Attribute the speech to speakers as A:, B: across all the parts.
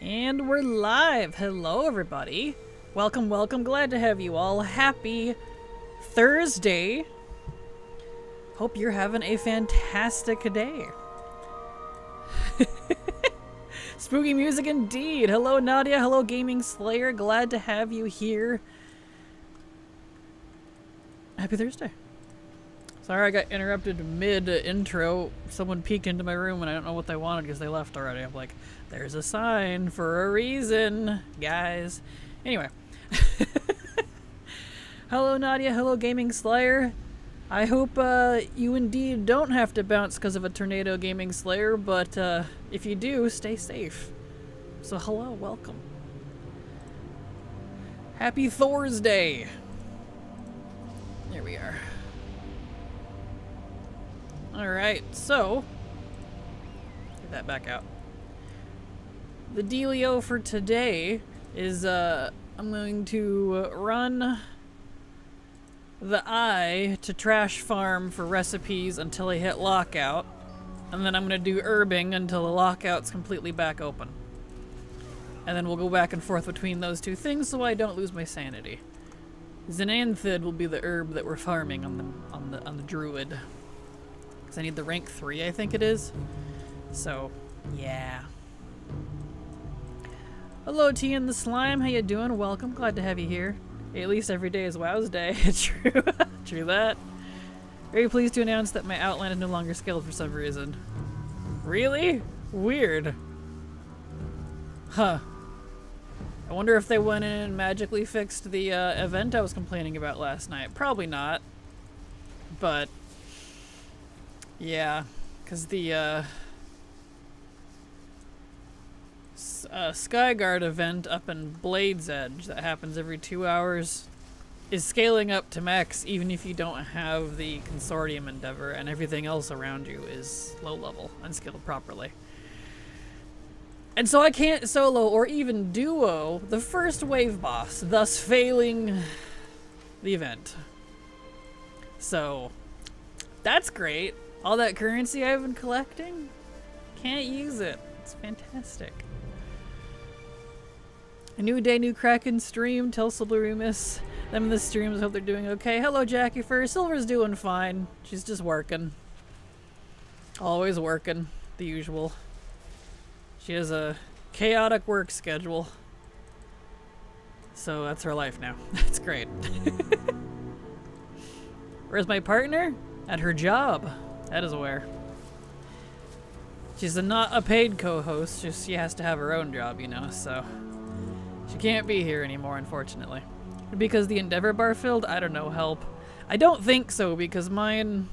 A: And we're live! Hello everybody! Welcome, welcome, glad to have you all. Happy Thursday! Hope you're having a fantastic day. Spooky music indeed! Hello Nadia, hello Gaming Slayer, glad to have you here. Happy Thursday. Sorry I got interrupted mid-intro. Someone peeked into my room and I don't know what they wanted because they left already. I'm like, there's a sign for a reason, guys. Anyway. Hello Nadia, hello Gaming Slayer. I hope you indeed don't have to bounce because of a tornado, Gaming Slayer, but if you do, stay safe. So hello, welcome. Happy Thursday. There we are. Alright, so get that back out. The dealio for today is I'm going to run the eye to trash farm for recipes until I hit lockout, and then I'm going to do herbing until the lockout's completely back open. And then we'll go back and forth between those two things so I don't lose my sanity. Xananthid will be the herb that we're farming on the druid. Because I need the rank 3, I think it is. So, yeah. Hello, T and the Slime. How you doing? Welcome. Glad to have you here. At least every day is WoW's day. True. True that. Very pleased to announce that my Outland is no longer scaled for some reason. Really? Weird. Huh. I wonder if they went in and magically fixed the event I was complaining about last night. Probably not. But yeah, because the Skyguard event up in Blade's Edge that happens every 2 hours is scaling up to max even if you don't have the Consortium Endeavor, and everything else around you is low level, unskilled properly. And so I can't solo or even duo the first wave boss, thus failing the event. So that's great. All that currency I've been collecting, can't use it. It's fantastic. A new day, new Kraken stream. Tell Silver miss them in the streams. Hope they're doing okay. Hello, Jackie Fur. Silver's doing fine. She's just working. Always working. The usual. She has a chaotic work schedule. So that's her life now. That's great. Where's my partner? At her job. That is where. She's not a paid co-host, just she has to have her own job, you know, so she can't be here anymore, unfortunately. Because the Endeavor bar filled? I don't know, help. I don't think so, because mine,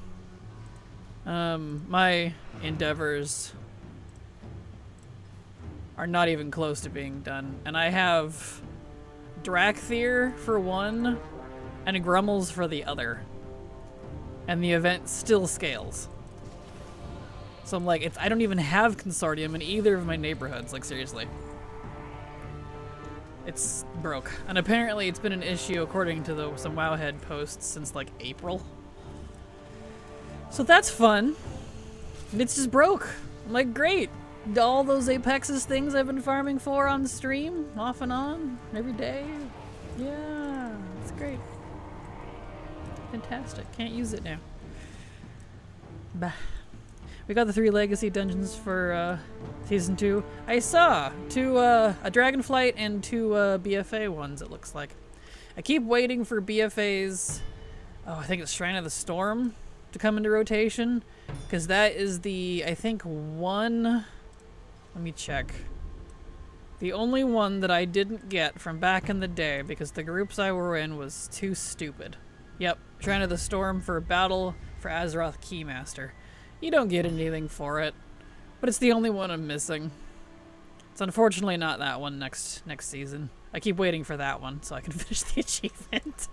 A: my Endeavors are not even close to being done. And I have Drakthir for one, and Grummels for the other. And the event still scales. So I'm like, I don't even have Consortium in either of my neighborhoods, like seriously. It's broke. And apparently it's been an issue according to some Wowhead posts since like April. So that's fun. And it's just broke. I'm like, great. All those Apexes things I've been farming for on stream, off and on, every day. Yeah, it's great. Fantastic. Can't use it now. Bah. We got the 3 legacy dungeons for season 2. I saw a Dragonflight and 2 BFA ones, it looks like. I keep waiting for BFA's, I think it's Shrine of the Storm to come into rotation, because that is the, I think, one, let me check. The only one that I didn't get from back in the day because the groups I were in was too stupid. Yep, Shrine of the Storm for Battle for Azeroth Keymaster. You don't get anything for it, but it's the only one I'm missing. It's unfortunately not that one next season. I keep waiting for that one so I can finish the achievement.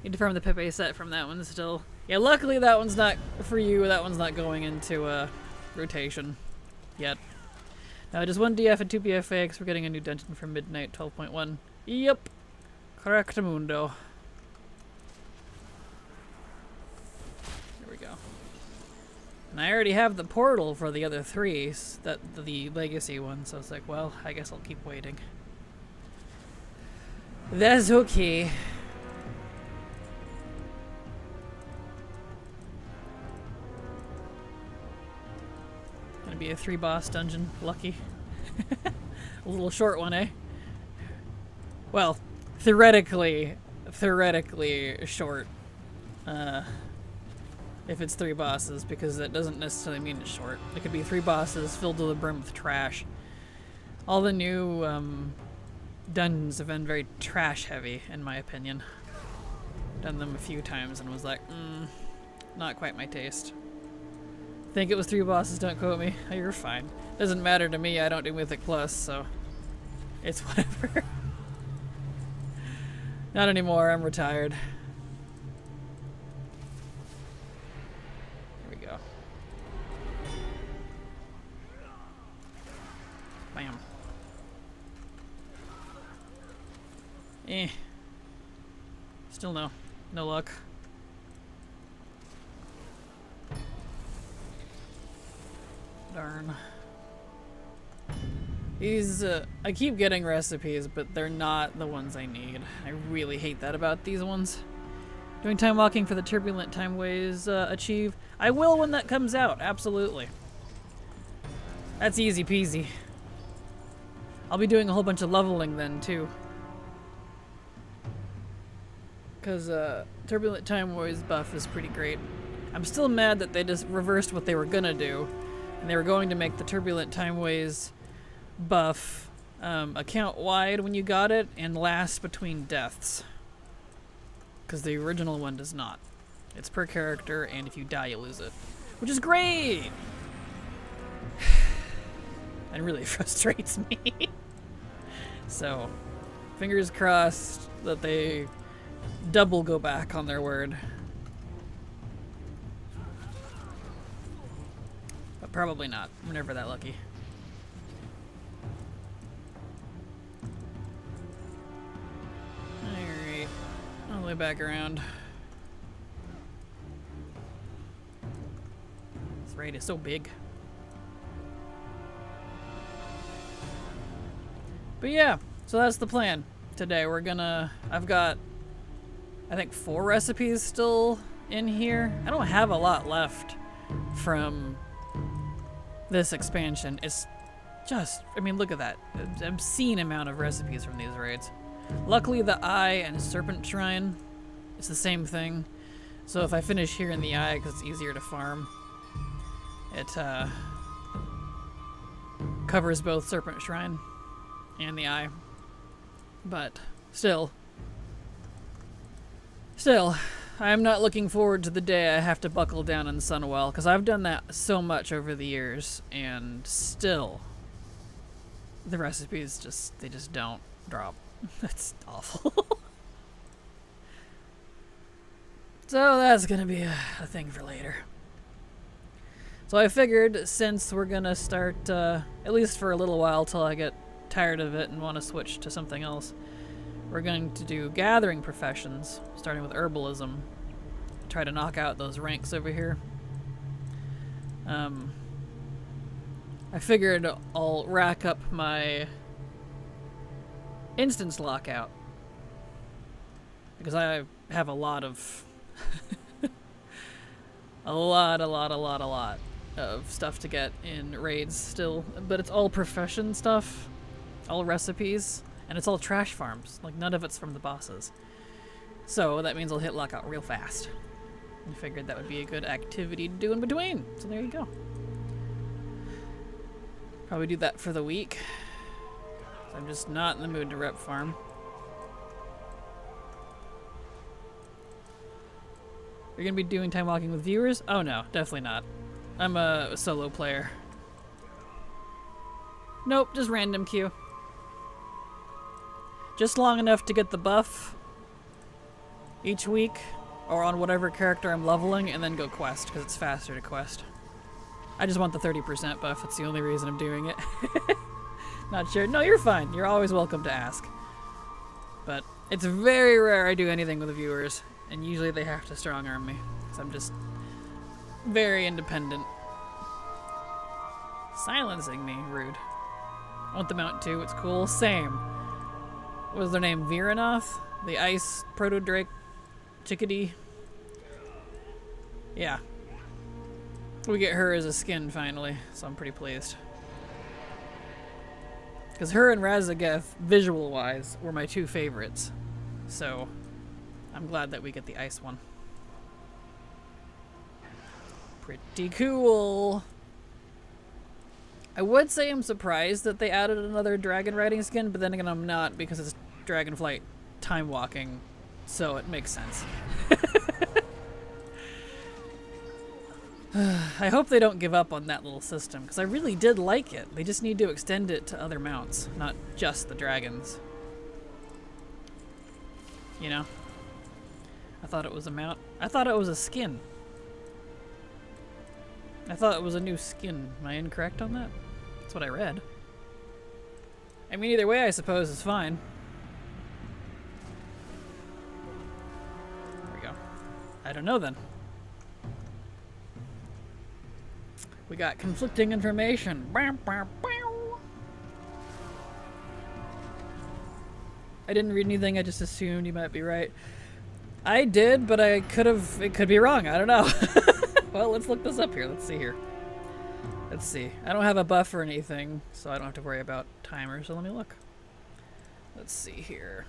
A: Need to farm the Pepe set from that one still. Yeah, luckily that one's not for you. That one's not going into rotation yet. Now just 1 DF and 2 BFA because we're getting a new dungeon for Midnight 12.1. Yep. Correctamundo. There we go. And I already have the portal for the other 3, the legacy one, so it's like, well, I guess I'll keep waiting. That's okay. Gonna be a 3-boss dungeon. Lucky. A little short one, eh? Well, theoretically short. If it's 3 bosses, because that doesn't necessarily mean it's short. It could be 3 bosses filled to the brim with trash. All the new dungeons have been very trash heavy, in my opinion. Done them a few times and was like, not quite my taste. Think it was 3 bosses, don't quote me. Oh, you're fine. Doesn't matter to me, I don't do Mythic Plus, so it's whatever. Not anymore, I'm retired. Here we go. Bam. Still no luck. Darn. These, I keep getting recipes, but they're not the ones I need. I really hate that about these ones. Doing time walking for the turbulent timeways achieve. I will when that comes out, absolutely. That's easy peasy. I'll be doing a whole bunch of leveling then, too. Because turbulent timeways buff is pretty great. I'm still mad that they just reversed what they were gonna do. And they were going to make the turbulent timeways buff account wide when you got it and last between deaths. Because the original one does not. It's per character, and if you die, you lose it. Which is great! And really frustrates me. So, fingers crossed that they double go back on their word. But probably not. I'm never that lucky. Alright. All the way back around. This raid is so big. But yeah, so that's the plan. Today I've got, I think, 4 recipes still in here. I don't have a lot left from this expansion. It's just, I mean, look at that. An obscene amount of recipes from these raids. Luckily, the Eye and Serpent Shrine, it's the same thing. So if I finish here in the Eye, because it's easier to farm, it covers both Serpent Shrine and the Eye. But still, I'm not looking forward to the day I have to buckle down in Sunwell, because I've done that so much over the years, and still, the recipes they just don't drop. That's awful. So that's gonna be a thing for later. So I figured, since we're gonna start, at least for a little while till I get tired of it and want to switch to something else, we're going to do gathering professions, starting with herbalism. Try to knock out those ranks over here. I figured I'll rack up my instance lockout, because I have a lot of a lot of stuff to get in raids still, but it's all profession stuff, all recipes, and it's all trash farms. Like, none of it's from the bosses. So that means I'll hit lockout real fast. I figured that would be a good activity to do in between. So there you go. Probably do that for the week. I'm just not in the mood to rep farm. You're gonna be doing time walking with viewers? Oh no, definitely not. I'm a solo player. Nope, just random queue. Just long enough to get the buff each week, or on whatever character I'm leveling, and then go quest, because it's faster to quest. I just want the 30% buff, it's the only reason I'm doing it. Not sure. No, you're fine. You're always welcome to ask. But it's very rare I do anything with the viewers, and usually they have to strong arm me, because I'm just very independent. Silencing me. Rude. I want the mount too. It's cool. Same. What was their name? Viranoth? The ice proto-drake chickadee? Yeah. We get her as a skin finally, so I'm pretty pleased. Because her and Razageth, visual-wise, were my two favorites. So, I'm glad that we get the ice one. Pretty cool. I would say I'm surprised that they added another dragon riding skin, but then again I'm not because it's Dragonflight time walking, so it makes sense. I hope they don't give up on that little system, because I really did like it. They just need to extend it to other mounts, not just the dragons. You know? I thought it was a mount. I thought it was a skin. I thought it was a new skin. Am I incorrect on that? That's what I read. I mean, either way, I suppose is fine. There we go. I don't know then. We got conflicting information. I didn't read anything, I just assumed you might be right. I did, but it could be wrong, I don't know. Well, let's look this up here, let's see here. Let's see, I don't have a buff or anything, so I don't have to worry about timers, so let me look. Let's see here.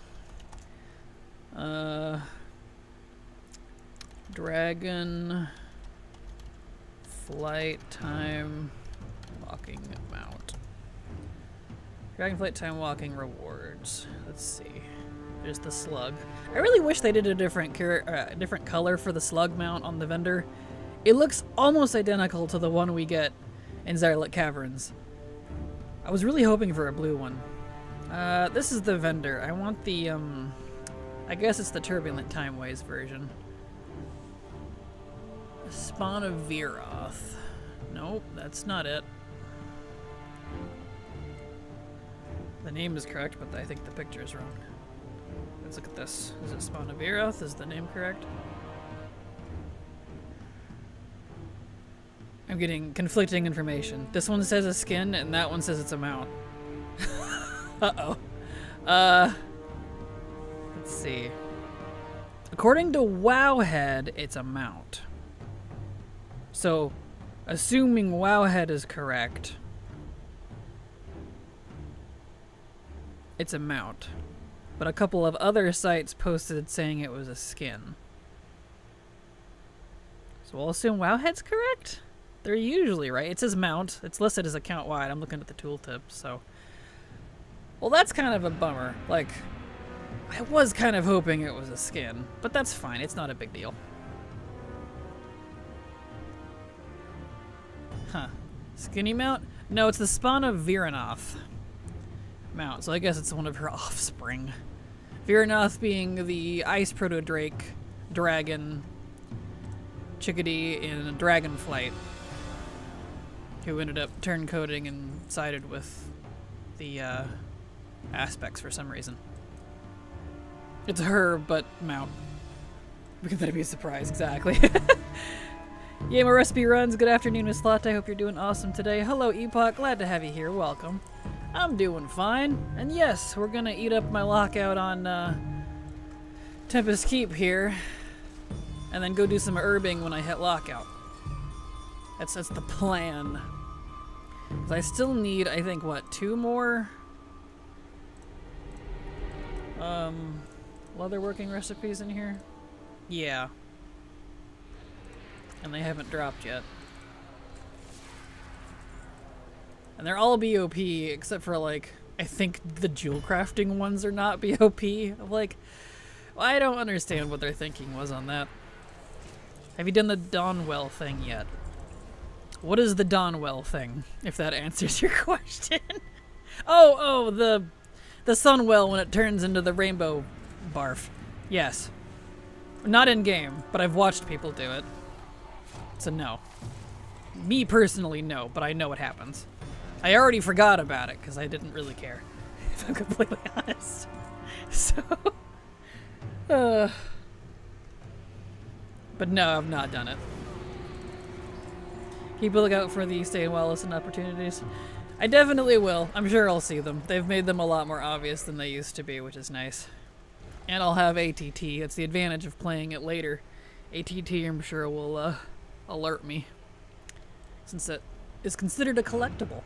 A: Dragon flight time walking mount. Dragonflight time walking rewards. Let's see. There's the slug. I really wish they did a different color for the slug mount on the vendor. It looks almost identical to the one we get in Xyloc Caverns. I was really hoping for a blue one. This is the vendor. I want the I guess it's the Turbulent Timeways version. Spawn of Viroth. Nope, that's not it. The name is correct, but I think the picture is wrong. Let's look at this. Is it Spawn of Viroth? Is the name correct? I'm getting conflicting information. This one says a skin, and that one says it's a mount. Uh-oh. Let's see. According to Wowhead, it's a mount. So, assuming Wowhead is correct, it's a mount. But a couple of other sites posted saying it was a skin. So we'll assume Wowhead's correct? They're usually right. It says mount. It's listed as account wide. I'm looking at the tooltip, so. Well, that's kind of a bummer. Like, I was kind of hoping it was a skin, but that's fine. It's not a big deal. Huh. Skinny mount? No, it's the spawn of Viranoth mount, so I guess it's one of her offspring. Viranoth being the ice proto-drake dragon chickadee in Dragonflight, who ended up turncoating and sided with the aspects for some reason. It's her, but mount. Because that'd be a surprise, exactly. Yeah, my recipe runs. Good afternoon, Miss Latte. Hope you're doing awesome today. Hello, Epoch. Glad to have you here. Welcome. I'm doing fine. And yes, we're gonna eat up my lockout on Tempest Keep here. And then go do some herbing when I hit lockout. That's the plan. 'Cause I still need, I think, what, 2 more leatherworking recipes in here? Yeah. And they haven't dropped yet. And they're all BOP, except for, like, I think the jewel crafting ones are not BOP. I'm like, well, I don't understand what their thinking was on that. Have you done the Dawnwell thing yet? What is the Dawnwell thing, if that answers your question? Oh, the Sunwell when it turns into the rainbow barf. Yes. Not in game, but I've watched people do it. So no. Me personally, no, but I know what happens. I already forgot about it because I didn't really care, if I'm completely honest. So, but no, I've not done it. Keep a lookout for the stay and well listen opportunities. I definitely will. I'm sure I'll see them. They've made them a lot more obvious than they used to be, which is nice. And I'll have ATT. It's the advantage of playing it later. ATT, I'm sure, will alert me, since it is considered a collectible.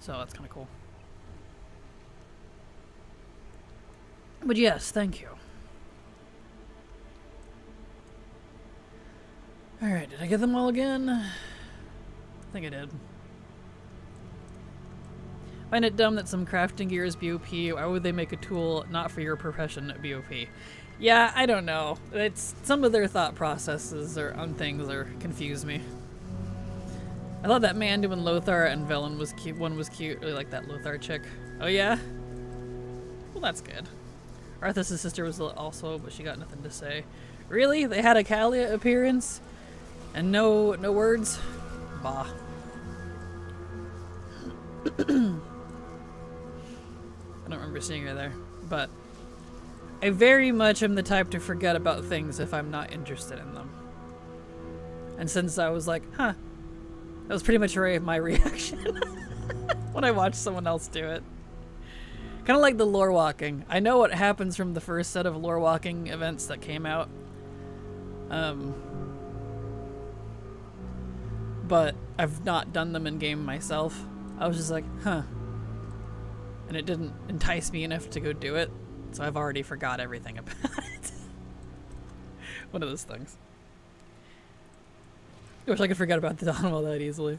A: So that's kind of cool. But yes, thank you. Alright, did I get them all again? I think I did. Find it dumb that some crafting gear is BOP. Why would they make a tool not for your profession BOP? Yeah, I don't know. It's some of their thought processes on things confuse me. I thought that man doing Lothar and Velen was cute. One was cute. Really like that Lothar chick. Oh yeah? Well, that's good. Arthas' sister was also, but she got nothing to say. Really? They had a Kalia appearance? And no words? Bah. I don't remember seeing her there, but I very much am the type to forget about things if I'm not interested in them. And since I was like, huh, that was pretty much my reaction when I watched someone else do it. Kind of like the lore walking. I know what happens from the first set of lore walking events that came out. But I've not done them in game myself. I was just like, huh. And it didn't entice me enough to go do it, so I've already forgot everything about it. One of those things. I wish I could forget about the Donwell that easily.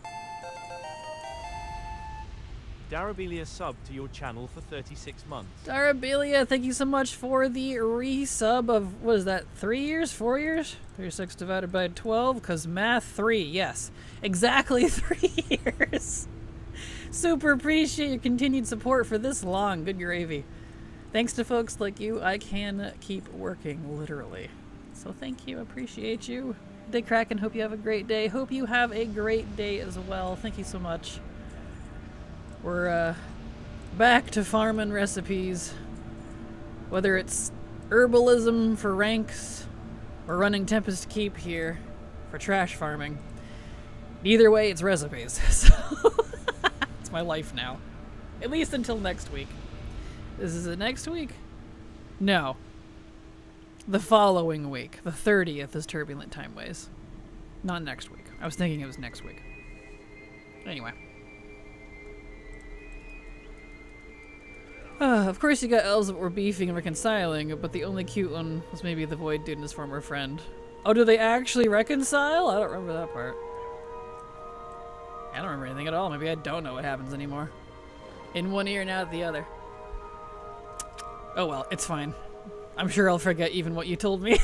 B: Darabilia subbed to your channel for 36 months.
A: Darabilia, thank you so much for the resub of, what is that, 3 years? 4 years? 36 divided by 12, because math 3, yes. Exactly 3 years. Super appreciate your continued support for this long. Good gravy. Thanks to folks like you, I can keep working, literally. So thank you, appreciate you. Day Kraken, hope you have a great day. Hope you have a great day as well. Thank you so much. We're back to farming recipes. Whether it's herbalism for ranks or running Tempest Keep here for trash farming. Either way, it's recipes. So it's my life now. At least until next week. This is it next week? No. The following week. The 30th is Turbulent Timeways. Not next week. I was thinking it was next week. Anyway. Of course you got elves that were beefing and reconciling, but the only cute one was maybe the Void Dude and his former friend. Oh, do they actually reconcile? I don't remember that part. I don't remember anything at all. Maybe I don't know what happens anymore. In one ear and out the other. Oh well, it's fine. I'm sure I'll forget even what you told me.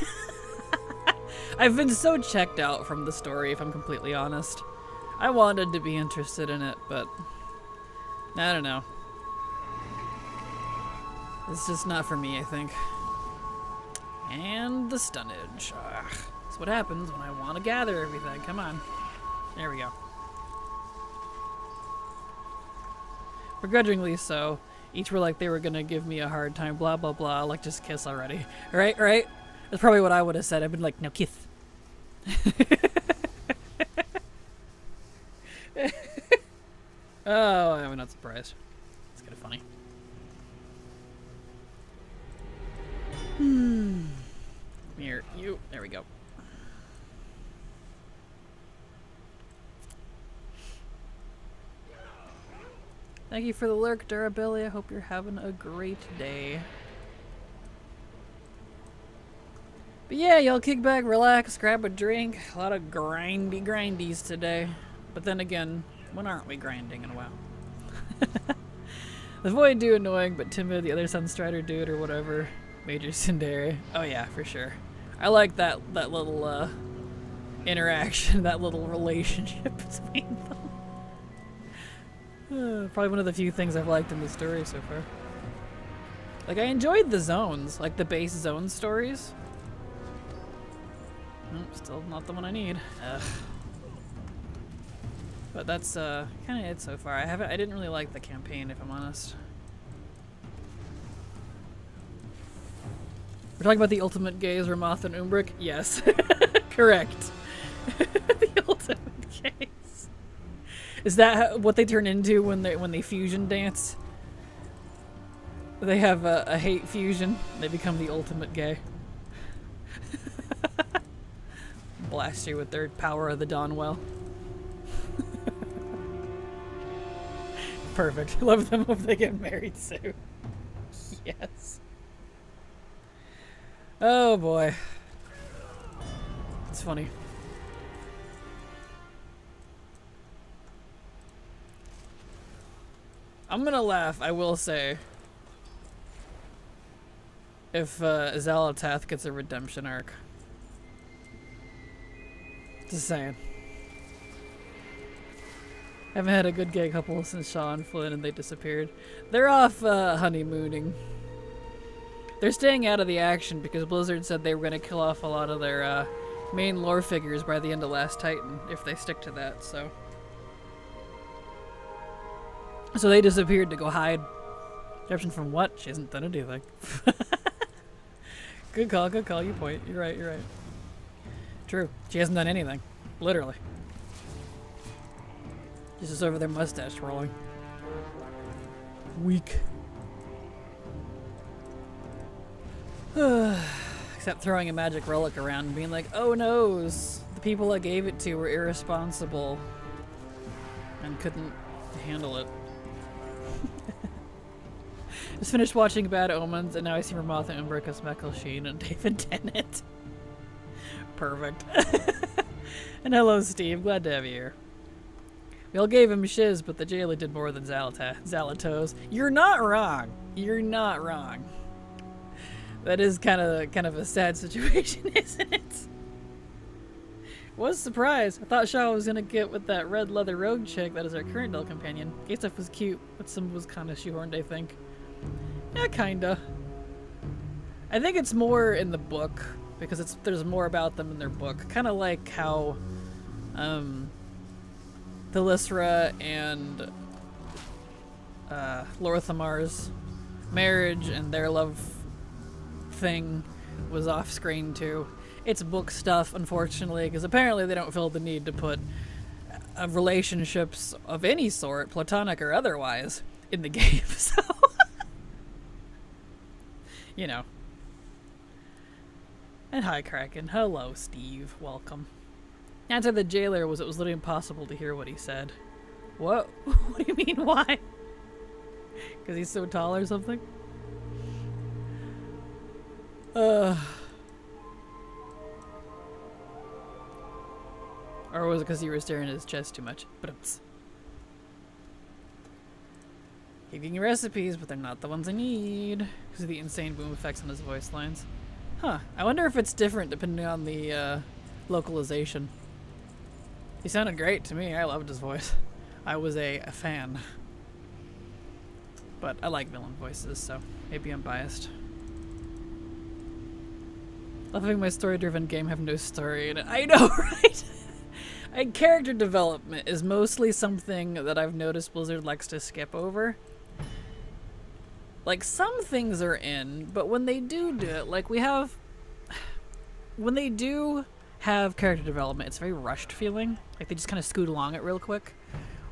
A: I've been so checked out from the story, if I'm completely honest. I wanted to be interested in it, but I don't know. It's just not for me, I think. And the stunnage. Ugh. That's what happens when I want to gather everything. Come on. There we go. Begrudgingly so. Each were like they were gonna give me a hard time, blah blah blah, like just kiss already. Right? That's probably what I would have said. I've been like, no, kiss. Oh, I'm not surprised. It's kind of funny. Here, you. There we go. Thank you for the lurk, Durability. I hope you're having a great day. But yeah, y'all kick back, relax, grab a drink. A lot of grindies today. But then again, when aren't we grinding in a while? The Void Dude annoying, but timid. The other Sunstrider dude or whatever. Major Sinderi. Oh yeah, for sure. I like that little interaction, that little relationship between them. Probably one of the few things I've liked in the story so far. Like, I enjoyed the zones, like the base zone stories. Still not the one I need. Ugh. But that's kind of it so far. I didn't really like the campaign, if I'm honest. We're talking about the ultimate gays, Ramoth and Umbric? Yes. Correct. The ultimate Jeez. Is that what they turn into when they fusion dance? They have a hate fusion. They become the ultimate gay. Blast you with their power of the Dawnwell. Perfect. Love them if they get married soon. Yes. Oh boy. It's funny. I'm gonna laugh, I will say, if Xalatath gets a redemption arc. Just saying. Haven't had a good gay couple since Shaw and Flynn and they disappeared. They're off honeymooning. They're staying out of the action because Blizzard said they were going to kill off a lot of their main lore figures by the end of Last Titan, if they stick to that, so they disappeared to go hide. Redemption from what? She hasn't done anything. Good call, you point. You're right. True. She hasn't done anything. Literally. She's just over there mustache twirling. Weak. Except throwing a magic relic around and being like, oh noes, the people I gave it to were irresponsible and couldn't handle it. Just finished watching Bad Omens and now I see Ramatha and Umbrikas Meckelsheen and David Tennant. Perfect. And hello Steve, glad to have you here. We all gave him shiz, but the jailer did more than Zalatos. You're not wrong. You're not wrong. That is kind of a sad situation, isn't it? Was surprised. I thought Shaw was gonna get with that red leather rogue chick that is our current dull companion. Gay stuff was cute, but some was kind of shoehorned, I think. Yeah, kinda. I think it's more in the book because there's more about them in their book. Kind of like how, Thalyssra and Lorthamar's marriage and their love thing was off screen too. It's book stuff, unfortunately, because apparently they don't feel the need to put relationships of any sort, platonic or otherwise, in the game. So, you know. And hi, Kraken. Hello, Steve. Welcome. Answer the jailer was it was literally impossible to hear what he said. What? What do you mean, why? Because he's so tall or something? Or was it because you were staring at his chest too much? But giving you recipes, but they're not the ones I need. Because of the insane boom effects on his voice lines. Huh. I wonder if it's different depending on the localization. He sounded great to me. I loved his voice. I was a fan. But I like villain voices, so maybe I'm biased. Loving my story-driven game have no story in it. I know, right? Character development is mostly something that I've noticed Blizzard likes to skip over. Like, some things are in, but when they do it, like when they do have character development, it's very rushed feeling. Like they just kind of scoot along it real quick.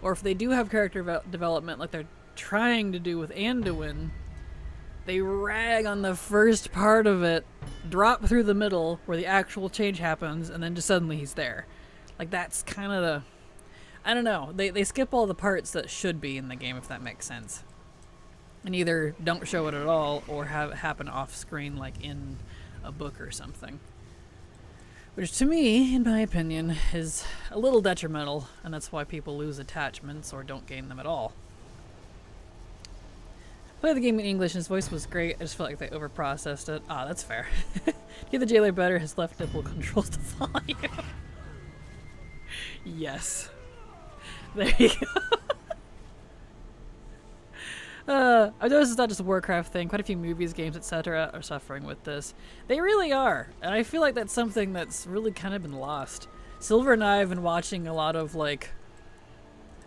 A: Or if they do have character development like they're trying to do with Anduin, they rag on the first part of it, drop through the middle where the actual change happens, and then just suddenly he's there. Like that's kind of the... I don't know. They skip all the parts that should be in the game, if that makes sense. And either don't show it at all or have it happen off screen like in a book or something. Which to me, in my opinion, is a little detrimental, and that's why people lose attachments or don't gain them at all. Play the game in English and his voice was great, I just felt like they overprocessed it. Ah, that's fair. Give the jailer better, his left nipple controls the volume. Yes. There you go. I know this is not just a Warcraft thing. Quite a few movies, games, etc. are suffering with this. They really are. And I feel like that's something that's really kind of been lost. Silver and I have been watching a lot of, like...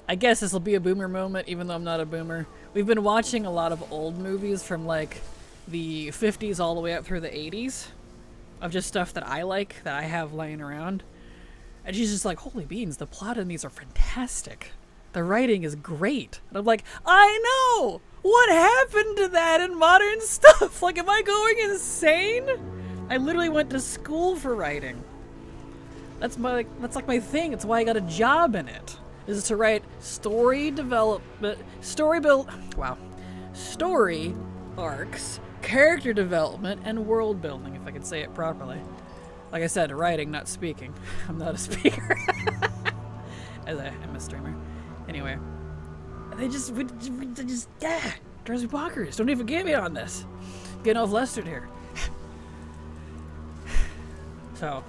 A: I guess this will be a boomer moment, even though I'm not a boomer. We've been watching a lot of old movies from, like, the 50s all the way up through the 80s. Of just stuff that I like, that I have laying around. And she's just like, holy beans, the plot in these are fantastic. The writing is great. And I'm like, I know! What happened to that in modern stuff? Like, am I going insane? I literally went to school for writing. That's like my thing. It's why I got a job in it. Is to write story arcs, character development, and world building, if I could say it properly. Like I said, writing, not speaking. I'm not a speaker. As I am a streamer. Anyway. They just drives me bonkers. Don't even get me on this. Getting all flustered here. So,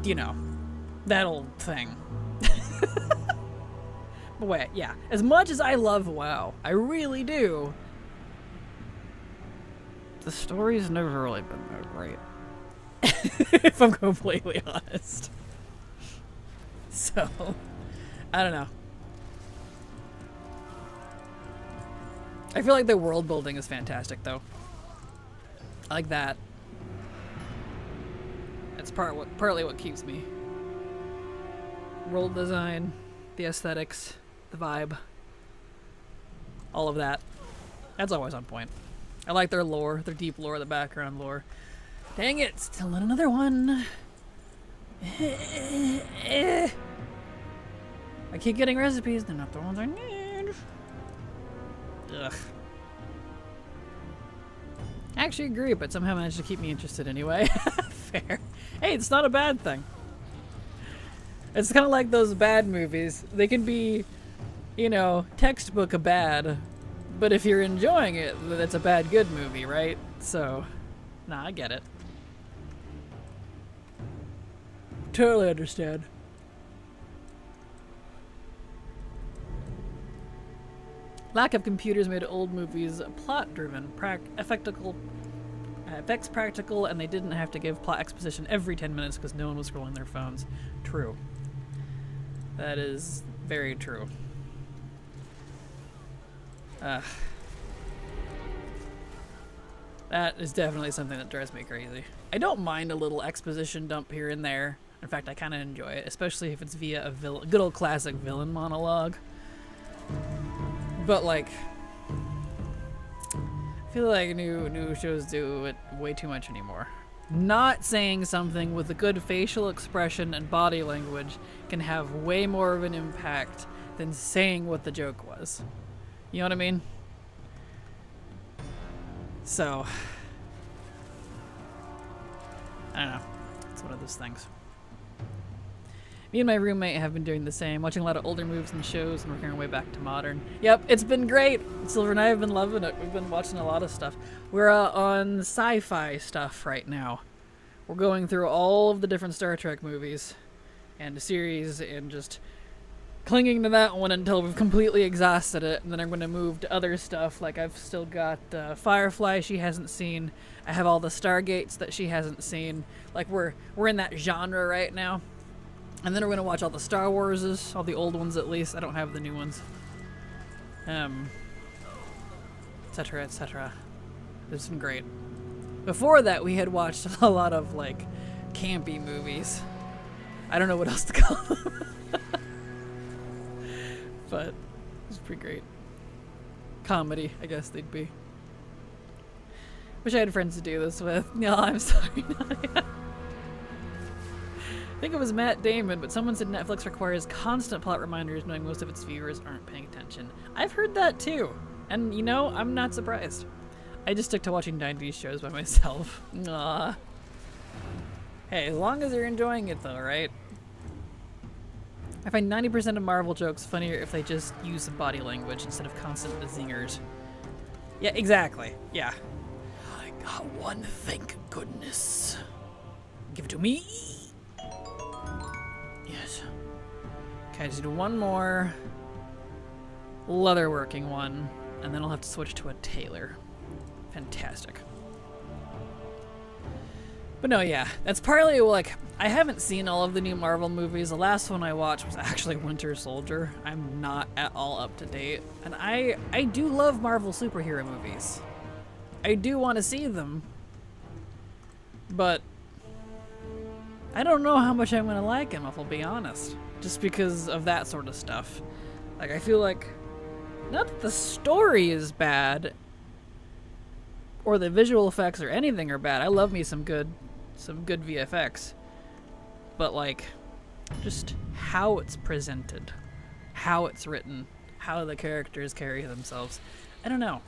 A: you know, that old thing. But wait, yeah. As much as I love WoW, I really do, the story's never really been that great. If I'm completely honest. So, I don't know. I feel like the world building is fantastic, though. I like that. It's partly what keeps me. World design, the aesthetics, the vibe, all of that. That's always on point. I like their lore, their deep lore, the background lore. Dang it, still not another one. I keep getting recipes, they're not the ones I need. Ugh. I actually agree, but somehow managed to keep me interested anyway. Fair. Hey, it's not a bad thing. It's kind of like those bad movies. They can be, you know, textbook a bad, but if you're enjoying it, that's a bad good movie, right? So, nah, I get it. Totally understand. Lack of computers made old movies plot-driven, effects practical, and they didn't have to give plot exposition every 10 minutes because no one was scrolling their phones. True. That is very true. That is definitely something that drives me crazy. I don't mind a little exposition dump here and there. In fact, I kind of enjoy it, especially if it's via a good old classic villain monologue. But like, I feel like new shows do it way too much anymore. Not saying something with a good facial expression and body language can have way more of an impact than saying what the joke was. You know what I mean? So, I don't know. It's one of those things. Me and my roommate have been doing the same, watching a lot of older movies and shows and working our way back to modern. Yep, it's been great. Silver and I have been loving it. We've been watching a lot of stuff. We're on sci-fi stuff right now. We're going through all of the different Star Trek movies and series and just clinging to that one until we've completely exhausted it, and then I'm going to move to other stuff. Like I've still got Firefly she hasn't seen. I have all the Stargates that she hasn't seen. Like we're in that genre right now. And then we're going to watch all the Star Warses, all the old ones at least. I don't have the new ones. Etc., etc. It's been great. Before that, we had watched a lot of, like, campy movies. I don't know what else to call them. But it's pretty great. Comedy, I guess they'd be. Wish I had friends to do this with. No, I'm sorry. I think it was Matt Damon, but someone said Netflix requires constant plot reminders knowing most of its viewers aren't paying attention. I've heard that too. And, you know, I'm not surprised. I just stick to watching 90s shows by myself. Aww. Hey, as long as you're enjoying it though, right? I find 90% of Marvel jokes funnier if they just use some body language instead of constant zingers. Yeah, exactly. Yeah. I got one, thank goodness. Give it to me. Yes. Okay, just do one more leatherworking one, and then I'll have to switch to a tailor. Fantastic. But no, yeah, that's partly like, I haven't seen all of the new Marvel movies. The last one I watched was actually Winter Soldier. I'm not at all up to date. And I do love Marvel superhero movies. I do want to see them. But I don't know how much I'm gonna like him, if I'll be honest. Just because of that sort of stuff. Like, I feel like, not that the story is bad, or the visual effects or anything are bad. I love me some good VFX. But, like, just how it's presented, how it's written, how the characters carry themselves. I don't know.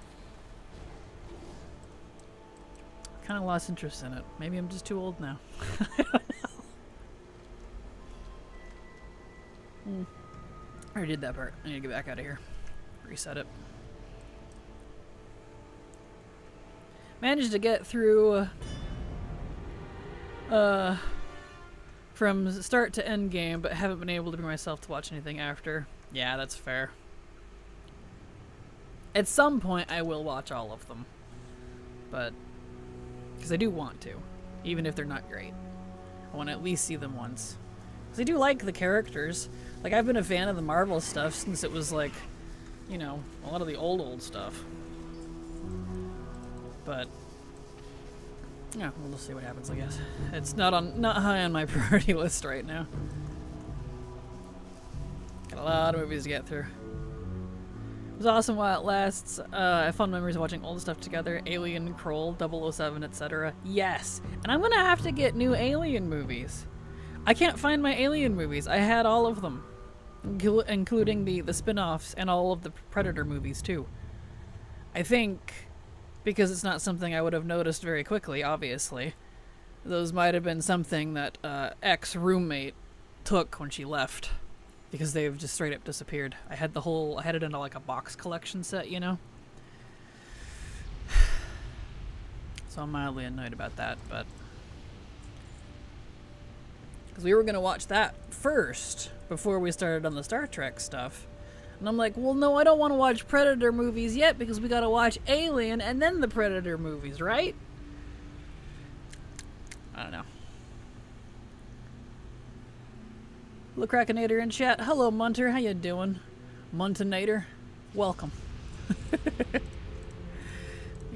A: Kind of lost interest in it. Maybe I'm just too old now. I don't know. I already did that part. I need to get back out of here. Reset it. Managed to get through from start to end game, but haven't been able to bring myself to watch anything after. Yeah, that's fair. At some point, I will watch all of them. But, because I do want to, even if they're not great. I want to at least see them once. Because I do like the characters. Like, I've been a fan of the Marvel stuff since it was like, you know, a lot of the old stuff. But, yeah, we'll just see what happens, I guess. It's not high on my priority list right now. Got a lot of movies to get through. It was awesome while it lasts. I have fond memories of watching old stuff together. Alien, Kroll, 007, etc. Yes! And I'm gonna have to get new Alien movies. I can't find my Alien movies. I had all of them. Including the spin-offs and all of the Predator movies, too. I think, because it's not something I would have noticed very quickly, obviously, those might have been something that ex-roommate took when she left. Because they've just straight up disappeared. I had it in like a box collection set, you know? So I'm mildly annoyed about that, but... Because we were going to watch that first, before we started on the Star Trek stuff. And I'm like, well, no, I don't want to watch Predator movies yet, because we got to watch Alien and then the Predator movies, right? I don't know. Hello, Krakenator in chat. Hello, Munter. How you doing? Muntinator. Welcome. Let me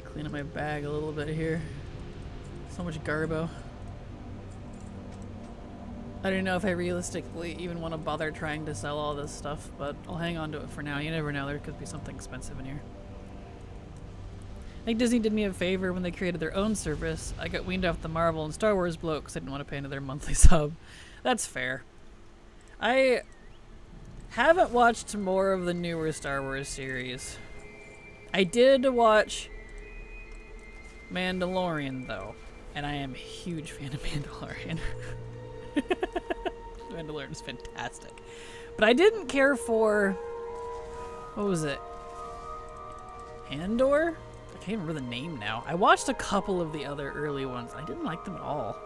A: clean up my bag a little bit here. So much garbo. I don't know if I realistically even want to bother trying to sell all this stuff, but I'll hang on to it for now. You never know. There could be something expensive in here. I think Disney did me a favor when they created their own service. I got weaned off the Marvel and Star Wars bloat because I didn't want to pay another monthly sub. That's fair. I haven't watched more of the newer Star Wars series. I did watch Mandalorian, though, and I am a huge fan of Mandalorian. Mandalorian is fantastic. But I didn't care for... What was it? Andor? I can't remember the name now. I watched a couple of the other early ones. I didn't like them at all.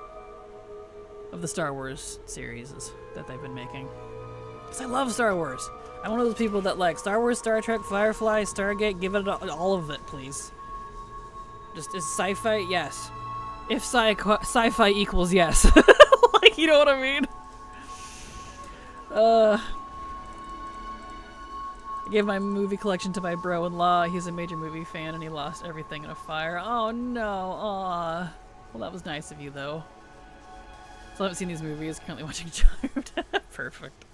A: Of the Star Wars series that they've been making. Because I love Star Wars. I'm one of those people that like Star Wars, Star Trek, Firefly, Stargate. Give it all of it, please. Just, is sci-fi? Yes. If sci-fi equals yes. Like, you know what I mean? I gave my movie collection to my bro-in-law. He's a major movie fan and he lost everything in a fire. Oh no, aw. Well, that was nice of you, though. Still haven't seen these movies. Currently watching Charmed. Perfect.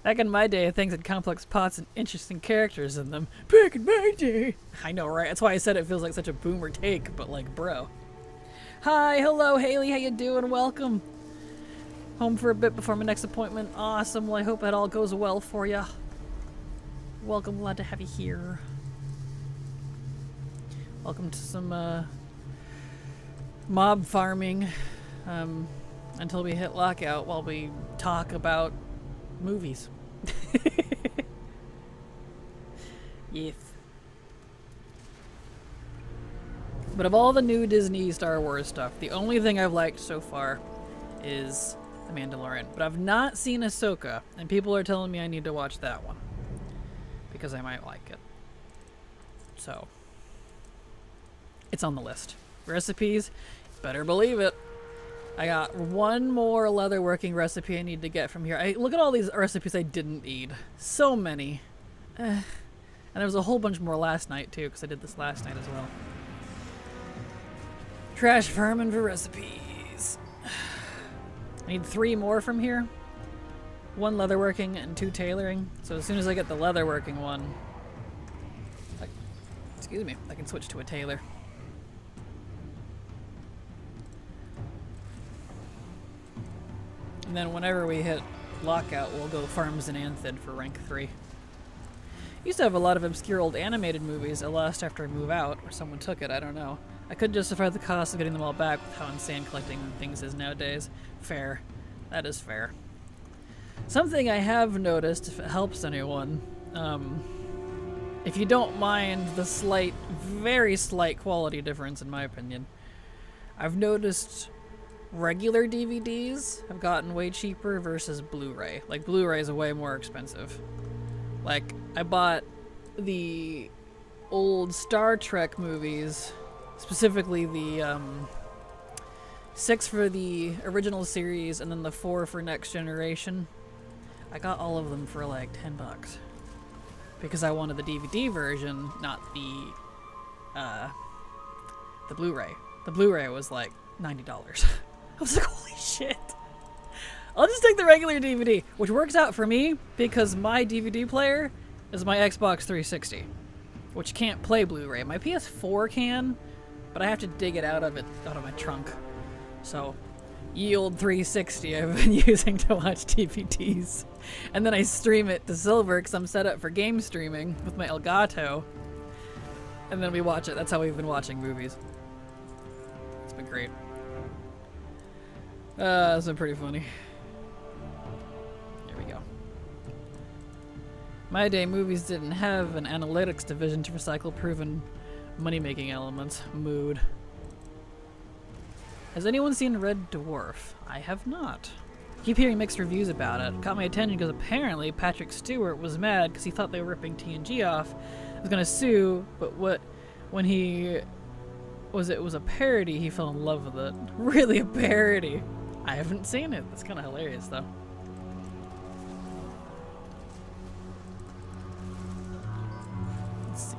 A: Back in my day, things had complex plots and interesting characters in them. Back in my day. I know, right? That's why I said it feels like such a boomer take, but like, bro. Hi, hello, Haley. How you doing? Welcome. Home for a bit before my next appointment. Awesome. Well, I hope that all goes well for ya. Welcome. Glad to have you here. Welcome to some mob farming. Until we hit lockout while we talk about movies. Yes. But of all the new Disney Star Wars stuff, the only thing I've liked so far is The Mandalorian. But I've not seen Ahsoka, and people are telling me I need to watch that one. Because I might like it. So. It's on the list. Recipes, better believe it. I got one more leatherworking recipe I need to get from here. Look at all these recipes I didn't eat. So many. And there was a whole bunch more last night, too, because I did this last night as well. Trash farming for recipes. I need 3 more from here. 1 leatherworking and 2 tailoring. So as soon as I get the leatherworking one, excuse me, I can switch to a tailor. And then whenever we hit lockout, we'll go Farms and Anthid for rank 3. Used to have a lot of obscure old animated movies I lost after I move out, or someone took it, I don't know. I couldn't justify the cost of getting them all back with how insane collecting things is nowadays. Fair. That is fair. Something I have noticed, if it helps anyone, if you don't mind the slight, very slight quality difference in my opinion, I've noticed regular DVDs have gotten way cheaper versus Blu-ray. Like, Blu-ray is way more expensive. Like, I bought the old Star Trek movies, specifically the 6 for the original series and then the 4 for Next Generation. I got all of them for like $10 because I wanted the DVD version, not the Blu-ray. The Blu-ray was like $90. I was like, holy shit. I'll just take the regular DVD, which works out for me because my DVD player is my Xbox 360, which can't play Blu-ray. My PS4 can, but I have to dig it out of my trunk. So, ye old 360 I've been using to watch DVDs. And then I stream it to Silver because I'm set up for game streaming with my Elgato. And then we watch it. That's how we've been watching movies. It's been great. It's been pretty funny. There we go. My day, movies didn't have an analytics division to recycle proven money-making elements. Mood. Has anyone seen Red Dwarf? I have not. Keep hearing mixed reviews about it. Caught my attention because apparently Patrick Stewart was mad because he thought they were ripping TNG off. Was gonna sue, but when he was a parody, he fell in love with it. Really a parody. I haven't seen it. That's kind of hilarious though. Let's see.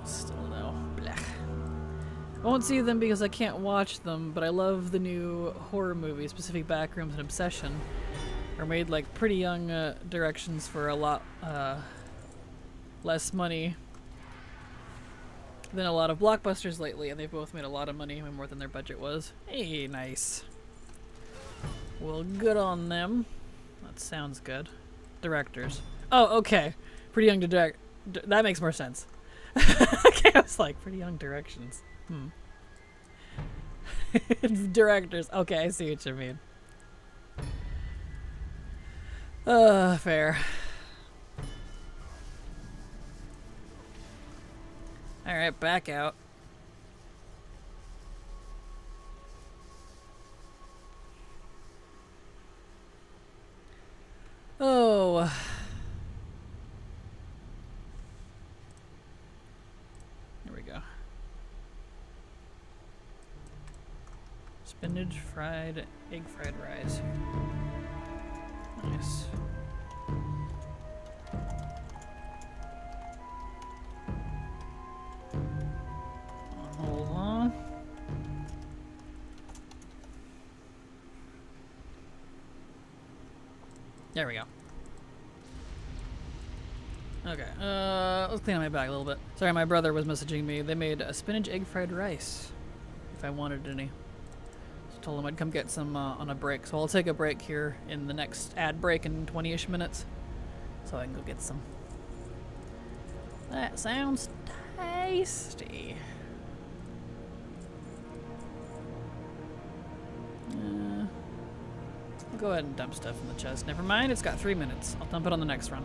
A: Still no. Blech. I won't see them because I can't watch them, but I love the new horror movies, Specific Backrooms and Obsession, are made like pretty young directions for a lot less money than a lot of blockbusters lately, and they've both made a lot of money, way more than their budget was. Hey, nice. Well, good on them. That sounds good. Directors. Oh, okay. Pretty young to direct. That makes more sense. Okay, I was like, pretty young directions. Directors. Okay, I see what you mean. Fair. Alright, back out. Oh. There we go. Spinach fried, egg fried rice. Nice. Hold on. There we go. Okay, let's clean up my bag a little bit. Sorry, my brother was messaging me. They made a spinach egg fried rice, if I wanted any. So I told him I'd come get some on a break. So I'll take a break here in the next ad break in 20-ish minutes, so I can go get some. That sounds tasty. I'll go ahead and dump stuff in the chest. Never mind, it's got 3 minutes. I'll dump it on the next run.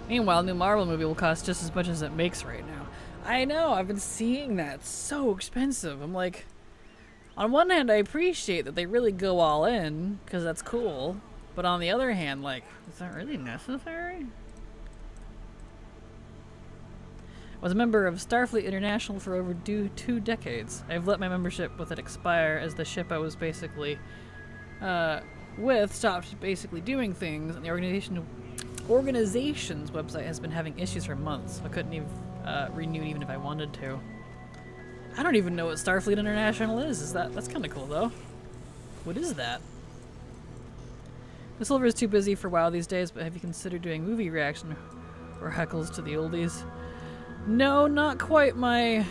A: Meanwhile, new Marvel movie will cost just as much as it makes right now. I know, I've been seeing that. It's so expensive. I'm like, on one hand, I appreciate that they really go all in, because that's cool. But on the other hand, like, is that really necessary? I was a member of Starfleet International for over 2 decades. I've let my membership with it expire as the ship I was basically with stopped basically doing things, and the organization's website has been having issues for months. I couldn't even renew even if I wanted to. I don't even know what Starfleet International is. That's kind of cool though. What is that? The Silver is too busy for WoW these days, but have you considered doing movie reaction or heckles to the oldies? No, not quite my...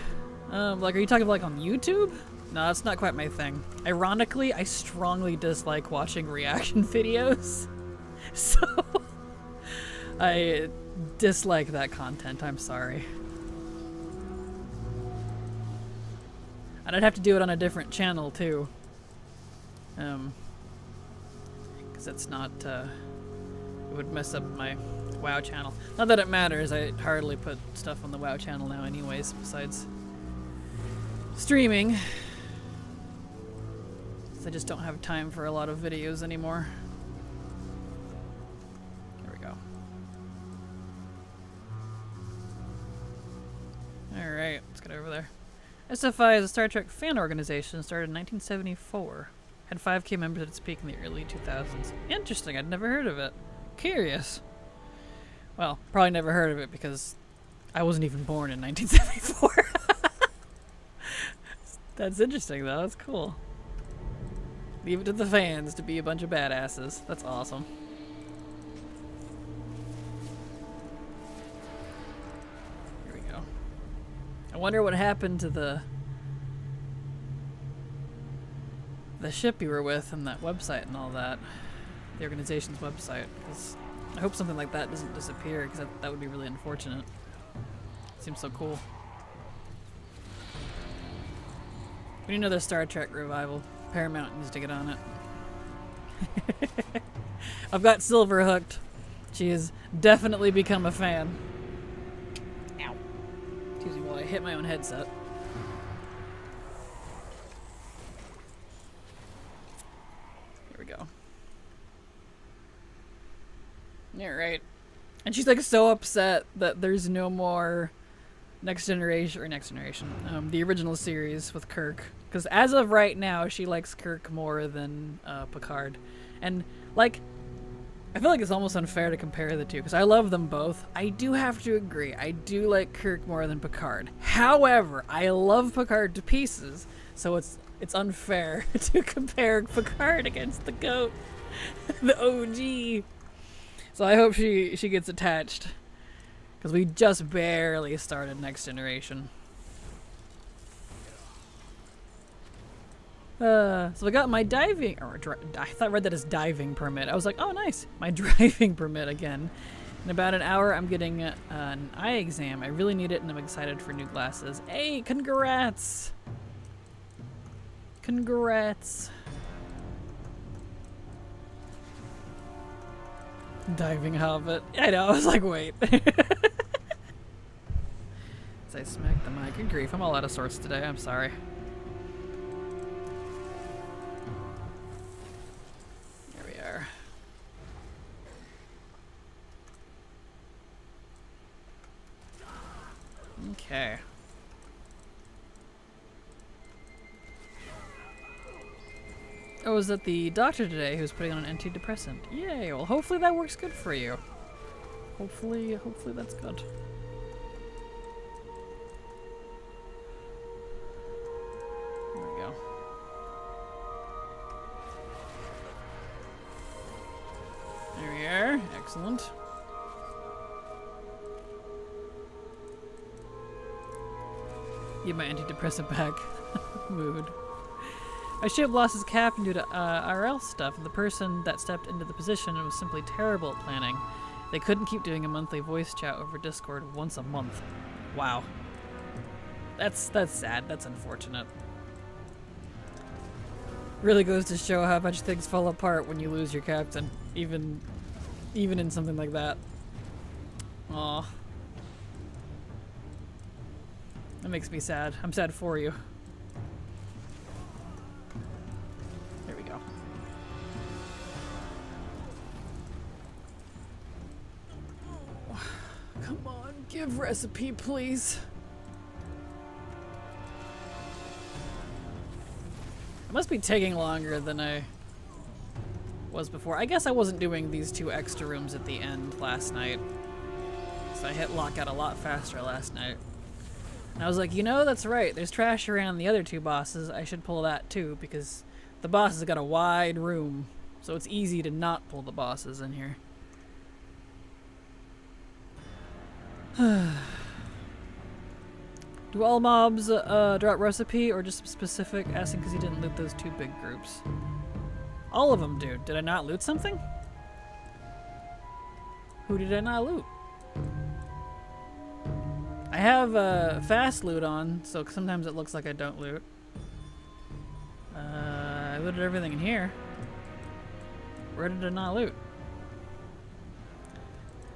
A: like, are you talking like on YouTube? No, that's not quite my thing. Ironically, I strongly dislike watching reaction videos. So, I dislike that content, I'm sorry. And I'd have to do it on a different channel, too. Because it's not, it would mess up my WoW channel. Not that it matters, I hardly put stuff on the WoW channel now anyways, besides streaming. I just don't have time for a lot of videos anymore. There we go. Alright, let's get over there. SFI is a Star Trek fan organization started in 1974. Had 5K members at its peak in the early 2000s. Interesting, I'd never heard of it. Curious. Well, probably never heard of it because I wasn't even born in 1974. That's interesting though, that's cool. Leave it to the fans to be a bunch of badasses. That's awesome. Here we go. I wonder what happened to the ship you were with and that website and all that. The organization's website. Because I hope something like that doesn't disappear because that would be really unfortunate. Seems so cool. We need another Star Trek revival. Paramount needs to get on it. I've got Silver hooked. She has definitely become a fan. Ow. Excuse me while I hit my own headset. Here we go. Alright. And she's like so upset that there's no more Next Generation, the original series with Kirk. Because as of right now, she likes Kirk more than Picard. And, like, I feel like it's almost unfair to compare the two, because I love them both. I do have to agree, I do like Kirk more than Picard. However, I love Picard to pieces, so it's unfair to compare Picard against the GOAT, the OG. So I hope she gets attached. Because we just barely started Next Generation. So I got my diving, I read that as diving permit. I was like, oh nice, my driving permit again. In about an hour, I'm getting an eye exam. I really need it and I'm excited for new glasses. Hey, congrats! Congrats. Diving hobbit. I know, I was like, wait. As I smacked the mic. Good grief, I'm all out of sorts today, I'm sorry. Here we are. Okay. I was at the doctor today who was putting on an antidepressant. Yay, well hopefully that works good for you. Hopefully that's good. There we go. There we are, excellent. Get my antidepressant back. Mood. My ship lost his captain due to RL stuff, and the person that stepped into the position was simply terrible at planning. They couldn't keep doing a monthly voice chat over Discord once a month. Wow. That's sad. That's unfortunate. Really goes to show how much things fall apart when you lose your captain, even in something like that. Aw. That makes me sad. I'm sad for you. There we go. Come on, give recipe, please. It must be taking longer than I was before. I guess I wasn't doing these 2 extra rooms at the end last night. So I hit lockout a lot faster last night. And I was like, you know, that's right. There's trash around the other 2 bosses. I should pull that too, because the boss has got a wide room. So it's easy to not pull the bosses in here. Do all mobs drop recipe or just specific? Asking because you didn't loot those 2 big groups. All of them do. Did I not loot something? Who did I not loot? I have fast loot on, so sometimes it looks like I don't loot. I looted everything in here. Where did I not loot?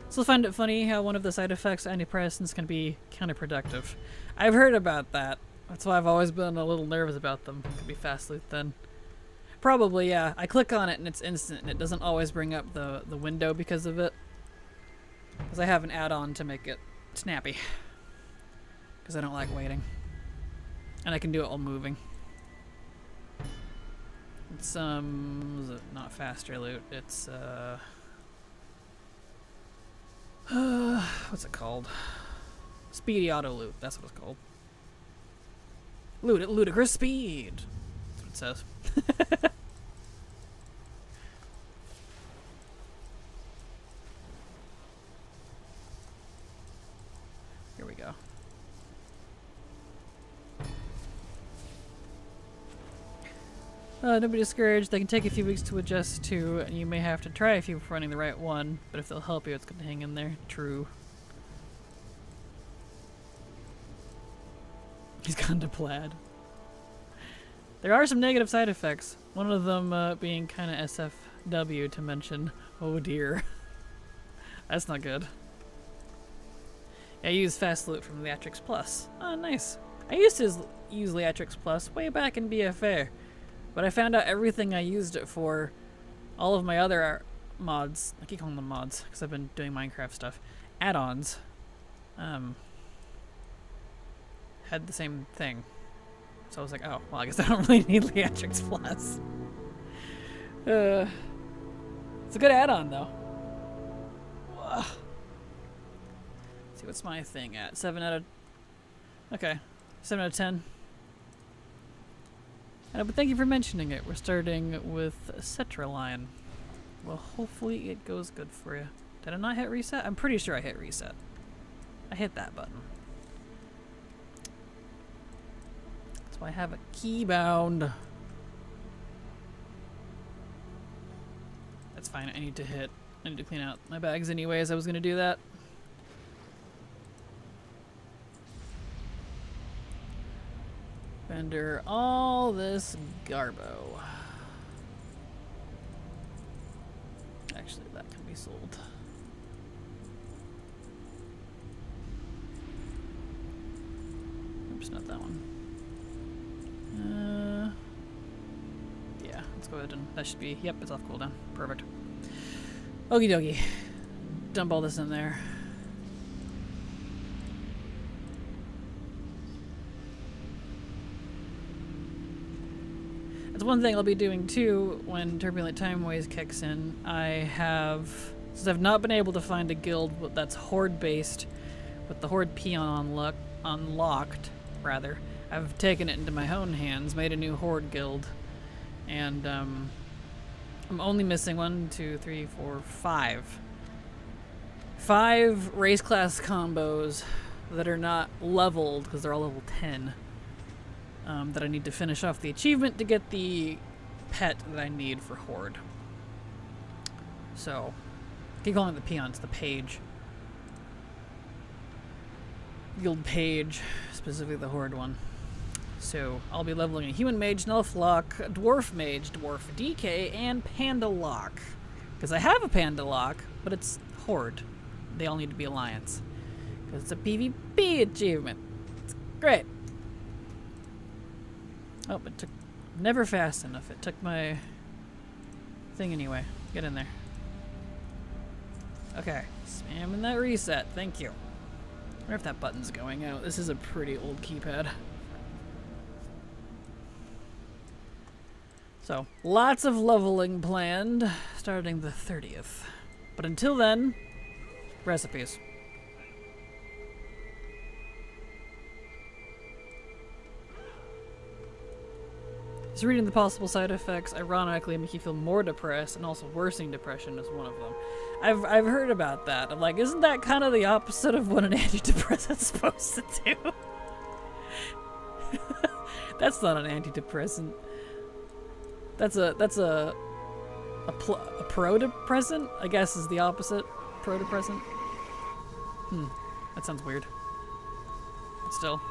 A: Still find it funny how one of the side effects of antidepressants can be counterproductive. I've heard about that. That's why I've always been a little nervous about them. Could be fast loot then. Probably, yeah. I click on it and it's instant and it doesn't always bring up the window because of it. Because I have an add-on to make it snappy. Because I don't like waiting. And I can do it while moving. It's, is it not faster loot? It's, what's it called? Speedy auto loot. That's what it's called. Loot at ludicrous speed. That's what it says. Here we go. Don't be discouraged. They can take a few weeks to adjust to, and you may have to try a few before running the right one. But if they'll help you, it's going to hang in there. True. He's gone to plaid. There are some negative side effects. One of them being kind of SFW to mention. Oh dear. That's not good. I use Fast Loot from Leatrix Plus. Oh, nice. I used to use Leatrix Plus way back in BFA. But I found out everything I used it for, all of my other mods, I keep calling them mods because I've been doing Minecraft stuff, add-ons, had the same thing. So I was like, oh, well, I guess I don't really need Leatrix Plus. It's a good add-on, though. Let's see, what's my thing at? 7 out of... Okay, 7 out of 10. But thank you for mentioning it. We're starting with Cetraline. Well, hopefully it goes good for you. Did I not hit reset? I'm pretty sure I hit reset. I hit that button. That's why I have a keybound. That's fine. I need to clean out my bags anyways. I was going to do that. Render all this garbo. Actually, that can be sold. Oops, not that one. Yeah, let's go ahead and that should be, yep, it's off cooldown. Perfect. Okie dokie. Dump all this in there. That's one thing I'll be doing too when Turbulent Time Waves kicks in. Since I've not been able to find a guild that's horde based, with the horde peon unlocked, rather, I've taken it into my own hands, made a new horde guild, and I'm only missing 1, 2, 3, 4, 5. 5 race class combos that are not leveled because they're all level 10. That I need to finish off the achievement to get the pet that I need for Horde. So, I keep calling it the peons, the page. Guild page, specifically the Horde one. So, I'll be leveling a Human Mage, Nulflock, Dwarf Mage, Dwarf DK, and Panda Lock. Because I have a Panda Lock, but it's Horde. They all need to be Alliance. Because it's a PvP achievement. It's great. Oh, it took never fast enough. It took my thing anyway. Get in there. Okay, spamming that reset. Thank you. I wonder if that button's going out. This is a pretty old keypad. So, lots of leveling planned, starting the 30th. But until then, recipes. Just reading the possible side effects ironically make you feel more depressed, and also worsening depression is one of them. I've heard about that. I'm like, isn't that kind of the opposite of what an antidepressant's supposed to do? That's not an antidepressant. That's a prodepressant, I guess, is the opposite. Prodepressant. That sounds weird. But still.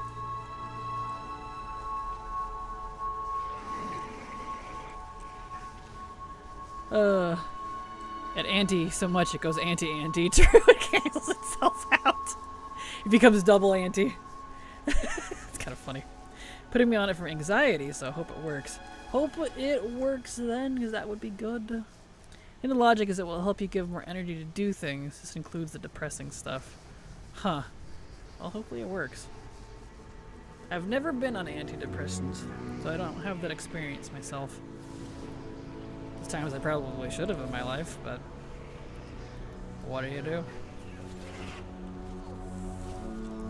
A: At anti so much it goes anti-anti. It cancels itself out. It becomes double anti. It's kind of funny. Putting me on it for anxiety, so I hope it works. Hope it works then, because that would be good. And the logic is it will help you give more energy to do things. This includes the depressing stuff. Huh. Well, hopefully it works. I've never been on antidepressants, so I don't have that experience myself. There's times I probably should have in my life, but what do you do?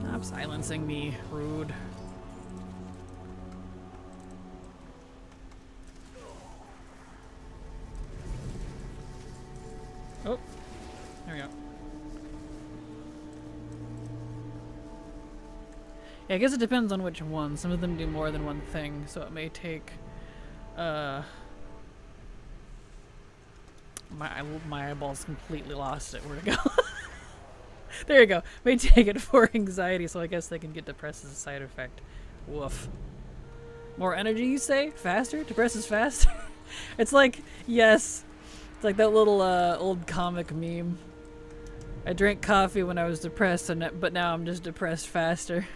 A: Stop silencing me, rude. Oh, there we go. Yeah, I guess it depends on which one. Some of them do more than one thing, so it may take, my eyeballs completely lost it. Where'd it go? There you go. May take it for anxiety, so I guess they can get depressed as a side effect. Woof. More energy, you say? Faster? Depresses faster? It's like, yes. It's like that little old comic meme. I drank coffee when I was depressed, but now I'm just depressed faster.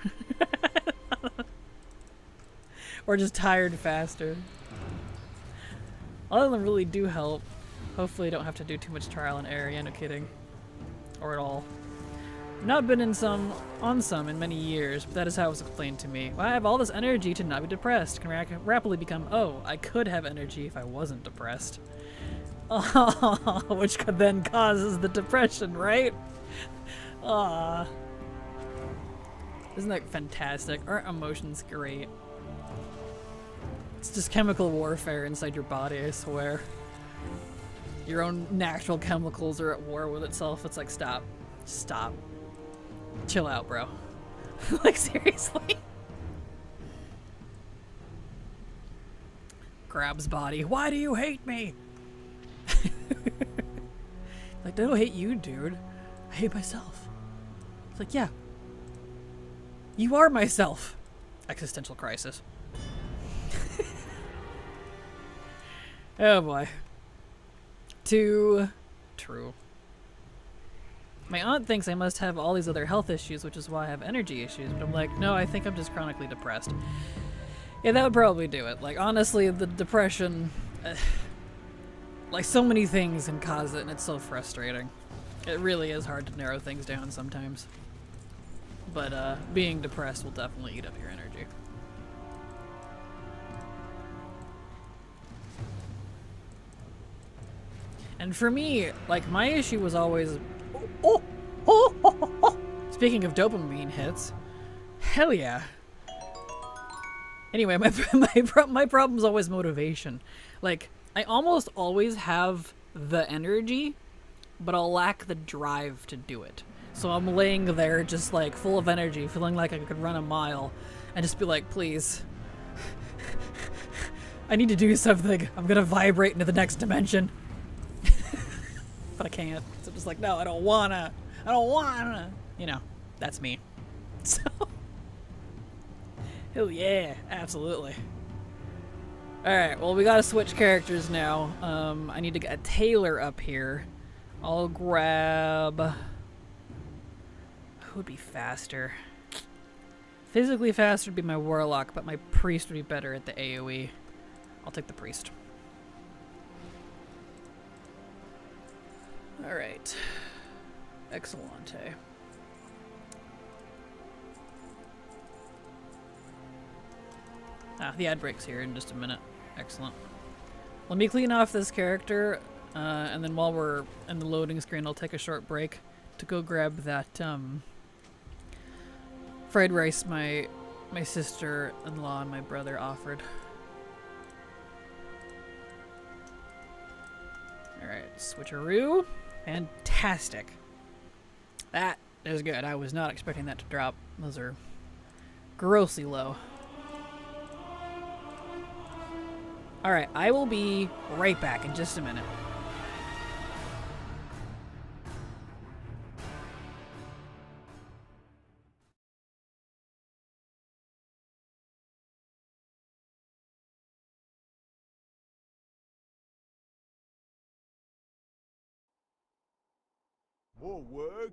A: Or just tired faster. All of them really do help. Hopefully I don't have to do too much trial and error. Yeah, no kidding. Or at all. I've not been on some in many years, but that is how it was explained to me. Well, I have all this energy to not be depressed. Can rapidly become, oh, I could have energy if I wasn't depressed. Oh, which could then causes the depression, right? Ah, isn't that fantastic? Aren't emotions great? It's just chemical warfare inside your body, I swear. Your own natural chemicals are at war with itself. It's like, stop. Stop. Chill out, bro. Like, seriously? Grabs body. Why do you hate me? Like, I don't hate you, dude. I hate myself. It's like, yeah. You are myself. Existential crisis. Oh boy. Too true. My aunt thinks I must have all these other health issues, which is why I have energy issues, but I'm like, no, I think I'm just chronically depressed. Yeah, that would probably do it. Like, honestly, the depression, like, so many things can cause it, and it's so frustrating. It really is hard to narrow things down sometimes. But, being depressed will definitely eat up your energy. And for me, like, my issue was always... Speaking of dopamine hits, hell yeah. Anyway, my problem is always motivation. Like, I almost always have the energy, but I'll lack the drive to do it. So I'm laying there just like full of energy, feeling like I could run a mile, and just be like, please. I need to do something. I'm gonna vibrate into the next dimension. But I can't. So I'm just like, no, I don't wanna. I don't wanna. You know, that's me. So, hell yeah, absolutely. Alright, well, we gotta switch characters now. I need to get a tailor up here. I'll grab... Who would be faster? Physically faster would be my warlock, but my priest would be better at the AoE. I'll take the priest. Alright. Excellente. Ah, the ad break's here in just a minute. Excellent. Let me clean off this character, and then while we're in the loading screen, I'll take a short break to go grab that, fried rice my sister-in-law and my brother offered. Alright, switcheroo. Fantastic. That is good. I was not expecting that to drop. Those are grossly low. Alright, I will be right back in just a minute.
C: More work?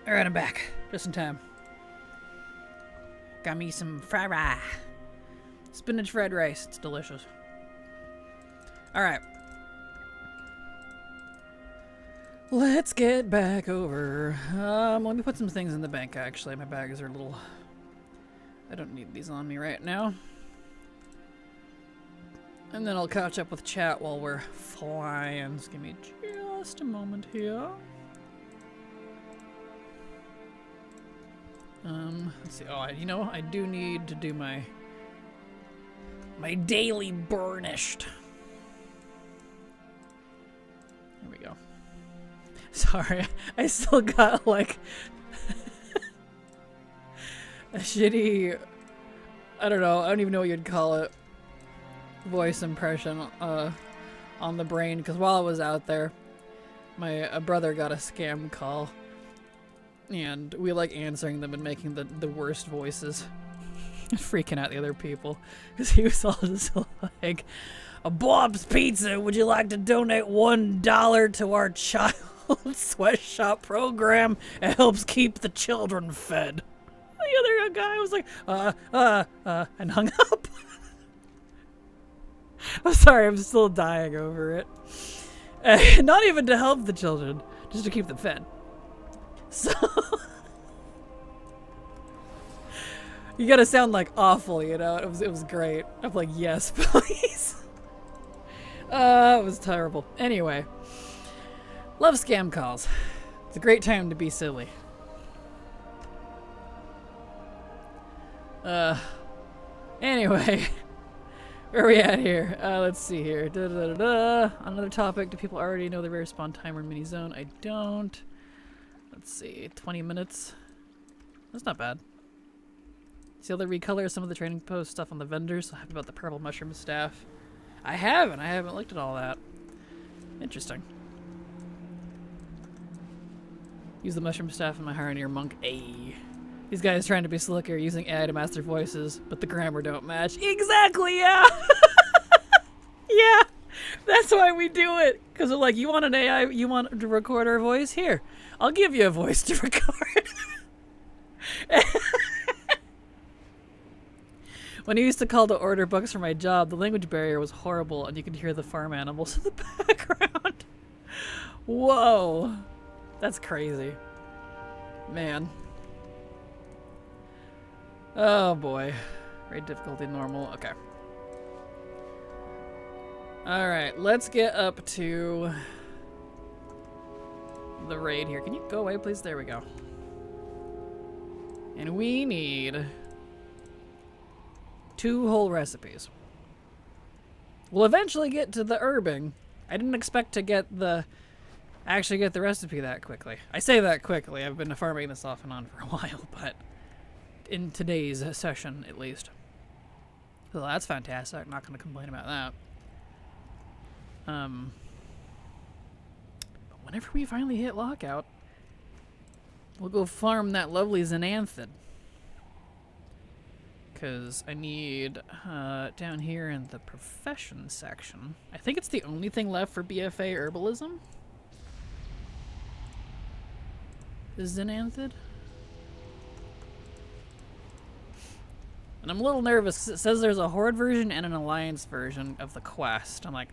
A: Alright, I'm back. Just in time. Got me some fried rice. Spinach fried rice. It's delicious. Alright. Let's get back over. Let me put some things in the bank, actually. My bags are a little... I don't need these on me right now. And then I'll catch up with chat while we're flying. Just give me just a moment here. Let's see. Oh, you know, I do need to do my daily burnished. There we go. Sorry, I still got like a shitty, I don't know, I don't even know what you'd call it, voice impression on the brain, because while I was out there, my brother got a scam call, and we like answering them and making the worst voices, freaking out the other people, because he was all just like, "A Bob's Pizza, would you like to donate $1 to our child sweatshop program? It helps keep the children fed." The other guy was like, and hung up. I'm sorry, I'm still dying over it. Not even to help the children, just to keep them fed. So, you gotta sound like awful, you know? It was great. I'm like, yes, please. It was terrible. Anyway, love scam calls. It's a great time to be silly. Anyway, where are we at here? Let's see here. Another topic. Do people already know the rare spawn timer mini zone? I don't. Let's see. 20 minutes. That's not bad. See how they recolor some of the training post stuff on the vendors? So happy about the purple mushroom staff. I haven't looked at all that. Interesting. Use the mushroom staff in my Haranier monk. Ayy. These guys trying to be slicker using AI to master voices, but the grammar don't match. Exactly, yeah! Yeah! That's why we do it! Because we're like, you want an AI, you want to record our voice? Here, I'll give you a voice to record. When I used to call to order books for my job, the language barrier was horrible and you could hear the farm animals in the background. Whoa! That's crazy. Man. Oh boy. Raid difficulty normal. Okay. Alright, let's get up to the raid here. Can you go away, please? There we go. And we need 2 whole recipes. We'll eventually get to the herbing. I didn't expect to actually get the recipe that quickly. I say that quickly. I've been farming this off and on for a while, but in today's session, at least. So that's fantastic. I'm not going to complain about that. But whenever we finally hit lockout, we'll go farm that lovely Xananthid. Because I need, down here in the profession section, I think it's the only thing left for BFA herbalism. Is Xananthid? And I'm a little nervous. It says there's a Horde version and an Alliance version of the quest. I'm like,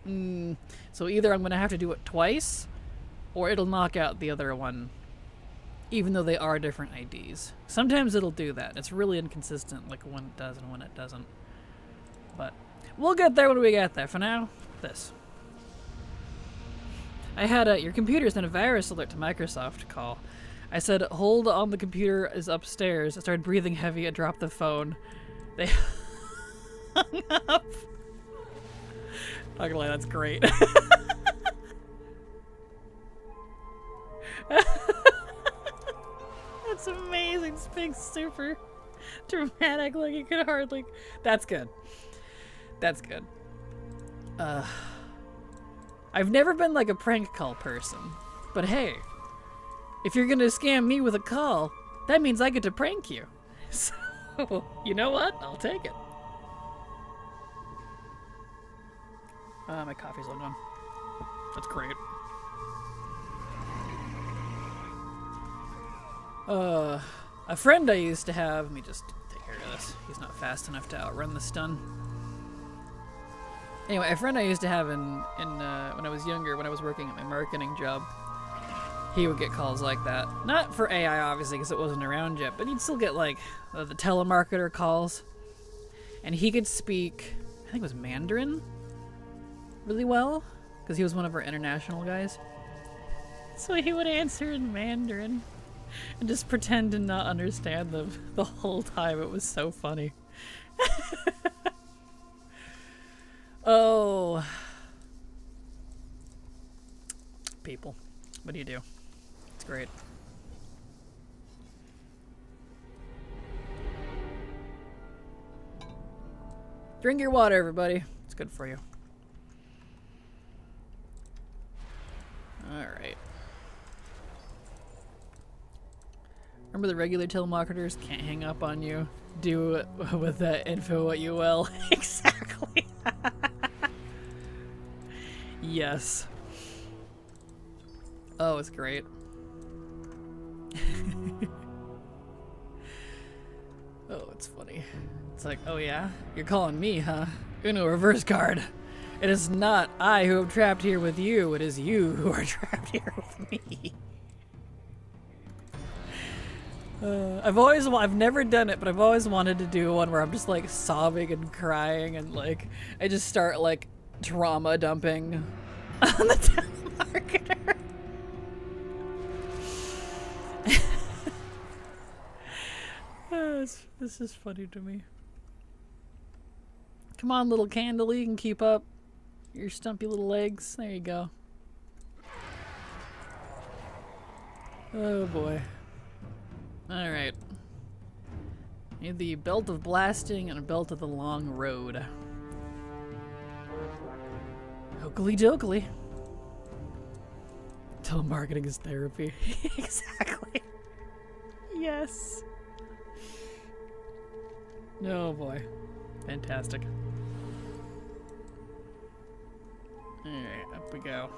A: So either I'm going to have to do it twice, or it'll knock out the other one, even though they are different IDs. Sometimes it'll do that. It's really inconsistent, like when it does and when it doesn't. But we'll get there when we get there. For now, this. I had your computer sent a virus alert to Microsoft call. I said, hold on, the computer is upstairs. I started breathing heavy. I dropped the phone. They hung up. Not gonna lie, that's great. That's amazing. It's being super dramatic, like you could hardly. That's good. That's good. I've never been like a prank call person, but hey, if you're gonna scam me with a call, that means I get to prank you. So, you know what? I'll take it. My coffee's all gone. That's great. A friend I used to have, let me just take care of this. He's not fast enough to outrun the stun. Anyway, a friend I used to have in when I was younger, when I was working at my marketing job, he would get calls like that. Not for AI, obviously, because it wasn't around yet, but he'd still get, like, the telemarketer calls. And he could speak, I think it was Mandarin, really well, because he was one of our international guys. So he would answer in Mandarin and just pretend to not understand them the whole time. It was so funny. Oh. People. What do you do? It's great. Drink your water, everybody. It's good for you. Alright. Remember, the regular telemarketers can't hang up on you. Do with that info what you will. Exactly. Yes. Oh, it's great. Oh, it's funny. It's like, oh yeah? You're calling me, huh? Uno reverse card. It is not I who am trapped here with you. It is you who are trapped here with me. I've never done it, but I've always wanted to do one where I'm just like sobbing and crying and like I just start like trauma dumping on the telemarketer. This is funny to me. Come on, little candle, you can keep up your stumpy little legs. There you go. Oh boy. Alright. Need the belt of blasting and a belt of the long road. Oakley dokley. Telemarketing is therapy. Exactly. Yes. Oh boy. Fantastic. Alright, up we go.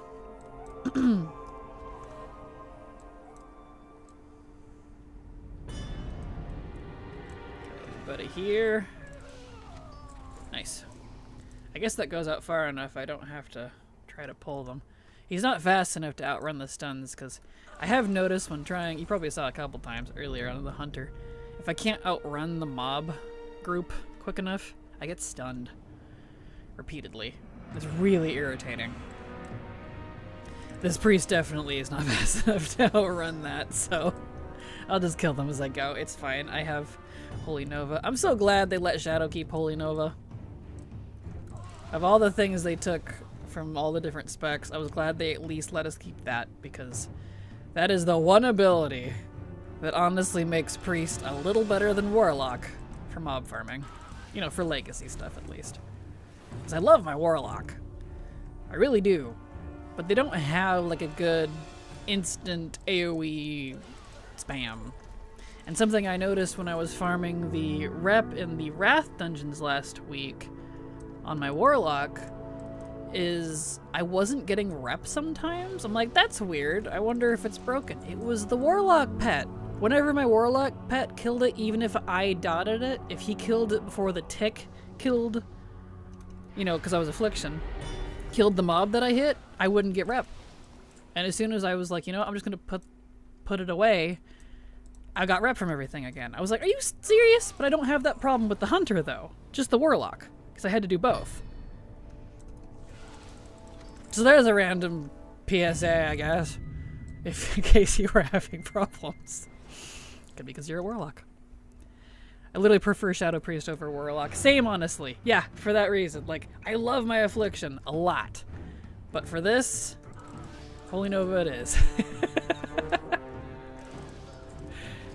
A: Everybody here. Nice. I guess that goes out far enough I don't have to try to pull them. He's not fast enough to outrun the stuns, because I have noticed when trying, you probably saw a couple times earlier on the hunter, if I can't outrun the mob group quick enough, I get stunned repeatedly. It's really irritating. This priest definitely is not fast enough to outrun that, so I'll just kill them as I go. It's fine. I have Holy Nova. I'm so glad they let Shadow keep Holy Nova. Of all the things they took from all the different specs, I was glad they at least let us keep that, because that is the one ability that honestly makes Priest a little better than Warlock for mob farming. You know, for legacy stuff at least. Because I love my Warlock. I really do. But they don't have like a good instant AoE spam. And something I noticed when I was farming the rep in the Wrath dungeons last week on my Warlock is I wasn't getting rep sometimes. I'm like, that's weird. I wonder if it's broken. It was the Warlock pet. Whenever my Warlock pet killed it, even if I dotted it, if he killed it before the tick killed, you know, because I was Affliction, killed the mob that I hit, I wouldn't get rep. And as soon as I was like, you know, I'm just going to put it away, I got rep from everything again. I was like, are you serious? But I don't have that problem with the Hunter, though. Just the Warlock, because I had to do both. So there's a random PSA, I guess, if in case you were having problems. Could be because you're a Warlock. I literally prefer Shadow Priest over Warlock. Same, honestly. Yeah, for that reason. Like, I love my Affliction a lot. But for this, Holy Nova it is.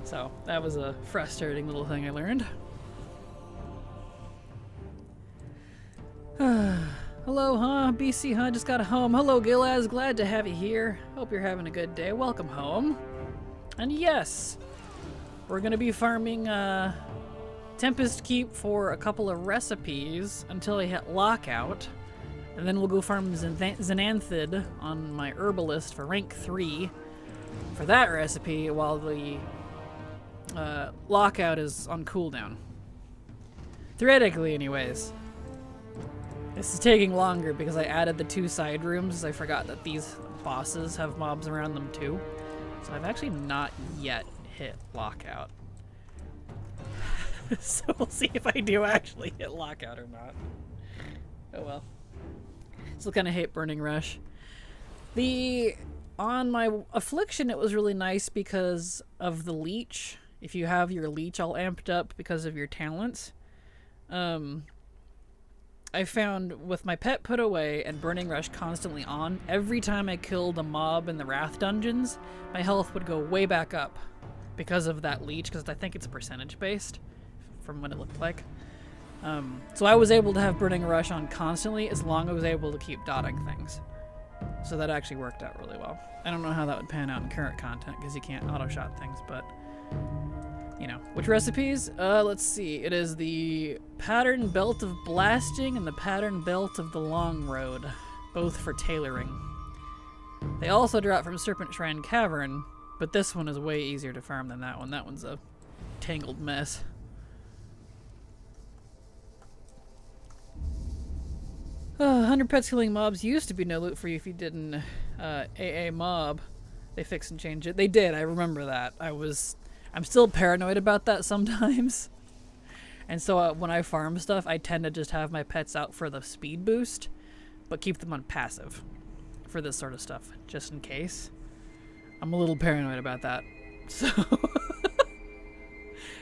A: So, that was a frustrating little thing I learned. Hello, huh? BC, huh? Just got home. Hello, Gilaz. Glad to have you here. Hope you're having a good day. Welcome home. And yes, we're going to be farming Tempest Keep for a couple of recipes until I hit Lockout. And then we'll go farm Xananthid on my Herbalist for rank 3 for that recipe while the lockout is on cooldown. Theoretically, anyways. This is taking longer because I added the 2 side rooms. I forgot that these bosses have mobs around them too. So I've actually not yet hit lockout. So we'll see if I do actually hit lockout or not. Oh well. Still kind of hate Burning Rush. On my Affliction, it was really nice because of the leech. If you have your leech all amped up because of your talents. I found with my pet put away and Burning Rush constantly on, every time I killed a mob in the Wrath dungeons, my health would go way back up because of that leech, because I think it's percentage based from what it looked like. So I was able to have Burning Rush on constantly as long as I was able to keep dotting things. So that actually worked out really well. I don't know how that would pan out in current content because you can't auto-shot things, but you know. Which recipes? Let's see. It is the Pattern Belt of Blasting and the Pattern Belt of the Long Road, both for tailoring. They also drop from Serpent Shrine Cavern, but this one is way easier to farm than that one. That one's a tangled mess. Oh, 100 pets killing mobs used to be no loot for you if you did an AA mob. They fixed and changed it. They did, I remember that. I'm still paranoid about that sometimes. And so when I farm stuff, I tend to just have my pets out for the speed boost, but keep them on passive for this sort of stuff, just in case. I'm a little paranoid about that.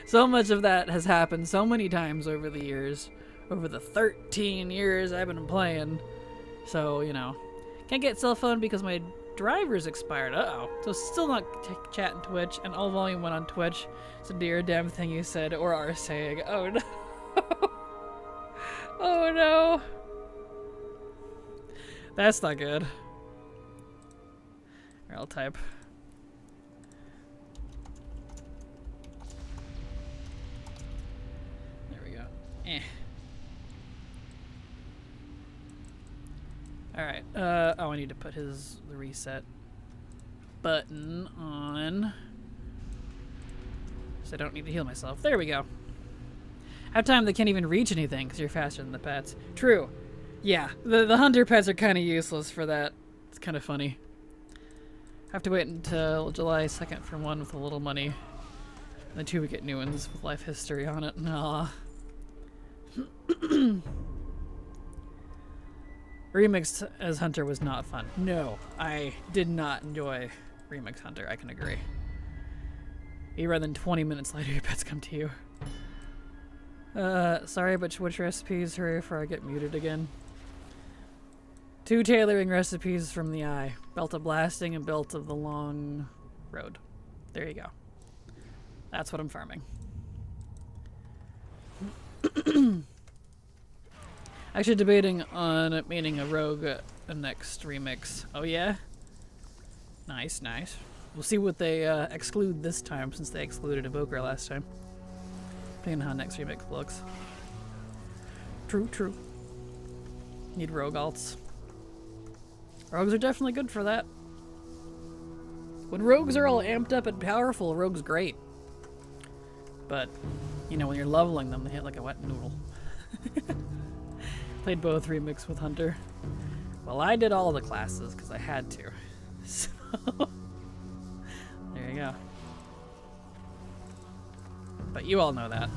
A: So much of that has happened so many times over the years. Over the 13 years I've been playing. So, you know. Can't get cell phone because my driver's expired. Uh-oh. So still not chatting Twitch, and all volume went on Twitch. So dear damn thing you said or are saying. Oh no. Oh no. That's not good. Here, I'll type. There we go. Alright, oh, I need to put the reset button on. So I don't need to heal myself. There we go. Half time they can't even reach anything because you're faster than the pets. True. Yeah, the hunter pets are kind of useless for that. It's kind of funny. Have to wait until July 2nd for one with a little money. And then 2 we get new ones with life history on it. Nah. Remixed as Hunter was not fun. No, I did not enjoy Remix Hunter, I can agree. Rather than 20 minutes later your pets come to you. Sorry, but which recipes? Hurry before I get muted again. 2 tailoring recipes from the eye. Belt of Blasting and Belt of the Long Road. There you go. That's what I'm farming. Actually debating on meaning a rogue next remix. Oh yeah? Nice, nice. We'll see what they exclude this time since they excluded Evoker last time. Depending on how next remix looks. True, true. Need rogue alts. Rogues are definitely good for that. When rogues are all amped up and powerful, rogue's great. But, you know, when you're leveling them, they hit like a wet noodle. Played both remix with Hunter. Well, I did all the classes because I had to. So, there you go. But you all know that.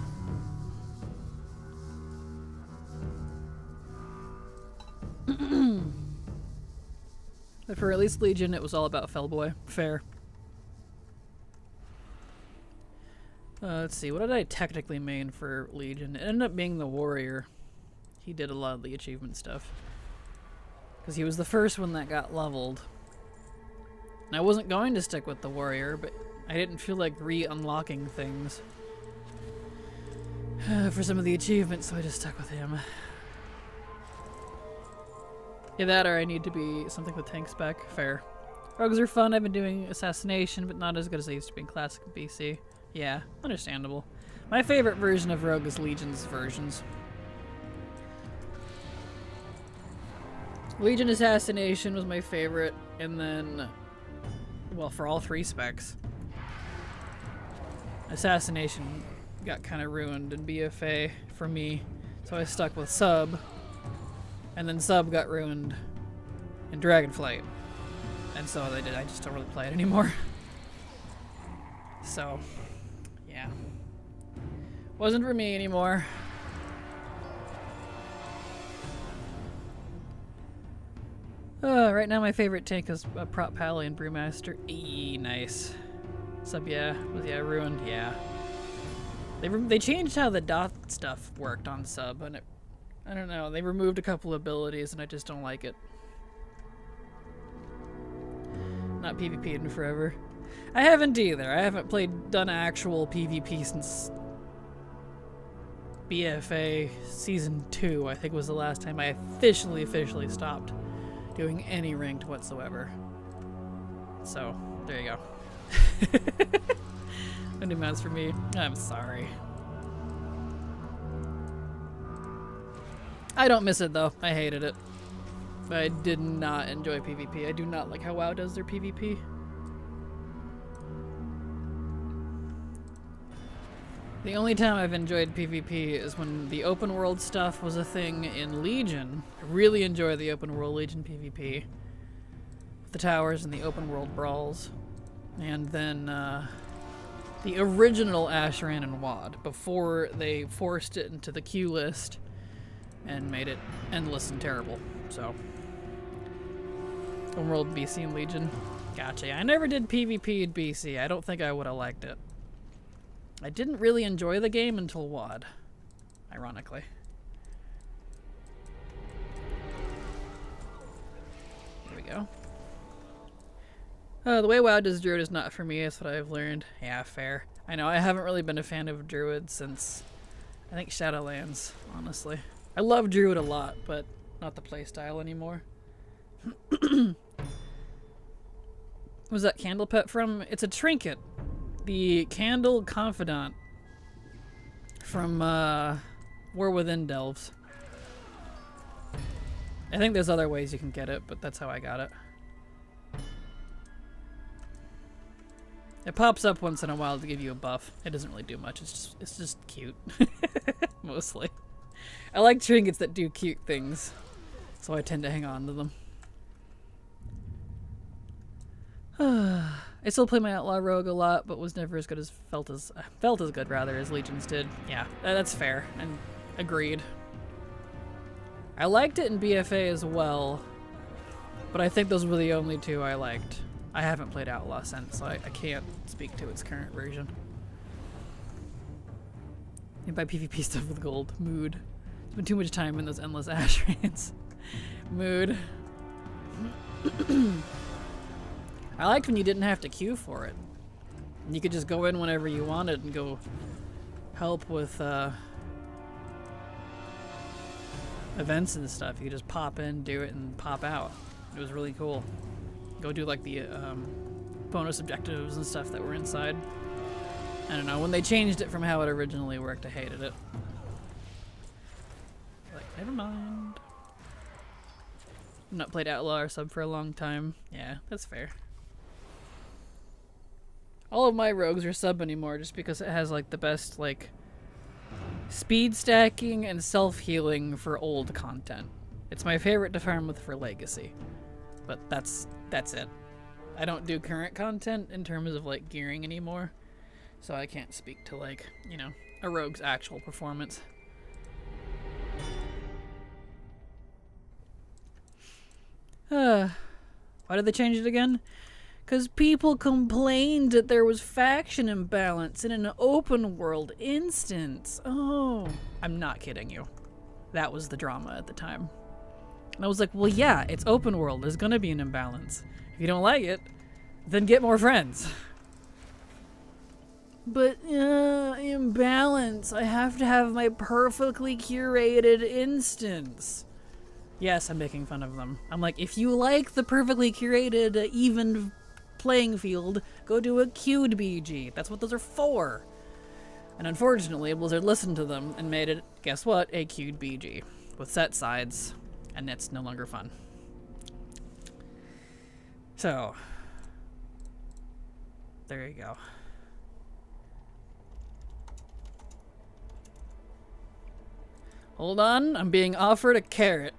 A: But for at least Legion, it was all about Fellboy. Fair. Let's see, what did I technically main for Legion? It ended up being the Warrior. He did a lot of the achievement stuff. Because he was the first one that got leveled. And I wasn't going to stick with the Warrior, but I didn't feel like re-unlocking things for some of the achievements, so I just stuck with him. Yeah, that or I need to be something with tank spec. Fair. Rogues are fun. I've been doing Assassination, but not as good as they used to be in Classic and BC. Yeah, understandable. My favorite version of Rogue is Legion's versions. Legion Assassination was my favorite, and then, well, for all 3 specs. Assassination got kind of ruined in BFA for me, so I stuck with Sub, and then Sub got ruined in Dragonflight, and so I just don't really play it anymore. So, yeah. Wasn't for me anymore. Right now my favorite tank is Prop Pally and Brewmaster. Eee, nice. Sub, yeah. Was, yeah, ruined? Yeah. They changed how the dot stuff worked on Sub, and I don't know, they removed a couple abilities and I just don't like it. Not PvP in forever. I haven't either. I haven't done actual PvP since BFA Season 2, I think was the last time I officially stopped doing any ranked whatsoever. So, there you go. No new mods for me. I'm sorry. I don't miss it though. I hated it. I did not enjoy PvP. I do not like how WoW does their PvP. The only time I've enjoyed PvP is when the open world stuff was a thing in Legion. I really enjoy the open world Legion PvP. The towers and the open world brawls. And then the original Asheran and WoD, before they forced it into the queue list and made it endless and terrible. So, open world BC and Legion. Gotcha. I never did PvP in BC. I don't think I would have liked it. I didn't really enjoy the game until WoD, ironically. There we go. The way WoW does Druid is not for me, is what I've learned. Yeah, fair. I know, I haven't really been a fan of Druid since, I think, Shadowlands, honestly. I love Druid a lot, but not the playstyle anymore. Was that Candle Pet from? It's a trinket. The Candle Confidant from War Within Delves. I think there's other ways you can get it, but that's how I got it. It pops up once in a while to give you a buff. It doesn't really do much. It's just cute. Mostly. I like trinkets that do cute things, so I tend to hang on to them. I still play my Outlaw Rogue a lot, but was never as good as felt as good rather as Legions did. Yeah, that's fair and agreed. I liked it in BFA as well, but I think those were the only two I liked. I haven't played Outlaw since, so I can't speak to its current version. You buy PvP stuff with gold. Mood. Spend too much time in those endless Ashrans. Mood. I liked when you didn't have to queue for it. You could just go in whenever you wanted and go help with events and stuff. You just pop in, do it, and pop out. It was really cool. Go do like the bonus objectives and stuff that were inside. I don't know, when they changed it from how it originally worked, I hated it. Like, never mind. I've not played Outlaw or Sub for a long time. Yeah, that's fair. All of my rogues are Sub anymore just because it has like the best like speed stacking and self-healing for old content. It's my favorite to farm with for Legacy. But that's it. I don't do current content in terms of like gearing anymore. So I can't speak to like, you know, a rogue's actual performance. Why did they change it again? Because people complained that there was faction imbalance in an open world instance. Oh, I'm not kidding you. That was the drama at the time. And I was like, well, yeah, it's open world. There's gonna be an imbalance. If you don't like it, then get more friends. But, imbalance. I have to have my perfectly curated instance. Yes, I'm making fun of them. I'm like, if you like the perfectly curated, even playing field, go do a queued BG. That's what those are for. And unfortunately, Blizzard listened to them and made it, guess what, a queued BG. With set sides, and it's no longer fun. So, there you go. Hold on, I'm being offered a carrot.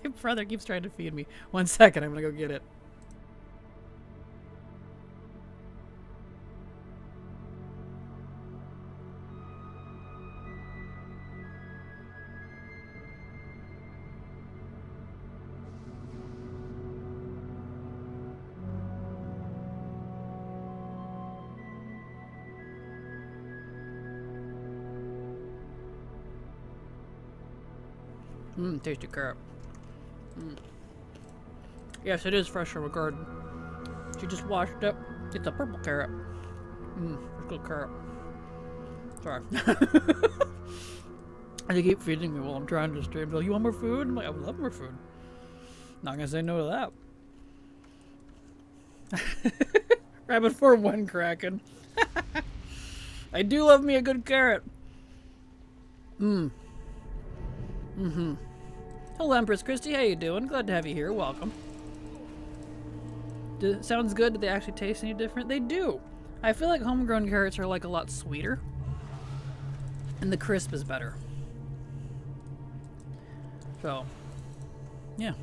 A: My brother keeps trying to feed me. 1 second, I'm gonna go get it. Tasty carrot. Yes, it is fresh from a garden. She just washed it. It's a purple carrot. It's a good carrot. Sorry. They keep feeding me while I'm trying to stream. Like, you want more food? I'm like, I would love more food. Not gonna say no to that. Rabbit for one, Kraken. I do love me a good carrot. Hello, Empress Christy. How you doing? Glad to have you here. Welcome. Sounds good. Do they actually taste any different? They do. I feel like homegrown carrots are like a lot sweeter. And the crisp is better. So, yeah.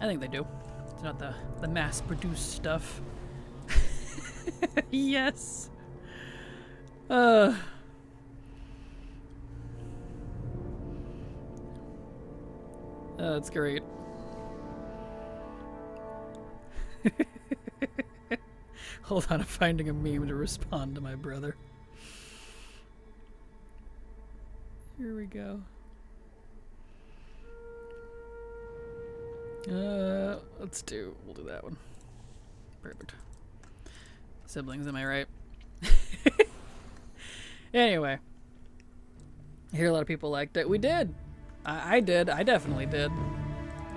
A: I think they do. It's not the mass-produced stuff. Yes. That's great. Hold on, I'm finding a meme to respond to my brother. Here we go. We'll do that one. Perfect. Siblings, am I right? Anyway. I hear a lot of people liked it. We did. I did. I definitely did.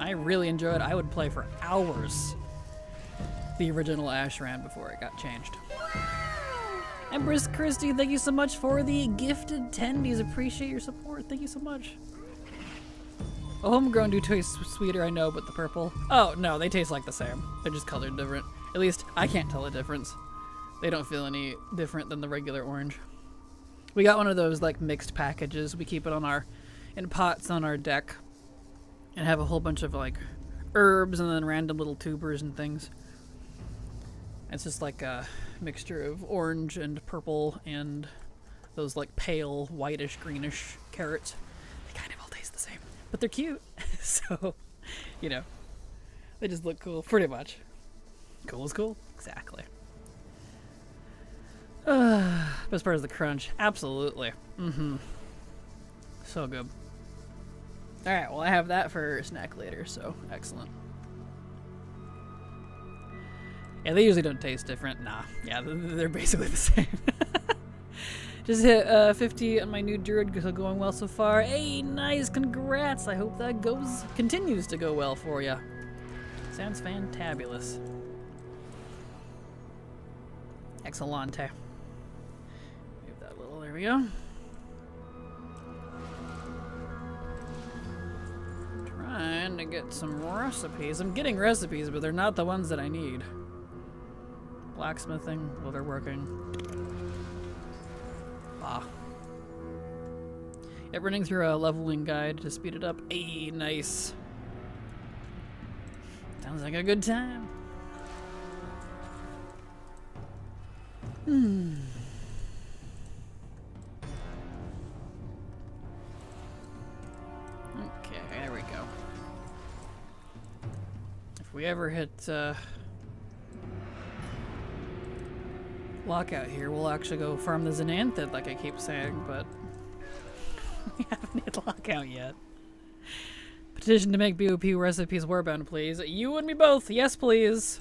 A: I really enjoyed it. I would play for hours. The original Ash ran before it got changed. Empress Christy, thank you so much for the gifted tendies. Appreciate your support. Thank you so much. A homegrown do taste sweeter, I know, but the purple... Oh, no, they taste like the same. They're just colored different. At least, I can't tell the difference. They don't feel any different than the regular orange. We got one of those, like, mixed packages. We keep it on our... in pots on our deck. And have a whole bunch of, like, herbs and then random little tubers and things. It's just like a mixture of orange and purple and those, like, pale, whitish, greenish carrots. They kind of all taste the same. But they're cute, so, you know, they just look cool, pretty much. Cool is cool, exactly. Best part is the crunch, absolutely. So good. Alright, well I have that for snack later, so excellent. Yeah, they usually don't taste different, nah. Yeah, they're basically the same. Just hit 50 on my new druid, going well so far. Hey, nice, congrats. I hope that continues to go well for you. Sounds fantabulous. Excellente. Move that little, there we go. Trying to get some recipes. I'm getting recipes, but they're not the ones that I need. Blacksmithing, well, they're working. Yeah, running through a leveling guide to speed it up. Hey, nice. Sounds like a good time. Okay, there we go. If we ever hit lockout here, we'll actually go farm the Xanthid like I keep saying, but we haven't hit lockout yet. Petition to make BOP recipes warbound, please. You and me both. Yes, please.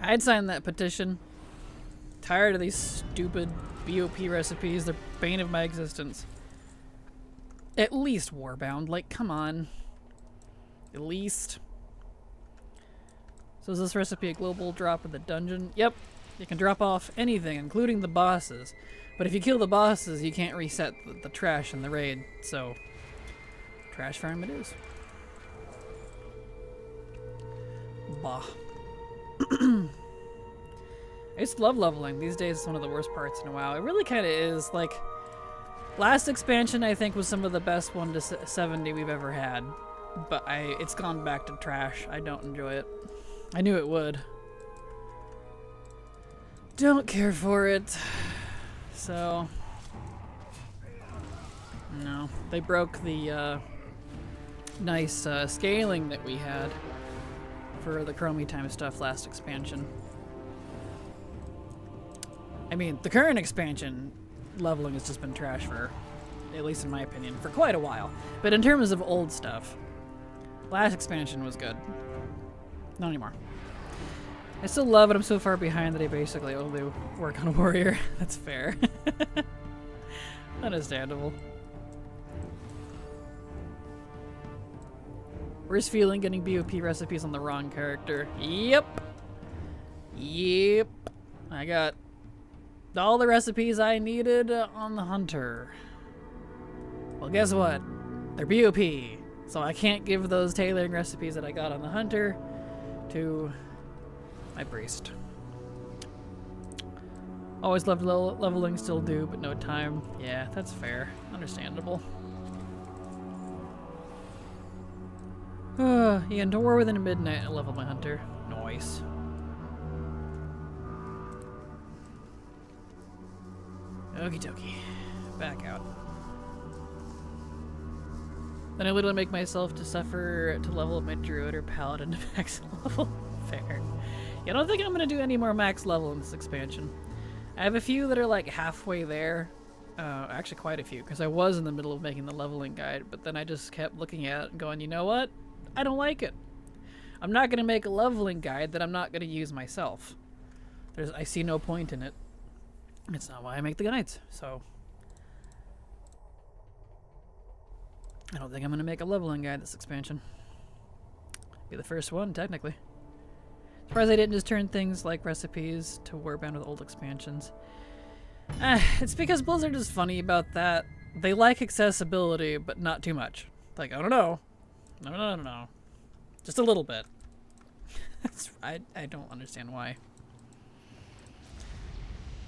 A: I'd sign that petition. Tired of these stupid BOP recipes. They're bane of my existence. At least warbound. Like, come on. At least. So is this recipe a global drop in the dungeon? Yep. You can drop off anything, including the bosses. But if you kill the bosses, you can't reset the trash in the raid, so... Trash farm it is. Bah. I used to love leveling. These days it's one of the worst parts in a while. It really kind of is, like... Last expansion, I think, was some of the best 1 to 70 we've ever had. But it's gone back to trash. I don't enjoy it. I knew it would. Don't care for it. So... no. They broke the nice scaling that we had for the Chromie time stuff last expansion. I mean, the current expansion leveling has just been trash for, at least in my opinion, for quite a while. But in terms of old stuff, last expansion was good. Not anymore. I still love it. I'm so far behind that I basically only work on Warrior. That's fair. Understandable. Worst feeling getting BOP recipes on the wrong character. Yep. Yep. I got all the recipes I needed on the Hunter. Well, guess what? They're BOP. So I can't give those tailoring recipes that I got on the Hunter to my Priest. Always loved leveling, still do, but no time. Yeah, that's fair. Understandable. Ian, don't worry, within a midnight I'll level my Hunter. Nice. Okie dokie. Back out. Then I literally make myself to suffer to level up my Druid or Paladin to max level. Fair. Yeah, I don't think I'm going to do any more max level in this expansion. I have a few that are like halfway there. Actually quite a few, because I was in the middle of making the leveling guide, but then I just kept looking at it and going, you know what? I don't like it. I'm not going to make a leveling guide that I'm not going to use myself. I see no point in it. It's not why I make the guides, so I don't think I'm going to make a leveling guide this expansion. Be the first one, technically. Surprised I didn't just turn things like recipes to Warband with old expansions. It's because Blizzard is funny about that. They like accessibility, but not too much. Like, I don't know. No. Just a little bit. I don't understand why.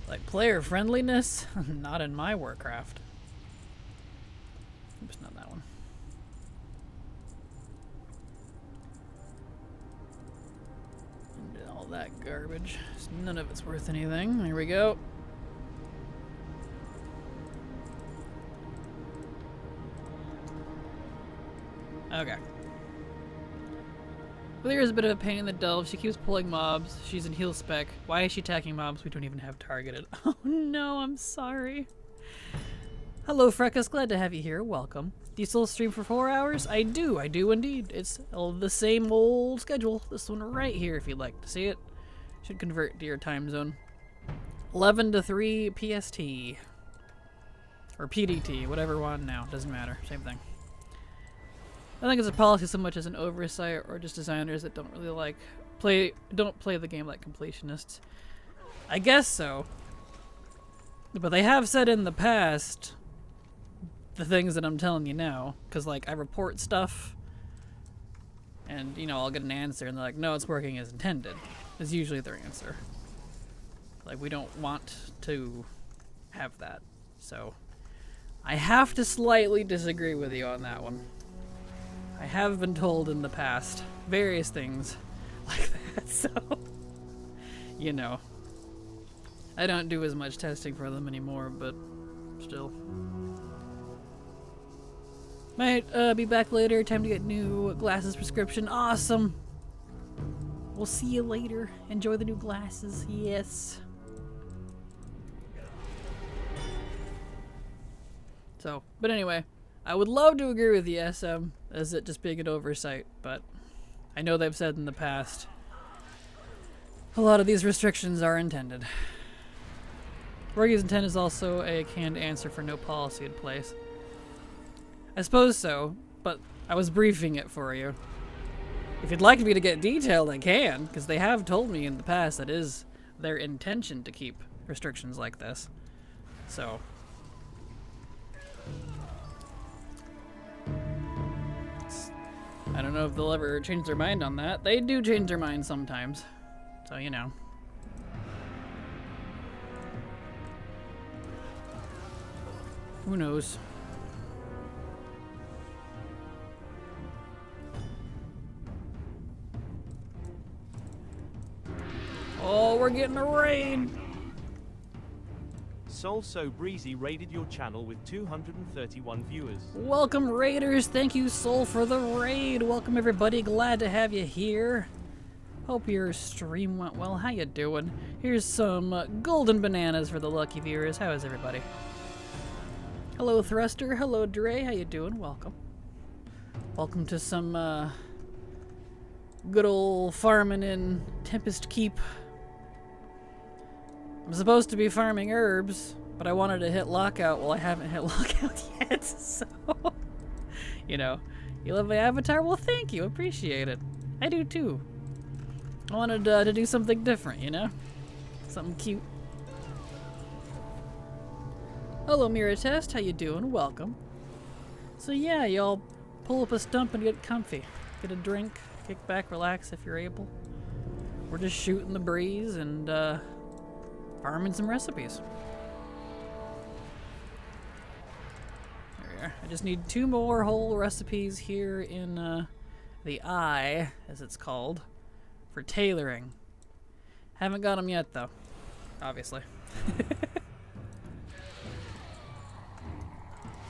A: Like, player friendliness? Not in my Warcraft. Oops, not that one. And all that garbage. None of it's worth anything. Here we go. Okay. Clear is a bit of a pain in the delve. She keeps pulling mobs. She's in heal spec. Why is she attacking mobs we don't even have targeted? Oh no, I'm sorry. Hello Freckles, glad to have you here. Welcome. Do you still stream for 4 hours? I do indeed. It's the same old schedule. This one right here if you'd like to see it. Should convert to your time zone. 11 to 3 PST. Or PDT, whatever one now. Doesn't matter. Same thing. I think it's a policy so much as an oversight or just designers that don't really don't play the game like completionists. I guess so. But they have said in the past the things that I'm telling you now. Because, like, I report stuff and, you know, I'll get an answer and they're like, no, it's working as intended. Is usually their answer. Like, we don't want to have that. So, I have to slightly disagree with you on that one. I have been told in the past various things like that, so, you know. I don't do as much testing for them anymore, but still. Might be back later. Time to get new glasses prescription. Awesome. We'll see you later. Enjoy the new glasses. Yes. So, but anyway, I would love to agree with the SM as it just being an oversight, but I know they've said in the past a lot of these restrictions are intended. Rogi's intent is also a canned answer for no policy in place. I suppose so, but I was briefing it for you. If you'd like me to get detailed, I can, because they have told me in the past that is their intention to keep restrictions like this. So, I don't know if they'll ever change their mind on that. They do change their mind sometimes. So, you know. Who knows? Oh, we're getting a raid!
B: Soul So Breezy raided your channel with 231 viewers.
A: Welcome, raiders! Thank you, Soul, for the raid. Welcome, everybody. Glad to have you here. Hope your stream went well. How you doing? Here's some golden bananas for the lucky viewers. How is everybody? Hello, Thruster. Hello, Dre. How you doing? Welcome. Welcome to some good old farming in Tempest Keep. I'm supposed to be farming herbs, but I wanted to hit lockout. Well, I haven't hit lockout yet, so... You know, you love my avatar? Well, thank you. Appreciate it. I do, too. I wanted to do something different, you know? Something cute. Hello, Mirror Test. How you doing? Welcome. So yeah, y'all pull up a stump and get comfy. Get a drink, kick back, relax if you're able. We're just shooting the breeze and farming some recipes. There we are. I just need 2 more whole recipes here in the eye, as it's called, for tailoring. Haven't got them yet, though, obviously.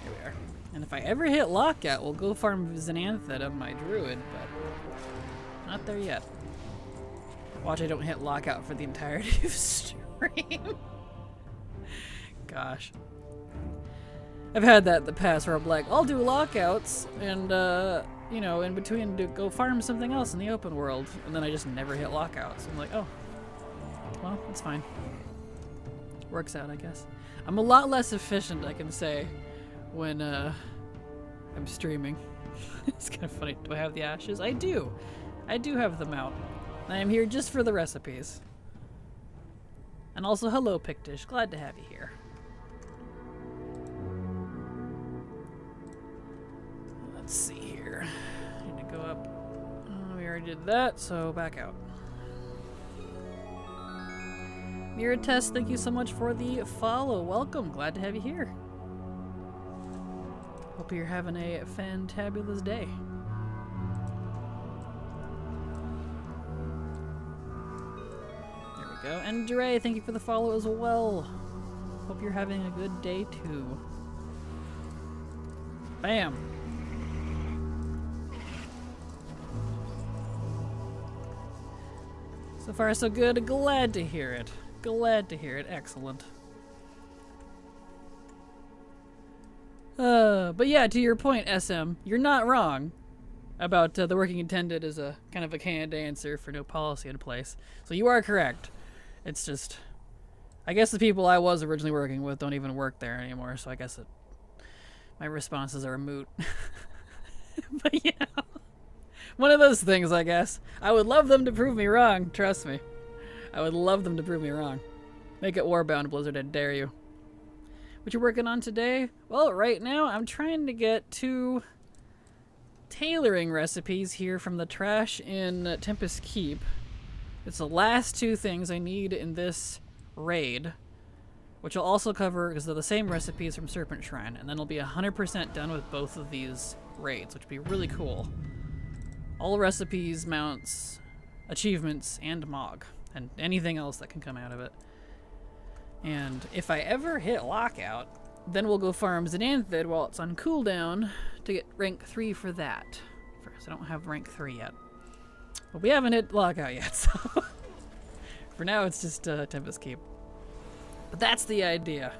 A: Here we are. And if I ever hit lockout, we'll go farm Xanthid on my druid, but not there yet. Watch I don't hit lockout for the entirety of stream. Gosh. I've had that in the past where I'm like, I'll do lockouts and, you know, in between go farm something else in the open world. And then I just never hit lockout. So I'm like, oh, well, that's fine. Works out, I guess. I'm a lot less efficient, I can say, when I'm streaming. It's kind of funny. Do I have the ashes? I do. I do have them out. I am here just for the recipes. And also, hello, Pictish. Glad to have you here. Let's see here. Need to go up. Oh, we already did that, so back out. Mirror Test, thank you so much for the follow. Welcome. Glad to have you here. Hope you're having a fantabulous day. Go. And Dre, thank you for the follow as well. Hope you're having a good day too. Bam. So far so good. Glad to hear it. Glad to hear it. Excellent. But yeah, to your point, SM, you're not wrong about the working attendant as a kind of a canned answer for no policy in place. So you are correct. It's just, I guess the people I was originally working with don't even work there anymore, so I guess my responses are moot. But yeah, one of those things, I guess. I would love them to prove me wrong, trust me. I would love them to prove me wrong. Make it Warbound, Blizzard, I dare you. What you working on today? Well, right now I'm trying to get 2 tailoring recipes here from the trash in Tempest Keep. It's the last 2 things I need in this raid, which will also cover, because they're the same recipes from Serpent Shrine, and then I'll be 100% done with both of these raids, which would be really cool. All recipes, mounts, achievements, and Mog, and anything else that can come out of it. And if I ever hit lockout, then we'll go farm Xanthid while it's on cooldown to get rank 3 for that. First, I don't have rank 3 yet. But we haven't hit lockout yet, so for now it's just Tempest Keep. But that's the idea.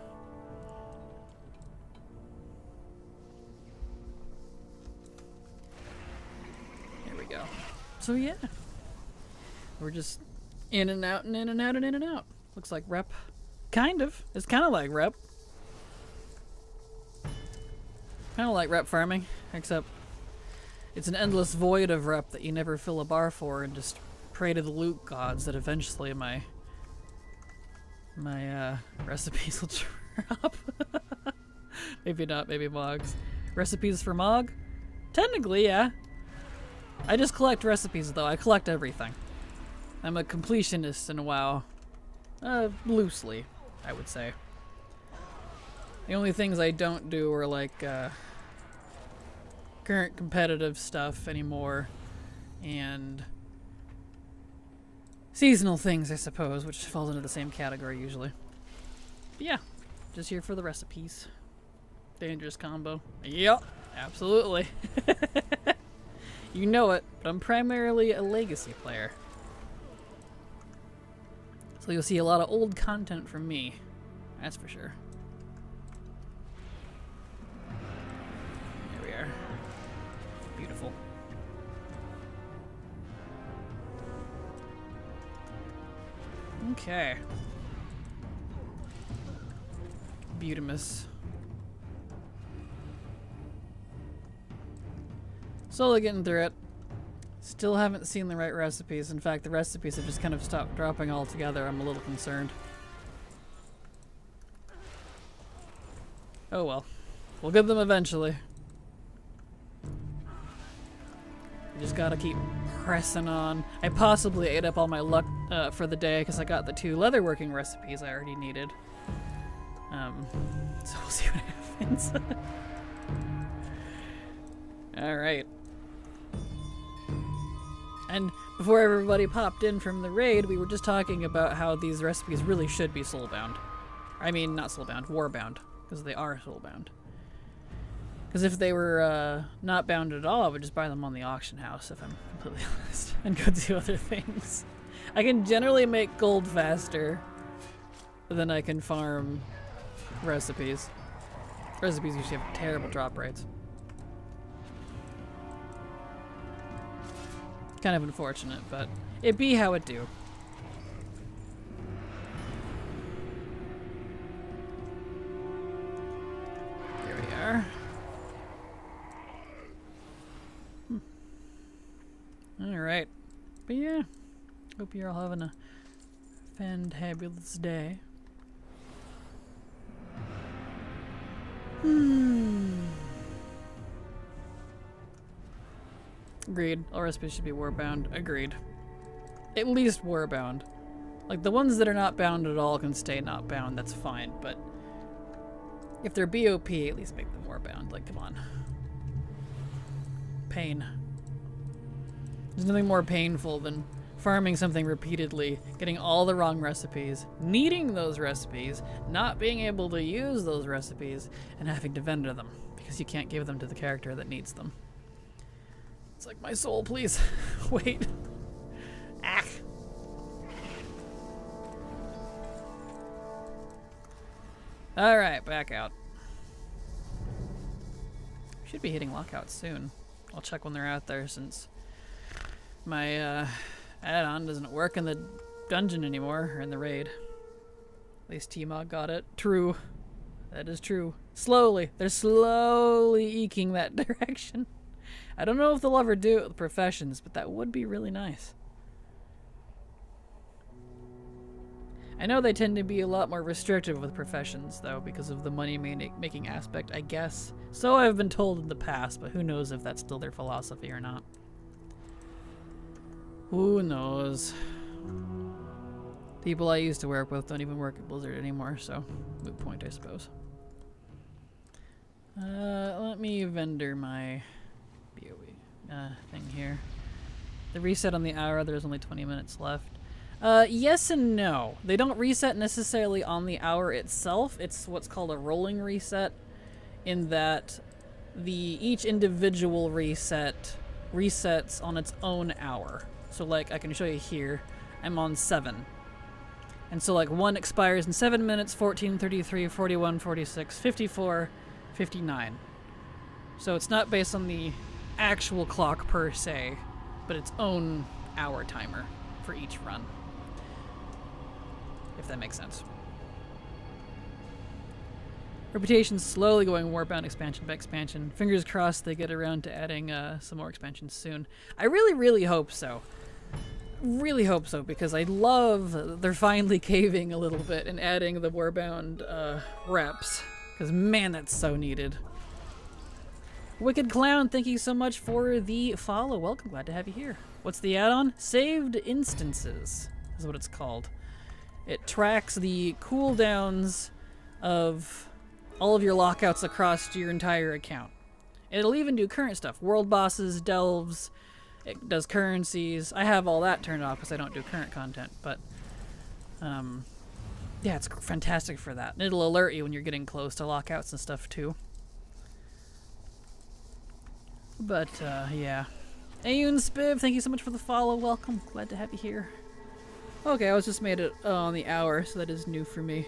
A: Here we go. So yeah, we're just in and out and in and out and in and out. Looks like rep. Kind of. It's kind of like rep. Kind of like rep farming, except it's an endless void of rep that you never fill a bar for and just pray to the loot gods that eventually my recipes will drop. Maybe not, maybe Mogs. Recipes for Mog? Technically, yeah. I just collect recipes though, I collect everything. I'm a completionist in WoW. Loosely, I would say. The only things I don't do are like current competitive stuff anymore, and seasonal things, I suppose, which falls into the same category usually. But yeah, just here for the recipes. Dangerous combo. Yep, absolutely. You know it, but I'm primarily a legacy player. So you'll see a lot of old content from me, that's for sure. There we are. Beautiful. Okay. Beautimus. Slowly getting through it. Still haven't seen the right recipes. In fact, the recipes have just kind of stopped dropping altogether. I'm a little concerned. Oh well. We'll get them eventually. We just gotta keep pressing on. I possibly ate up all my luck for the day because I got the 2 leatherworking recipes I already needed. So we'll see what happens. Alright. And before everybody popped in from the raid, we were just talking about how these recipes really should be soulbound. I mean, not soulbound, warbound, because they are soulbound. Because if they were not bound at all, I would just buy them on the auction house, if I'm completely honest, and go do other things. I can generally make gold faster than I can farm recipes. Recipes usually have terrible drop rates. Kind of unfortunate, but it be how it do. There we are. Alright. But yeah, hope you're all having a fantabulous day. Agreed. All recipes should be warbound. Agreed. At least warbound. Like, the ones that are not bound at all can stay not bound, that's fine, but if they're BOP, at least make them warbound. Like, come on. Pain. There's nothing more painful than farming something repeatedly, getting all the wrong recipes, needing those recipes, not being able to use those recipes, and having to vendor them, because you can't give them to the character that needs them. It's like, my soul, please. Wait. Ah. Alright, back out. Should be hitting lockouts soon. I'll check when they're out there, since my add-on doesn't work in the dungeon anymore, or in the raid. At least T-Mod got it. True. That is true. Slowly. They're slowly eking that direction. I don't know if they'll ever do it with professions, but that would be really nice. I know they tend to be a lot more restrictive with professions, though, because of the money-making aspect, I guess. So I've been told in the past, but who knows if that's still their philosophy or not. Who knows? People I used to work with don't even work at Blizzard anymore, so moot point, I suppose. Let me vendor my BOE thing here. The reset on the hour, there's only 20 minutes left. Yes and no. They don't reset necessarily on the hour itself. It's what's called a rolling reset, in that each individual reset resets on its own hour. So like, I can show you here, I'm on 7. And so like, one expires in 7 minutes, 14, 33, 41, 46, 54, 59. So it's not based on the actual clock per se, but its own hour timer for each run. If that makes sense. Reputation's slowly going warbound expansion by expansion. Fingers crossed they get around to adding some more expansions soon. I really, really hope so. Really hope so, because I love they're finally caving a little bit and adding the warbound reps. Because man, that's so needed. Wicked Clown, thank you so much for the follow. Welcome, glad to have you here. What's the add-on? Saved Instances is what it's called. It tracks the cooldowns of all of your lockouts across your entire account. It'll even do current stuff. World bosses, delves, it does currencies. I have all that turned off because I don't do current content, but yeah, it's fantastic for that. And it'll alert you when you're getting close to lockouts and stuff too. But yeah. Ayun Spiv, thank you so much for the follow. Welcome. Glad to have you here. Okay, I was just made it on the hour, so that is new for me.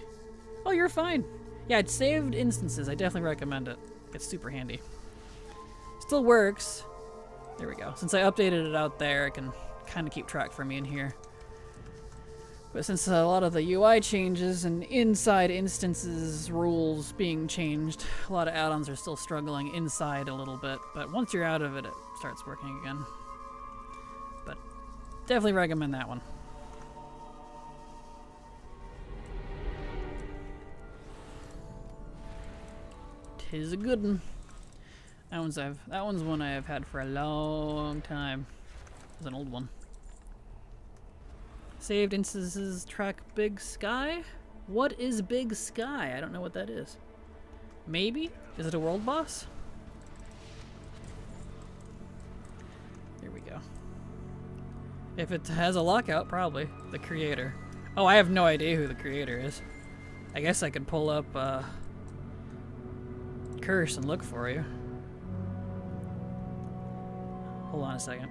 A: Oh, you're fine. Yeah, it's saved instances. I definitely recommend it. It's super handy. Still works. There we go. Since I updated it out there, it can kind of keep track for me in here. But since a lot of the UI changes and inside instances rules being changed, a lot of add-ons are still struggling inside a little bit. But once you're out of it, it starts working again. But definitely recommend that one. Tis a good one. That one's one I have had for a long time. It's an old one. Saved instances track Big Sky? What is Big Sky? I don't know what that is. Maybe? Is it a world boss? There we go. If it has a lockout, probably. The creator. Oh, I have no idea who the creator is. I guess I could pull up Curse and look for you. Hold on a second.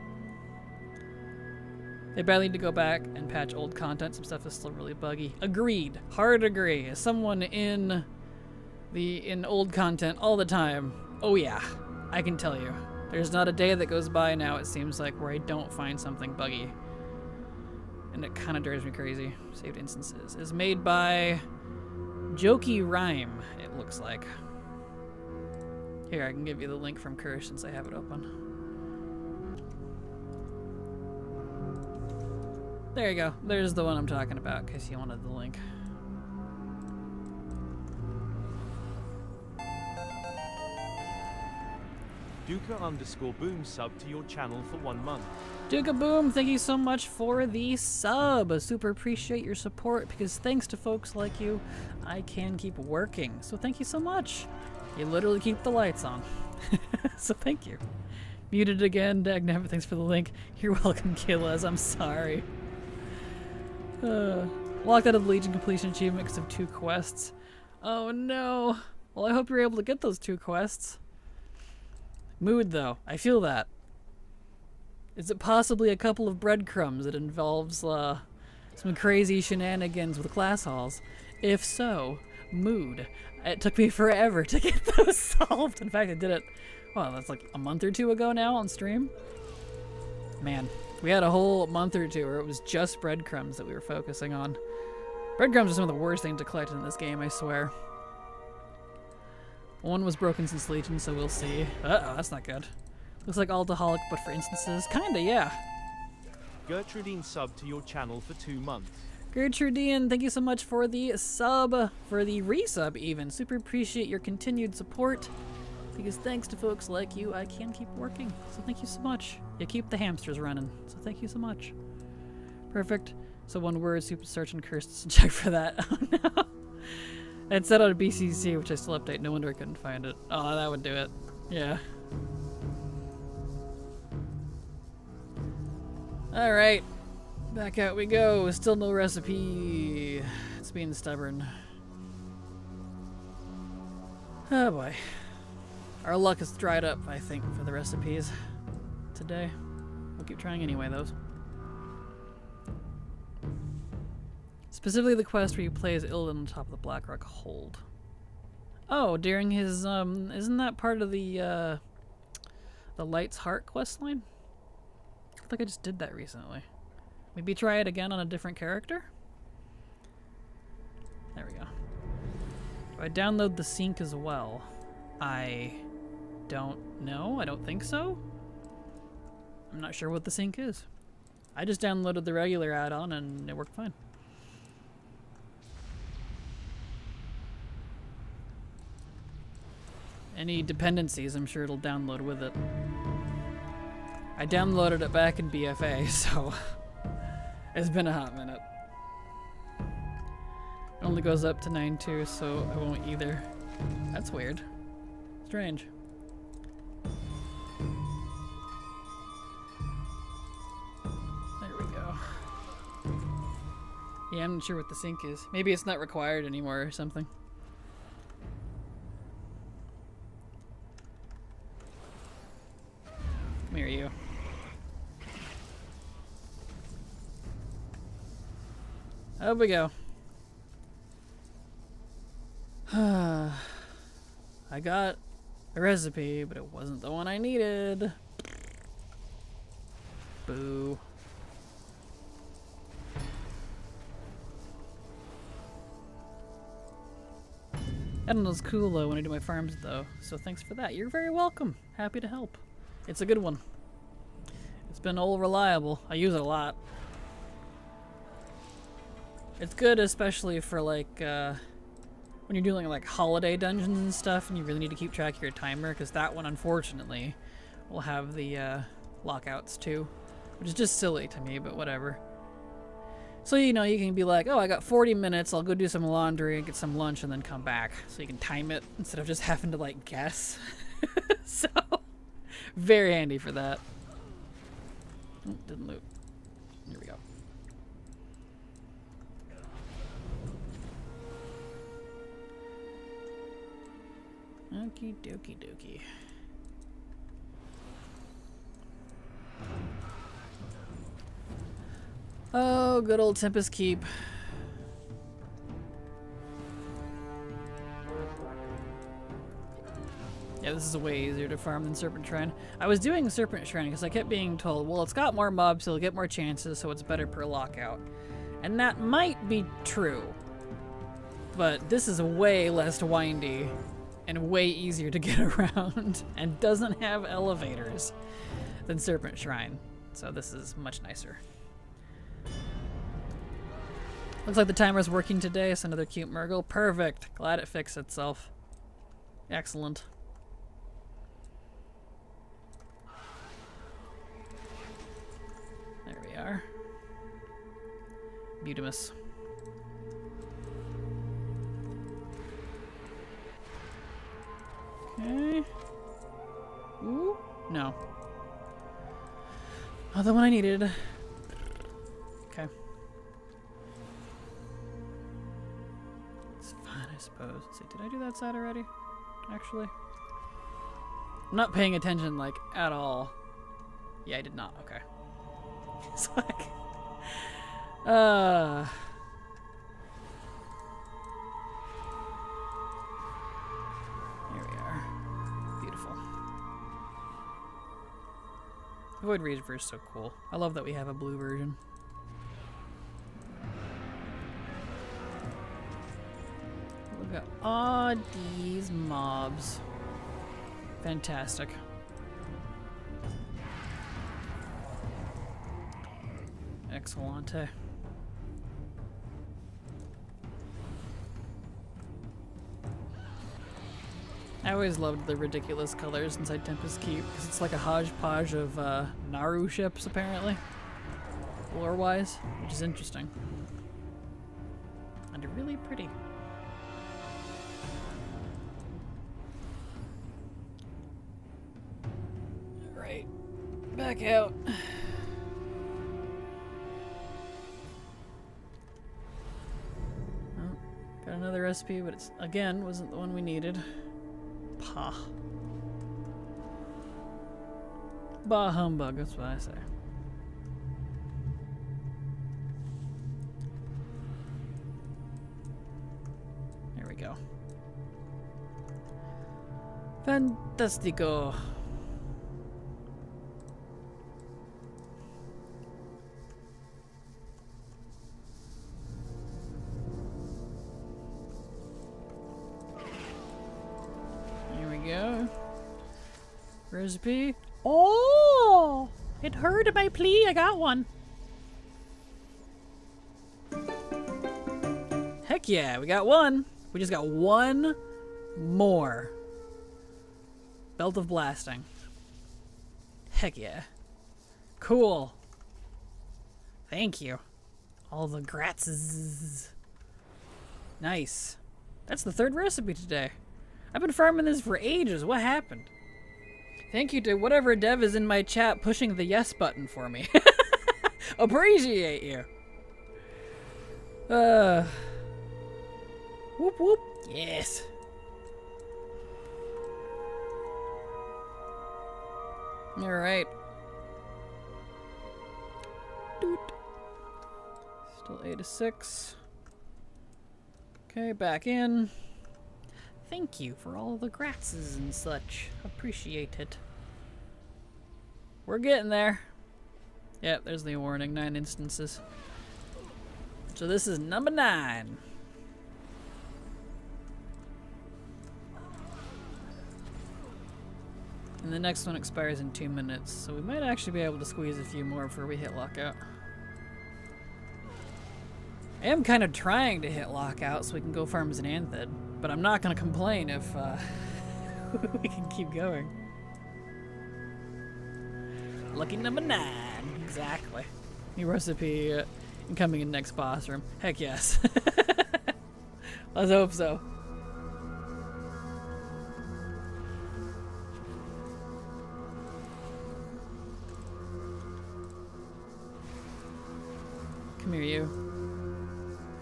A: They badly need to go back and patch old content. Some stuff is still really buggy. Agreed. Hard agree. As someone in old content all the time, oh yeah, I can tell you. There's not a day that goes by now, it seems like, where I don't find something buggy. And it kind of drives me crazy. Saved instances. Is made by Jokey Rhyme, it looks like. Here, I can give you the link from Curse since I have it open. There you go. There's the one I'm talking about, in case you wanted the link.
B: Duka_boom sub to your channel for 1 month.
A: Duka Boom, thank you so much for the sub. I super appreciate your support because thanks to folks like you, I can keep working. So thank you so much. You literally keep the lights on. So thank you. Muted again, Dagnabbit, thanks for the link. You're welcome, Killas, I'm sorry. Locked out of the Legion completion achievement because of 2 quests. Oh no. Well, I hope you're able to get those 2 quests. Mood though, I feel that. Is it possibly a couple of breadcrumbs that involves some crazy shenanigans with class halls? If so, mood. It took me forever to get those solved. In fact, I did it, well, that's like a month or 2 ago now on stream. Man, we had a whole month or 2 where it was just breadcrumbs that we were focusing on. Breadcrumbs are some of the worst things to collect in this game, I swear. One was broken since Legion, so we'll see. Uh-oh, that's not good. Looks like Alcoholic, but for instances. Kinda, yeah.
B: Gertrudine sub to your channel for 2 months.
A: Gertrudine, thank you so much for the sub, for the resub even. Super appreciate your continued support, because thanks to folks like you, I can keep working. So thank you so much. You keep the hamsters running, so thank you so much. Perfect. So one word, super search and curse, check for that. Oh no. It said on BCC, which I still update. No wonder I couldn't find it. Oh, that would do it. Yeah. Alright. Back out we go. Still no recipe. It's being stubborn. Oh boy. Our luck has dried up, I think, for the recipes today. We'll keep trying anyway, though. Specifically the quest where you play as Illidan on top of the Blackrock Hold. Oh, during his, isn't that part of the Light's Heart questline? I feel like I just did that recently. Maybe try it again on a different character? There we go. Do I download the sync as well? I don't know. I don't think so. I'm not sure what the sync is. I just downloaded the regular add-on and it worked fine. Any dependencies, I'm sure it'll download with it. I downloaded it back in BFA, so it's been a hot minute. It only goes up to 9.2, so I won't either That's weird. Strange. There we go. Yeah, I'm not sure what the sink is. Maybe it's not required anymore or something. Come here, you. Up we go. I got a recipe, but it wasn't the one I needed. Boo. Addons cool though when I do my farms though, so thanks for that. You're very welcome. Happy to help. It's a good one. It's been all reliable. I use it a lot. It's good especially for like when you're doing like holiday dungeons and stuff and you really need to keep track of your timer, because that one unfortunately will have the lockouts too, which is just silly to me, but whatever. So you know, you can be like, oh, I got 40 minutes, I'll go do some laundry and get some lunch and then come back, so you can time it instead of just having to like guess. So very handy for that. Oh, didn't loot. Here we go. Okie dokie dokie. Oh, good old Tempest Keep. Yeah, this is way easier to farm than Serpent Shrine. I was doing Serpent Shrine because I kept being told, well, it's got more mobs, so you'll get more chances, so it's better per lockout. And that might be true. But this is way less windy and way easier to get around and doesn't have elevators than Serpent Shrine. So this is much nicer. Looks like the timer's working today, so another cute Murgle. Perfect. Glad it fixed itself. Excellent. There we are. Beautimus. Okay. Ooh, no. Oh, the one I needed. Okay. It's fine, I suppose. Let's see, did I do that side already? Actually? I'm not paying attention, like, at all. Yeah, I did not. Okay. It's like... Here we are. Beautiful. Void Reaver is so cool. I love that we have a blue version. Look at all these mobs. Fantastic. Excellente. I always loved the ridiculous colors inside Tempest Keep, because it's like a hodgepodge of Naru ships, apparently. Lore-wise, which is interesting. And really pretty. Alright. Back out. Oh, got another recipe, but it's, again, wasn't the one we needed. Pah. Bah humbug, that's what I say. There we go. Fantastico. Go. Recipe. Oh! It heard my plea. I got one. Heck yeah, we got one. We just got one more. Belt of Blasting. Heck yeah. Cool. Thank you. All the gratses. Nice. That's the third recipe today. I've been farming this for ages. What happened? Thank you to whatever dev is in my chat pushing the yes button for me. Appreciate you. Whoop whoop. Yes. All right. Doot. Still 8 to 6. Okay, back in. Thank you for all the grasses and such. Appreciate it. We're getting there. Yep, there's the warning. 9 instances. So this is number 9. And the next one expires in 2 minutes, so we might actually be able to squeeze a few more before we hit lockout. I am kind of trying to hit lockout so we can go farm Xanthid, but I'm not going to complain if we can keep going. Lucky number 9, exactly. New recipe incoming in next boss room. Heck yes. Let's hope so. Come here, you.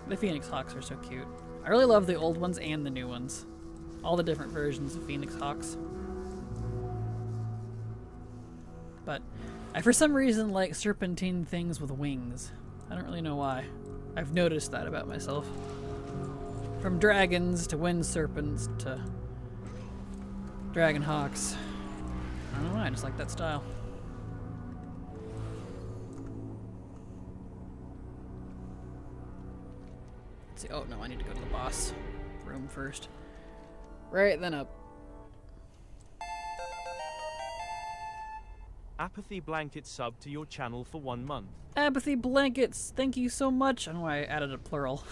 A: The Phoenix Hawks are so cute. I really love the old ones and the new ones. All the different versions of Phoenix Hawks. But I, for some reason, like serpentine things with wings. I don't really know why. I've noticed that about myself. From dragons to wind serpents to dragon hawks. I don't know why, I just like that style. Oh no, I need to go to the boss room first. Right, then up.
B: Apathy Blanket sub to your channel for 1 month.
A: Apathy Blankets, thank you so much. I don't know why I added a plural.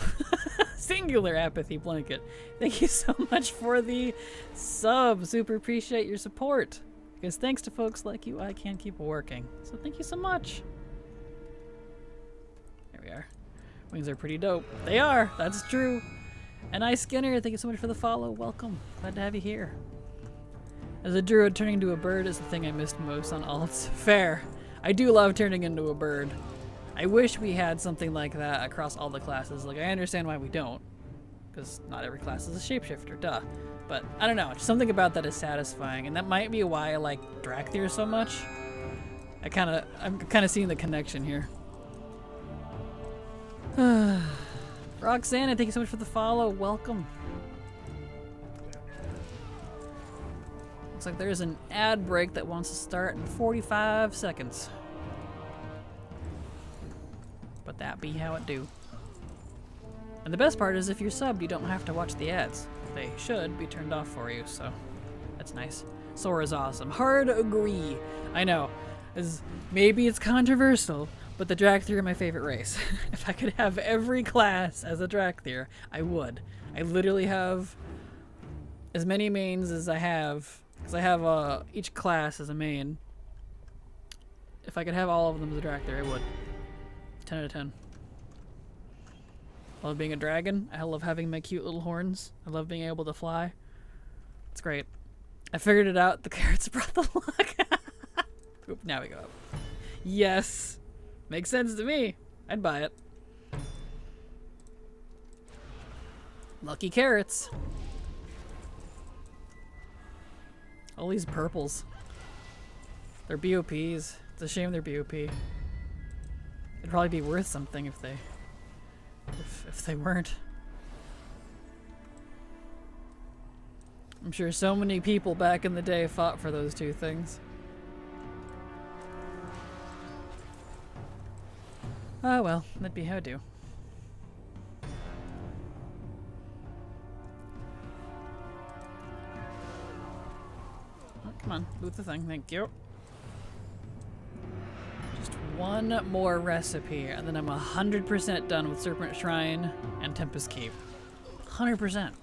A: Singular Apathy Blanket. Thank you so much for the sub. Super appreciate your support. Because thanks to folks like you, I can keep working. So thank you so much. There we are. Wings are pretty dope. They are. That's true. And I Skinner, thank you so much for the follow. Welcome. Glad to have you here. As a druid, turning into a bird is the thing I missed most on alts. Fair. I do love turning into a bird. I wish we had something like that across all the classes. Like, I understand why we don't. Because not every class is a shapeshifter, duh. But, I don't know. Something about that is satisfying. And that might be why I like Drakthir so much. I'm kind of seeing the connection here. Roxanne, thank you so much for the follow. Welcome. Looks like there's an ad break that wants to start in 45 seconds. But that be how it do. And the best part is if you're subbed, you don't have to watch the ads. They should be turned off for you, so that's nice. Sora's awesome. Hard agree. I know. Maybe it's controversial, but the Drakthir are my favorite race. If I could have every class as a Drakthir, I would. I literally have as many mains as I have, because I have each class as a main. If I could have all of them as a Drakthir, I would. 10 out of 10. I love being a dragon. I love having my cute little horns. I love being able to fly. It's great. I figured it out. The carrots brought the luck. Oop, now we go up. Yes. Makes sense to me. I'd buy it. Lucky carrots. All these purples. They're BOPs. It's a shame they're BOP. It'd probably be worth something if they weren't. I'm sure so many people back in the day fought for those two things. Oh well, that'd be how I do. Oh, come on, loot the thing, thank you. Just one more recipe, and then I'm 100% done with Serpent Shrine and Tempest Keep. 100%.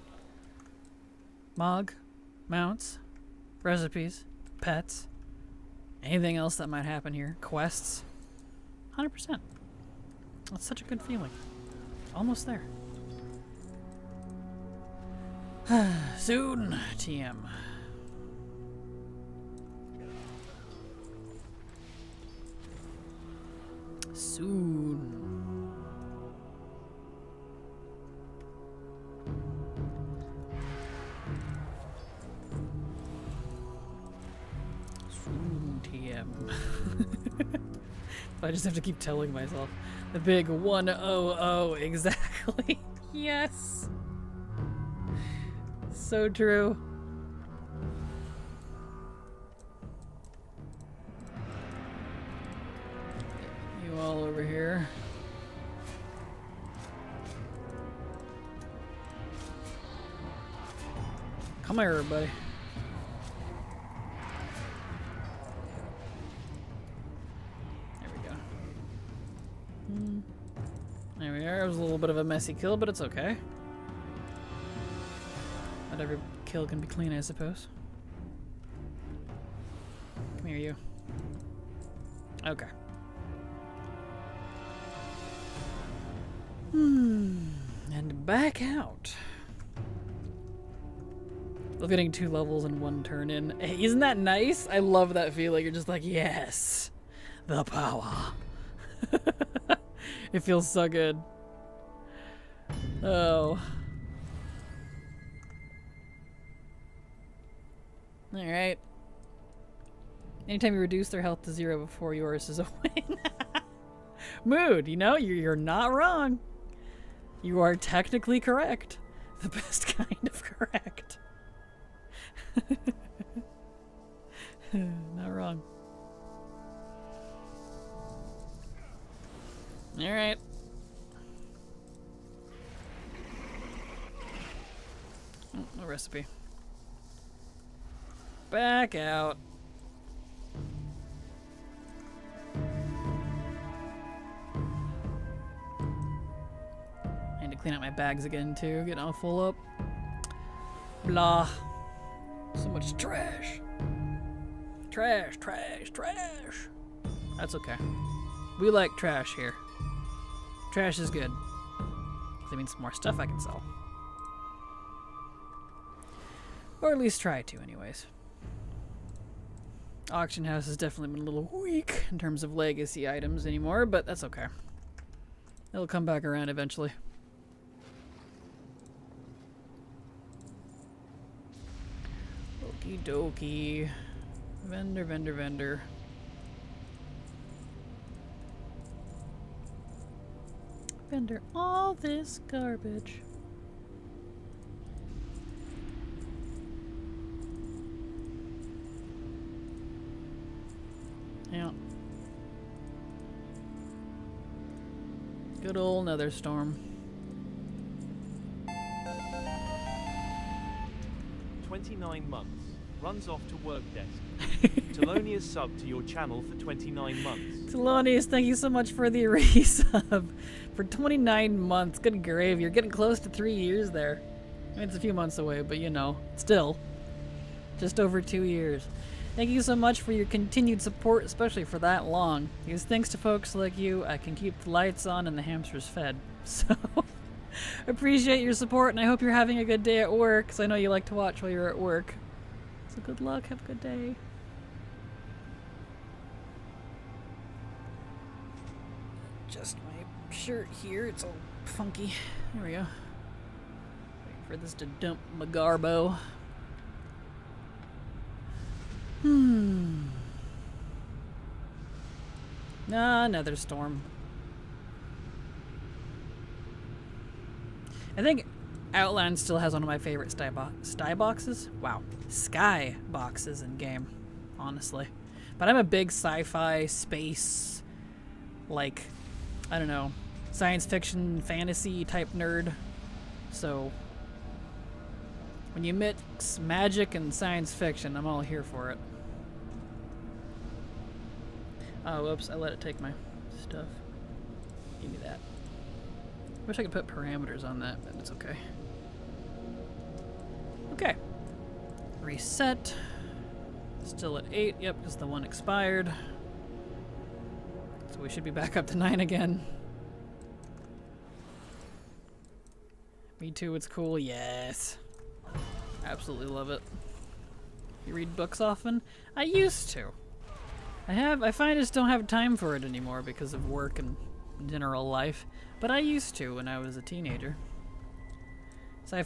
A: Mog, mounts, recipes, pets, anything else that might happen here, quests. 100%. That's such a good feeling. Almost there. Soon, TM. Soon. Soon, TM. I just have to keep telling myself. The big 100, exactly. Yes. So true. You all over here. Come here, everybody. There we go. There we are. It was a little bit of a messy kill, but it's okay. Not every kill can be clean, I suppose. Come here, you. Okay. And back out. Love getting 2 levels in 1 turn in. Hey, isn't that nice? I love that feeling. You're just like, yes, the power. It feels so good. Oh. Alright. Anytime you reduce their health to 0 before yours is a win. Mood, you know, you're not wrong. You are technically correct. The best kind of correct. Not wrong. Alright. Oh, no recipe. Back out. I need to clean out my bags again too, getting all full up. Blah. So much trash. Trash, trash, trash. That's okay. We like trash here. Trash is good. That means more stuff I can sell. Or at least try to, anyways. Auction house has definitely been a little weak in terms of legacy items anymore, but that's okay. It'll come back around eventually. Okie dokie. Vendor, vendor, vendor. Vendor all this garbage. Yeah. Good old Nether Storm.
B: 29 months. Runs off to work desk. Telonia's sub to your channel for 29 months.
A: Telonius, thank you so much for the resub. For 29 months. Good grave. You're getting close to 3 years there. I mean, it's a few months away, but you know, still. Just over 2 years. Thank you so much for your continued support, especially for that long. Because thanks to folks like you, I can keep the lights on and the hamsters fed. So, appreciate your support, and I hope you're having a good day at work, because I know you like to watch while you're at work. So good luck, have a good day. Just my shirt here, it's all funky. There we go. Wait for this to dump my garbo. Another storm. I think Outland still has one of my favorite sky boxes. Wow, sky boxes in game, honestly. But I'm a big sci-fi, space, like, I don't know, science fiction, fantasy type nerd. So when you mix magic and science fiction, I'm all here for it. Oh, whoops, I let it take my stuff. Give me that. Wish I could put parameters on that, but it's okay. Okay. Reset. Still at 8, yep, because the one expired. So we should be back up to 9 again. Me too, it's cool, yes. Absolutely love it. You read books often? I used to. I find I just don't have time for it anymore because of work and general life. But I used to when I was a teenager. Sci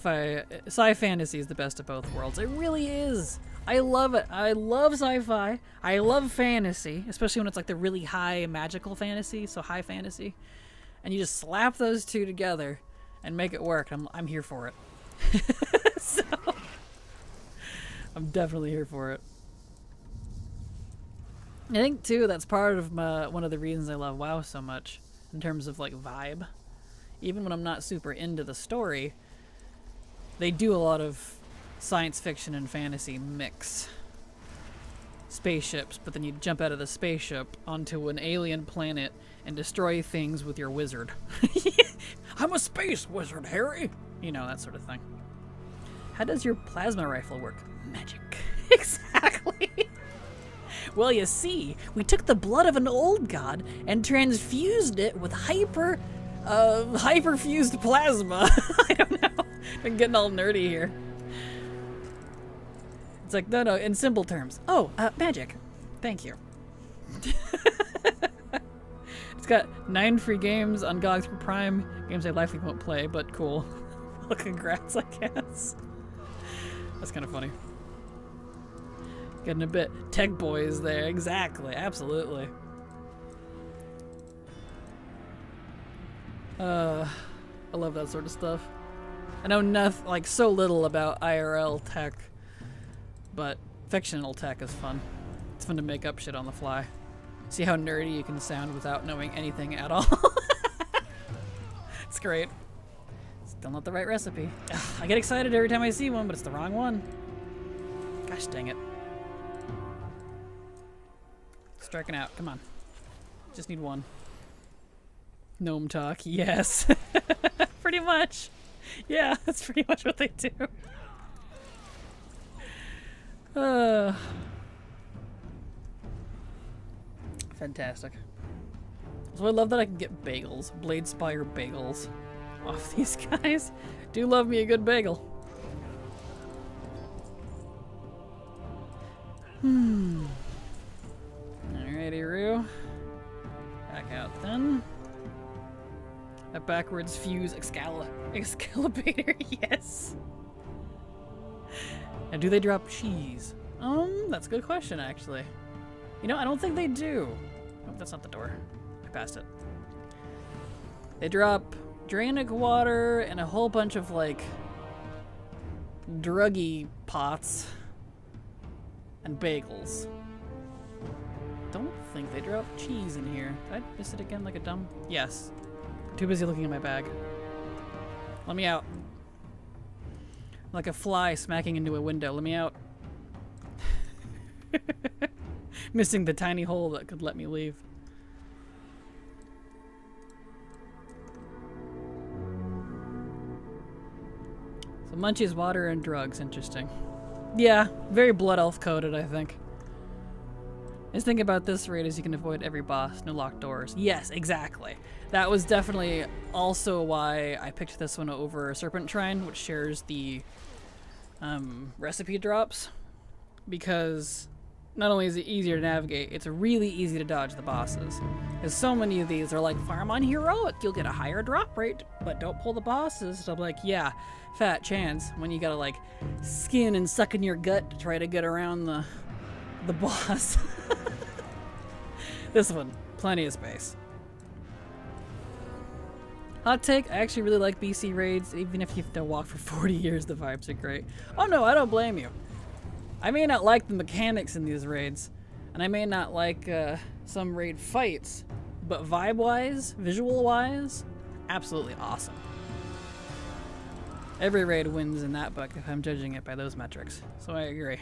A: fantasy is the best of both worlds. It really is. I love it. I love sci-fi. I love fantasy, especially when it's like the really high magical fantasy, so high fantasy. And you just slap those two together and make it work. I'm here for it. So I'm definitely here for it. I think too that's part of one of the reasons I love WoW so much in terms of like vibe. Even when I'm not super into the story, they do a lot of science fiction and fantasy mix. Spaceships, but then you jump out of the spaceship onto an alien planet and destroy things with your wizard. I'm a space wizard, Harry! You know, that sort of thing. How does your plasma rifle work? Magic. Exactly. Well, you see, we took the blood of an old god and transfused it with hyperfused plasma. I don't know. I'm getting all nerdy here. It's like, no, in simple terms. Oh, magic. Thank you. It's got 9 free games on GOG through Prime. Games I likely won't play, but cool. Well, congrats, I guess. That's kind of funny. Getting a bit tech boys there. Exactly. Absolutely. I love that sort of stuff. I know nothing, like so little about IRL tech, but fictional tech is fun. It's fun to make up shit on the fly. See how nerdy you can sound without knowing anything at all. It's great. Still not the right recipe. Ugh, I get excited every time I see one, but it's the wrong one. Gosh dang it. Striking out. Come on. Just need one. Gnome talk. Yes. Pretty much. Yeah, that's pretty much what they do. Fantastic. So I love that I can get bagels. Blade Spire bagels off these guys. Do love me a good bagel. Alrighty, Rue. Back out then. A backwards fuse Excalibator, yes. And do they drop cheese? That's a good question, actually. You know, I don't think they do. Oh, that's not the door. I passed it. They drop Dranic water and a whole bunch of, like, druggy pots and bagels. Don't think they drop cheese in here. Did I miss it again like a dumb? Yes. Too busy looking at my bag. Let me out. Like a fly smacking into a window. Let me out. Missing the tiny hole that could let me leave. So Munchie's water and drugs. Interesting. Yeah, very Blood Elf coded, I think. His thing about this raid is you can avoid every boss, no locked doors. Yes, exactly. That was definitely also why I picked this one over Serpent Shrine, which shares the recipe drops. Because not only is it easier to navigate, it's really easy to dodge the bosses. Because so many of these are like, farm on heroic, you'll get a higher drop rate, but don't pull the bosses. So I'm like, yeah, fat chance when you gotta like skin and suck in your gut to try to get around the boss. This one, plenty of space. Hot take, I actually really like BC raids. Even if you have to walk for 40 years, the vibes are great. Oh no, I don't blame you. I may not like the mechanics in these raids, and I may not like some raid fights, but vibe-wise, visual-wise, absolutely awesome. Every raid wins in that book if I'm judging it by those metrics, so I agree.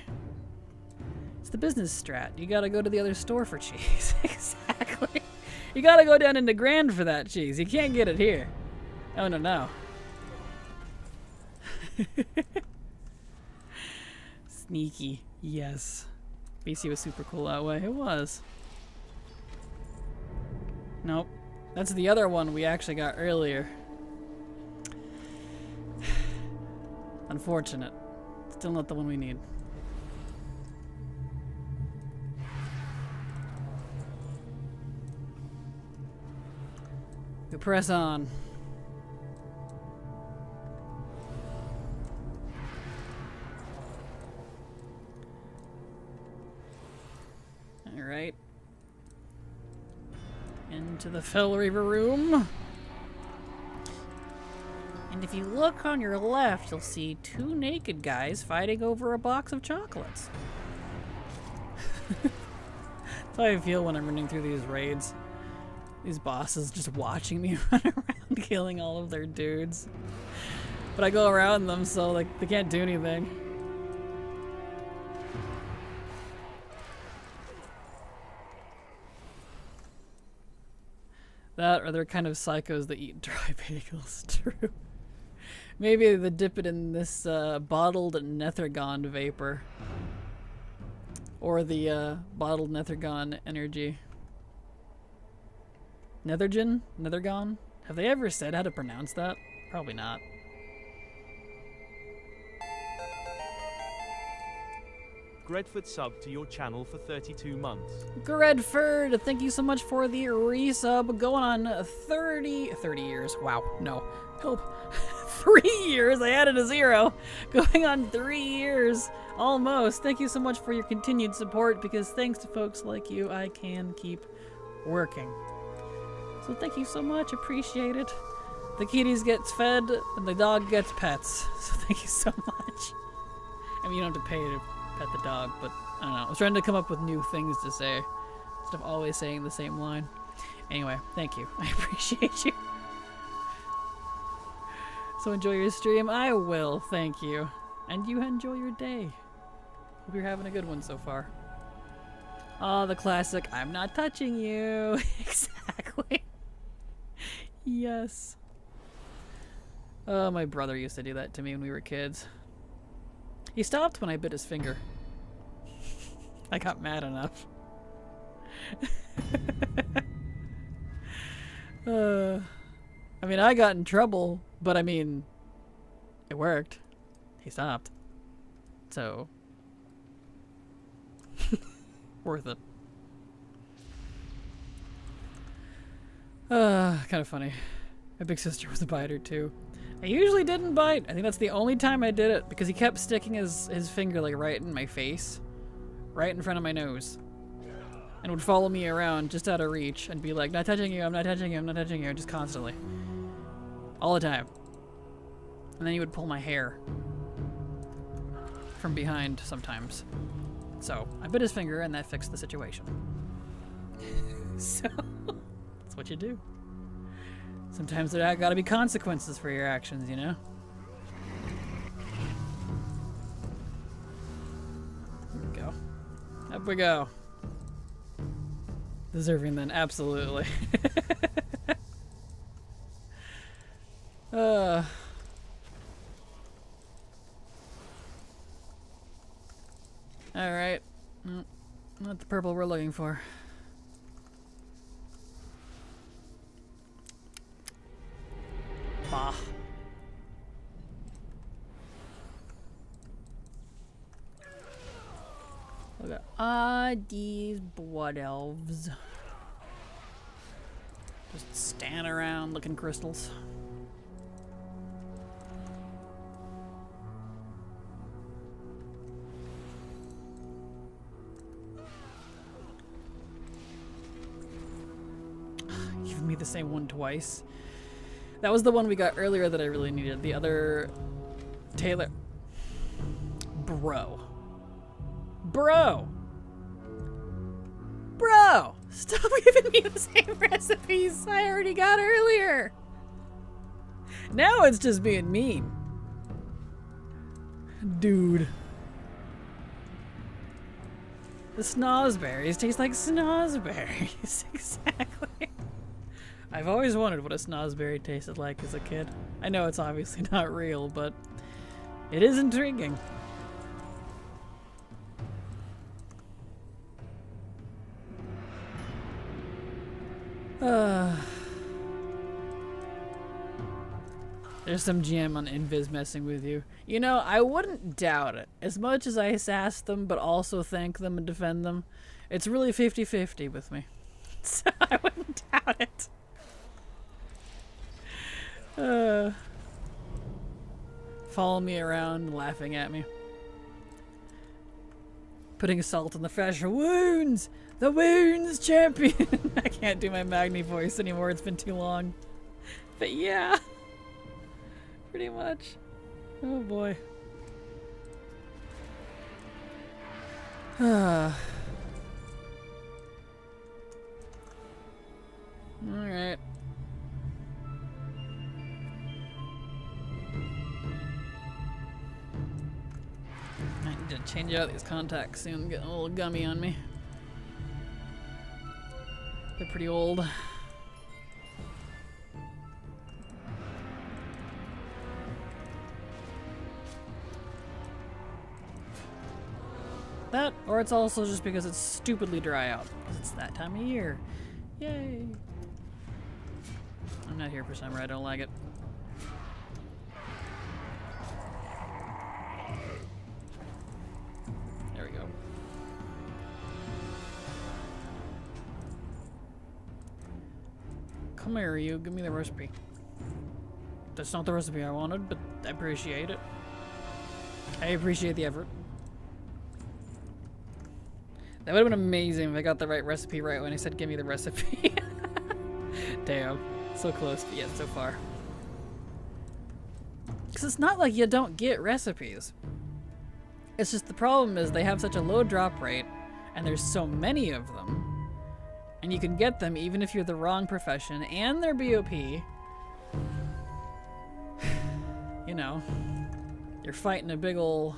A: It's the business strat. You gotta go to the other store for cheese. Exactly. You gotta go down into Grand for that cheese. You can't get it here. Oh, no, no. Sneaky. Yes. BC was super cool that way. It was. Nope. That's the other one we actually got earlier. Unfortunate. Still not the one we need. We press on. Alright. Into the Fell Reaver room. And if you look on your left, you'll see two naked guys fighting over a box of chocolates. That's how I feel when I'm running through these raids. These bosses just watching me run around killing all of their dudes. But I go around them, so like they can't do anything. That, or they're kind of psychos that eat dry bagels. True. Maybe they dip it in this bottled Nethergon vapor. Or the bottled Nethergon energy. Nethergen? Nethergon? Have they ever said how to pronounce that? Probably not.
B: Gredford subbed to your channel for 32 months.
A: Gredford, thank you so much for the resub. Going on 30 years. Wow, no. Help. 3 years. I added a 0. Going on 3 years. Almost. Thank you so much for your continued support, because thanks to folks like you, I can keep working. So thank you so much. Appreciate it. The kitties gets fed and the dog gets pets. So thank you so much. I mean, you don't have to pay to pet the dog, but I don't know. I was trying to come up with new things to say instead of always saying the same line. Anyway, thank you. I appreciate you. So enjoy your stream. I will. Thank you. And you enjoy your day. Hope you're having a good one so far. Oh, the classic, I'm not touching you. Exactly. Yes. Oh, my brother used to do that to me when we were kids. He stopped when I bit his finger. I got mad enough. I mean, I got in trouble, but I mean, it worked. He stopped. So, worth it. Kind of funny. My big sister was a biter too. I usually didn't bite. I think that's the only time I did it, because he kept sticking his finger like right in my face, right in front of my nose, and would follow me around just out of reach and be like, not touching you, I'm not touching you, I'm not touching you, just constantly. All the time. And then he would pull my hair from behind sometimes. So I bit his finger and that fixed the situation. So that's what you do. Sometimes there gotta be consequences for your actions, you know? Here we go. Up we go. Deserving then, absolutely. Alright. Not the purple we're looking for. Bah. Look at these blood elves. Just stand around looking crystals. Giving me the same one twice. That was the one we got earlier that I really needed. The other Taylor. Bro. Bro! Bro! Stop giving me the same recipes I already got earlier! Now it's just being mean. Dude. The snozberries taste like snozberries. Exactly. I've always wondered what a snozberry tasted like as a kid. I know it's obviously not real, but it is intriguing. There's some GM on Invis messing with you. You know, I wouldn't doubt it. As much as I sass them, but also thank them and defend them, it's really 50-50 with me. So I wouldn't doubt it. Follow me around, laughing at me. Putting salt in the fresh wounds! The wounds champion! I can't do my Magni voice anymore, it's been too long. But yeah. Pretty much. Oh boy. Alright. I need to change out these contacts soon, getting a little gummy on me. They're pretty old. That, or it's also just because it's stupidly dry out. Because it's that time of year. Yay! I'm not here for summer, I don't like it. There we go. Come here, you. Give me the recipe. That's not the recipe I wanted, but I appreciate it. I appreciate the effort. That would have been amazing if I got the right recipe right when I said give me the recipe. Damn. So close, but yet so far. Because it's not like you don't get recipes. It's just the problem is they have such a low drop rate and there's so many of them. And you can get them even if you're the wrong profession and they're BOP. You know, you're fighting a big ol'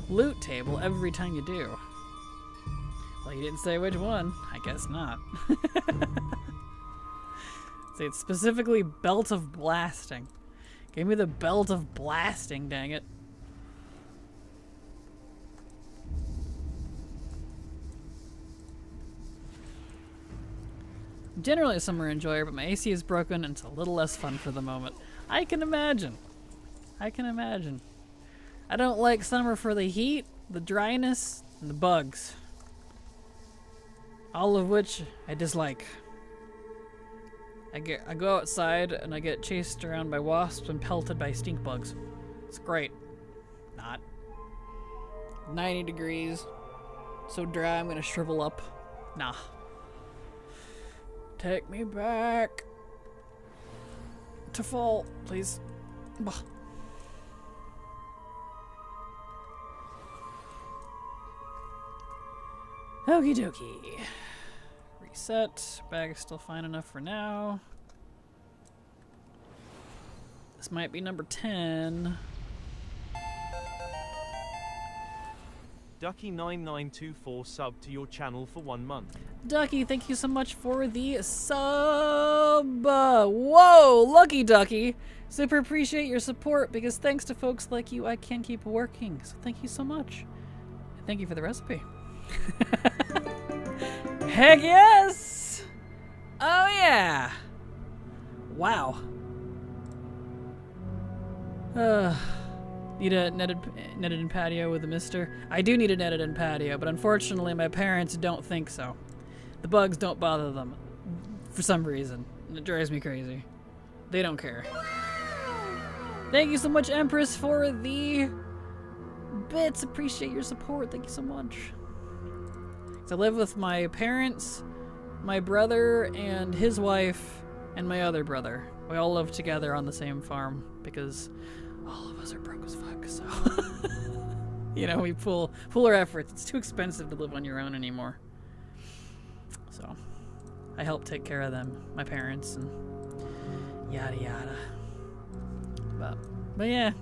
A: loot table every time you do. Well, you didn't say which one. I guess not. See, it's specifically Belt of Blasting. Give me the Belt of Blasting, dang it. I'm generally a summer enjoyer, but my AC is broken and it's a little less fun for the moment. I can imagine. I can imagine. I don't like summer for the heat, the dryness, and the bugs. All of which I dislike. I go outside and I get chased around by wasps and pelted by stink bugs. It's great. Not. 90 degrees. So dry I'm gonna shrivel up. Nah. Take me back to fall, please. Bah. Okie dokie. Reset. Bag is still fine enough for now. This might be number 10.
B: Ducky9924 sub to your channel for 1 month.
A: Ducky, thank you so much for the sub. Whoa, Lucky Ducky. Super appreciate your support because thanks to folks like you, I can keep working. So thank you so much. And thank you for the recipe. Heck yes! Oh yeah! Wow. Need a netted in patio with a mister? I do need a netted in patio, but unfortunately my parents don't think so. The bugs don't bother them for some reason. It drives me crazy. They don't care. Thank you so much, Empress, for the bits. Appreciate your support. Thank you so much. I live with my parents, my brother, and his wife, and my other brother. We all live together on the same farm because all of us are broke as fuck, so you know, we pool our efforts. It's too expensive to live on your own anymore. So I help take care of them, my parents, and yada yada. But yeah.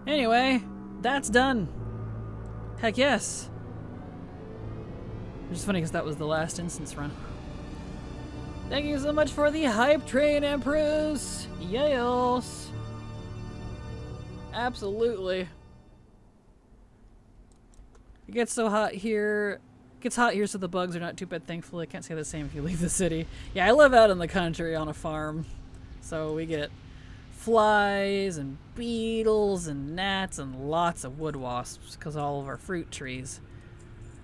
A: Anyway, that's done. Heck yes. It's just funny because that was the last instance run. Thank you so much for the hype train, Empress. Yes. Absolutely. It gets so hot here. It gets hot here so the bugs are not too bad, thankfully. I can't say the same if you leave the city. Yeah, I live out in the country on a farm. So we get flies and beetles and gnats and lots of wood wasps because all of our fruit trees.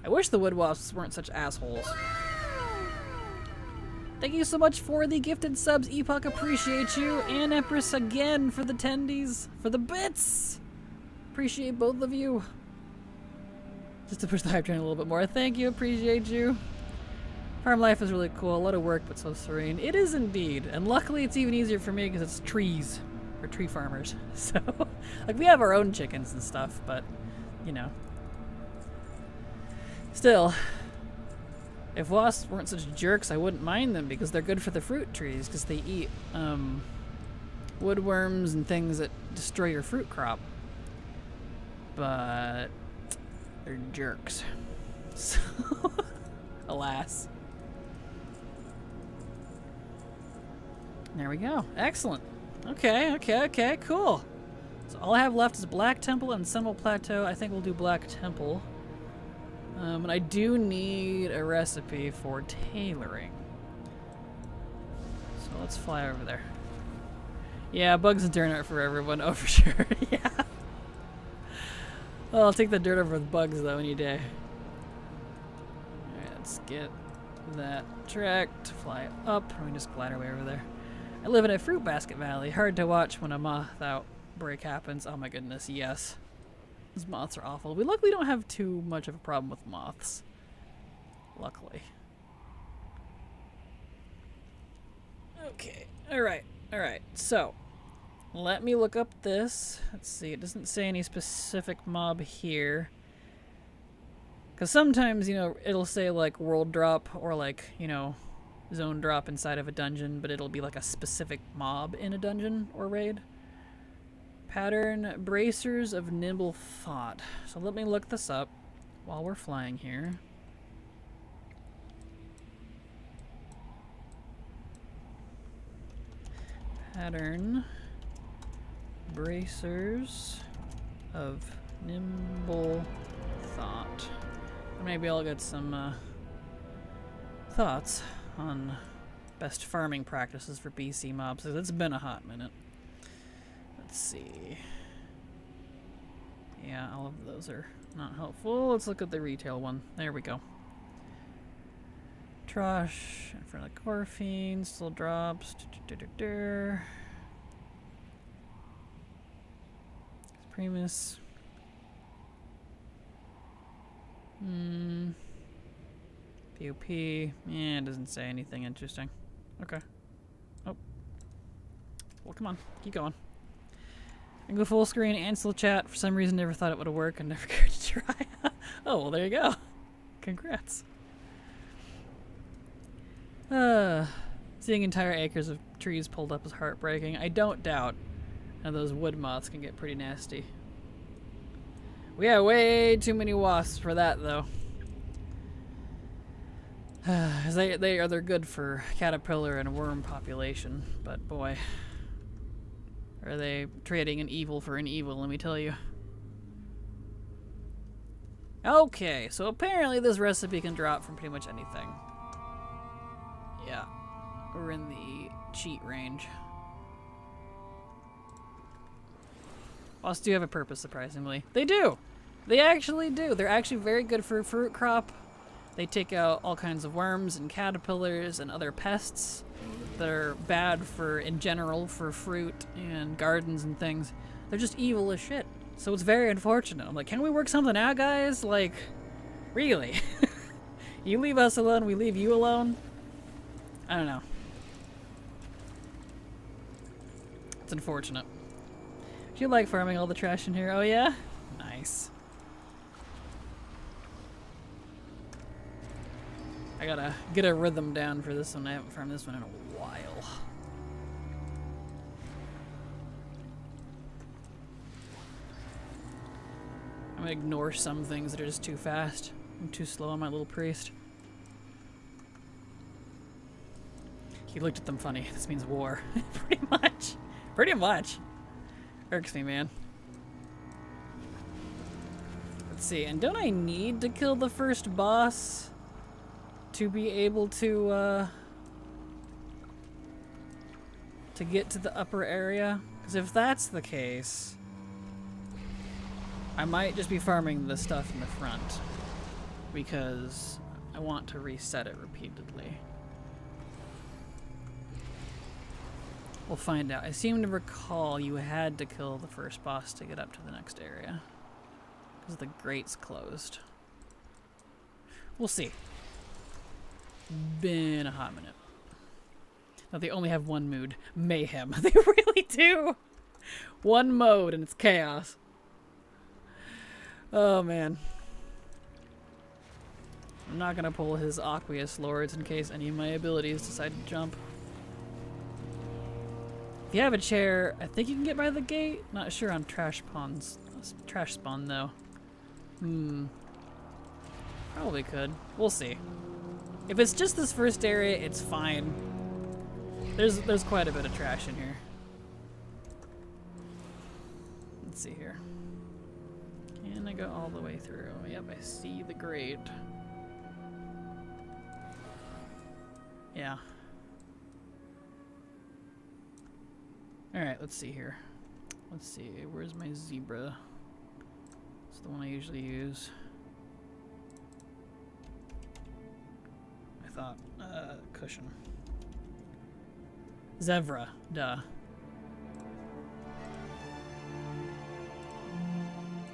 A: I wish the wood wasps weren't such assholes. Thank you so much for the gifted subs, Epoch. Appreciate you. And Empress again for the tendies, for the bits. Appreciate both of you. Just to push the hype train a little bit more. Thank you. Appreciate you. Farm life is really cool. A lot of work, but so serene. It is indeed. And luckily it's even easier for me because it's trees. We're tree farmers. So, like, we have our own chickens and stuff, but, you know. Still, if wasps weren't such jerks, I wouldn't mind them because they're good for the fruit trees because they eat woodworms and things that destroy your fruit crop. But they're jerks. So, alas. There we go. Excellent. Okay, cool. So all I have left is Black Temple and Sentinel Plateau. I think we'll do Black Temple. And I do need a recipe for tailoring. So let's fly over there. Yeah, bugs and dirt for everyone. Oh, for sure. Yeah. Well, I'll take the dirt over the bugs, though, any day. Alright, let's get that track to fly up. We can just glide our way over there. I live in a fruit basket valley. Hard to watch when a moth outbreak happens. Oh my goodness, yes. These moths are awful. We luckily don't have too much of a problem with moths. Luckily. Okay, alright. So, let me look up this. Let's see, it doesn't say any specific mob here. Because sometimes, you know, it'll say like world drop or like, you know, zone drop inside of a dungeon, but it'll be like a specific mob in a dungeon or raid. Pattern, bracers of nimble thought. So let me look this up while we're flying here. Pattern, bracers of nimble thought. Maybe I'll get some thoughts on best farming practices for BC mobs. It's been a hot minute. Let's see. Yeah, all of those are not helpful. Let's look at the retail one. There we go. Trosh in front of the Corphine, still drops. Primus. POP. Yeah, it doesn't say anything interesting. Okay. Oh. Well, come on. Keep going. I can go full screen and still chat. For some reason, never thought it would have worked and never cared to try. Oh, well, there you go. Congrats. Seeing entire acres of trees pulled up is heartbreaking. I don't doubt. And those wood moths can get pretty nasty. We have way too many wasps for that, though. They're good for caterpillar and worm population, but boy, are they trading an evil for an evil, let me tell you. Okay, so apparently this recipe can drop from pretty much anything. Yeah, we're in the cheat range. Wasps do have a purpose, surprisingly. They do! They actually do. They're actually very good for fruit crop. They take out all kinds of worms and caterpillars and other pests that are bad for, in general, for fruit and gardens and things. They're just evil as shit. So it's very unfortunate. I'm like, can we work something out, guys? Like, really? You leave us alone, we leave you alone? I don't know. It's unfortunate. Do you like farming all the trash in here? Oh yeah? Nice. I gotta get a rhythm down for this one. I haven't farmed this one in a while. I'm gonna ignore some things that are just too fast. I'm too slow on my little priest. He looked at them funny. This means war. Pretty much. Pretty much. Irks me, man. Let's see, and don't I need to kill the first boss to be able to get to the upper area? Because if that's the case, I might just be farming the stuff in the front. Because I want to reset it repeatedly. We'll find out. I seem to recall you had to kill the first boss to get up to the next area. Because the grate's closed. We'll see. Been a hot minute. No, they only have one mood. Mayhem. They really do. One mode and it's chaos. Oh man. I'm not gonna pull his Aqueous Lords in case any of my abilities decide to jump. If you have a chair, I think you can get by the gate. Not sure on trash spawn though. Probably could. We'll see. If it's just this first area, it's fine. There's quite a bit of trash in here. Let's see here. Can I go all the way through? Yep, I see the grate. Yeah. Alright, let's see here. Let's see, where's my zebra? It's the one I usually use. I thought, cushion. Zebra, duh.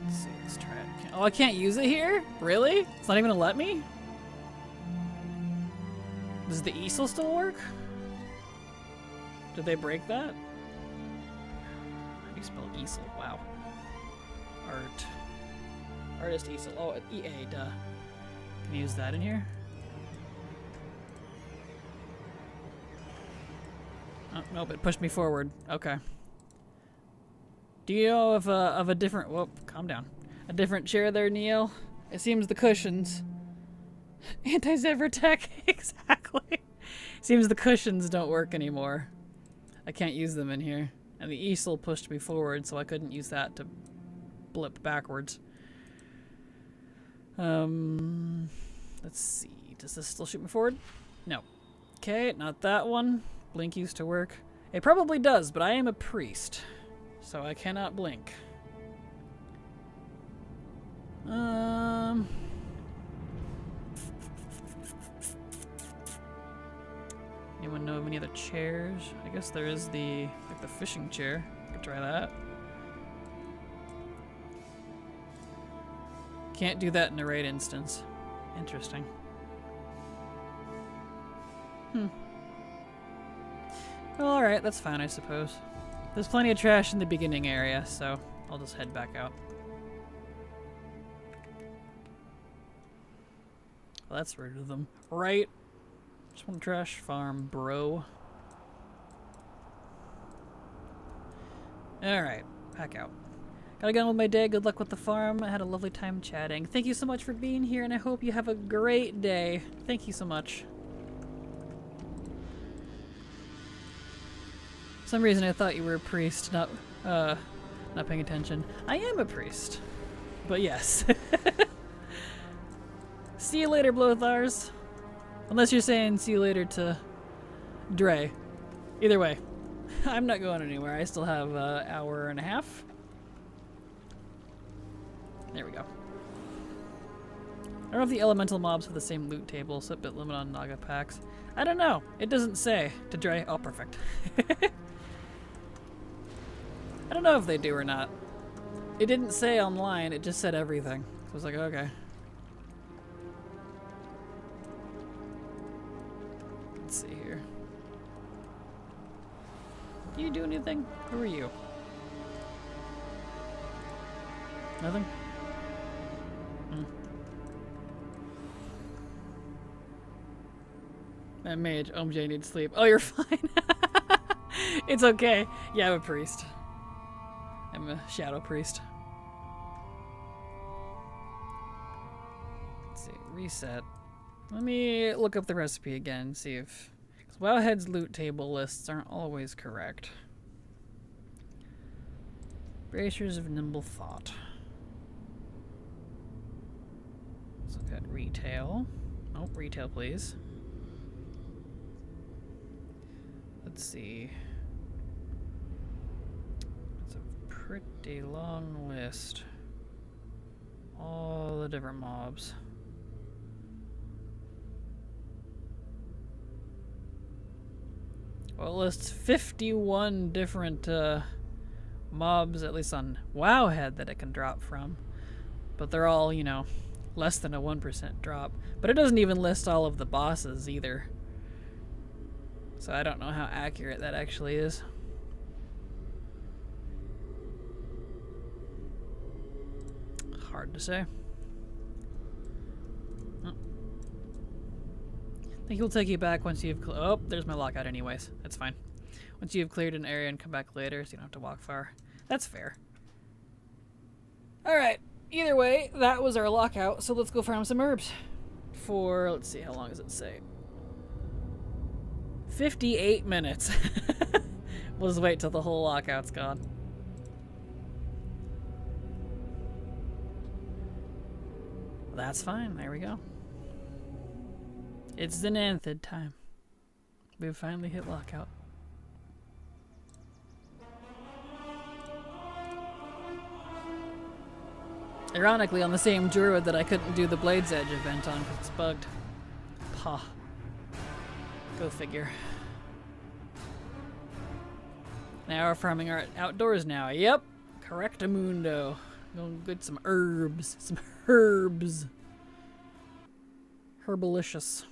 A: Let's see, let's try it. Oh, I can't use it here? Really? It's not even gonna let me? Does the easel still work? Did they break that? How do you spell easel? Wow. Art. Artist easel. Oh, EA, duh. Can I use that in here? Oh, nope, it pushed me forward. Okay. Do you know of a different... Whoa, calm down. A different chair there, Neil? It seems the cushions... Anti-zebra tech, exactly. Seems the cushions don't work anymore. I can't use them in here. And the easel pushed me forward, so I couldn't use that to blip backwards. Let's see. Does this still shoot me forward? No. Okay, not that one. Blink used to work. It probably does, but I am a priest, so I cannot blink. Anyone know of any other chairs? I guess there is the fishing chair. I could try that. Can't do that in a raid instance. Interesting. Well, alright, that's fine, I suppose. There's plenty of trash in the beginning area, so I'll just head back out. Well, that's rude of them. Right? Just want to trash farm, bro. Alright, back out. Gotta get on with my day. Good luck with the farm. I had a lovely time chatting. Thank you so much for being here, and I hope you have a great day. Thank you so much. For some reason I thought you were a priest, not paying attention. I am a priest. But yes. See you later, Blothars. Unless you're saying see you later to Dre. Either way. I'm not going anywhere. I still have an hour and a half. There we go. I don't know if the elemental mobs have the same loot table, so a bit limit on Naga packs. I don't know. It doesn't say. To Dre. Oh, perfect. I don't know if they do or not. It didn't say online. It just said everything. So I was like, okay. Let's see here. Do you do anything? Who are you? Nothing? That mage, OMJ needs sleep. Oh, you're fine. It's okay. Yeah, I'm a priest. I'm a shadow priest. Let's see, reset. Let me look up the recipe again, see if... Because Wowhead's loot table lists aren't always correct. Bracers of Nimble Thought. Let's look at retail. Oh, retail, please. Let's see. pretty long list. All the different mobs. Well, it lists 51 different mobs, at least on Wowhead, that it can drop from. But they're all, you know, less than a 1% drop. But it doesn't even list all of the bosses either. So I don't know how accurate that actually is. Hard to say. Oh. I think he'll take you back once you've... Oh, there's my lockout anyways. That's fine. Once you've cleared an area and come back later, so you don't have to walk far. That's fair. Alright. Either way, that was our lockout, so let's go farm some herbs. For, let's see, how long does it say? 58 minutes. We'll just wait till the whole lockout's gone. That's fine, there we go. It's the Nanthid time. We've finally hit lockout. Ironically, on the same druid that I couldn't do the Blade's Edge event on because it's bugged. Pah. Go figure. Now we're farming our outdoors now. Yep. Correctamundo. Go get some herbs. Some herbs. Herbalicious.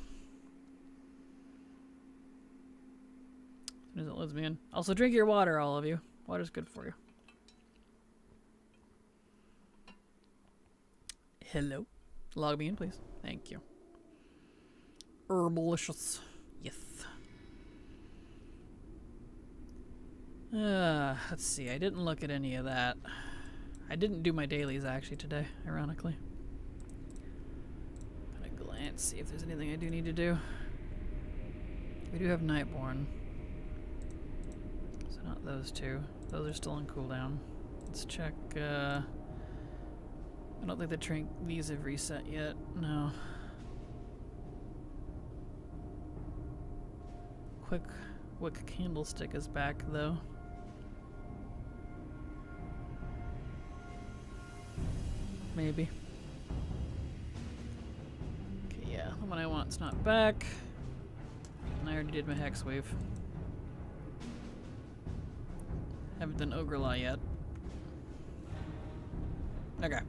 A: As soon as it lets me in. Also, drink your water, all of you. Water's good for you. Hello. Log me in, please. Thank you. Herbalicious. Yes. Let's see. I didn't look at any of that. I didn't do my dailies actually today, ironically. Gonna glance, see if there's anything I do need to do. We do have Nightborn. So not those two. Those are still on cooldown. Let's check, I don't think these have reset yet. No. Quick Wick Candlestick is back though. Maybe. Okay, yeah, the one I want's not back. And I already did my Hex Wave. Haven't done Ogre Law yet. Okay.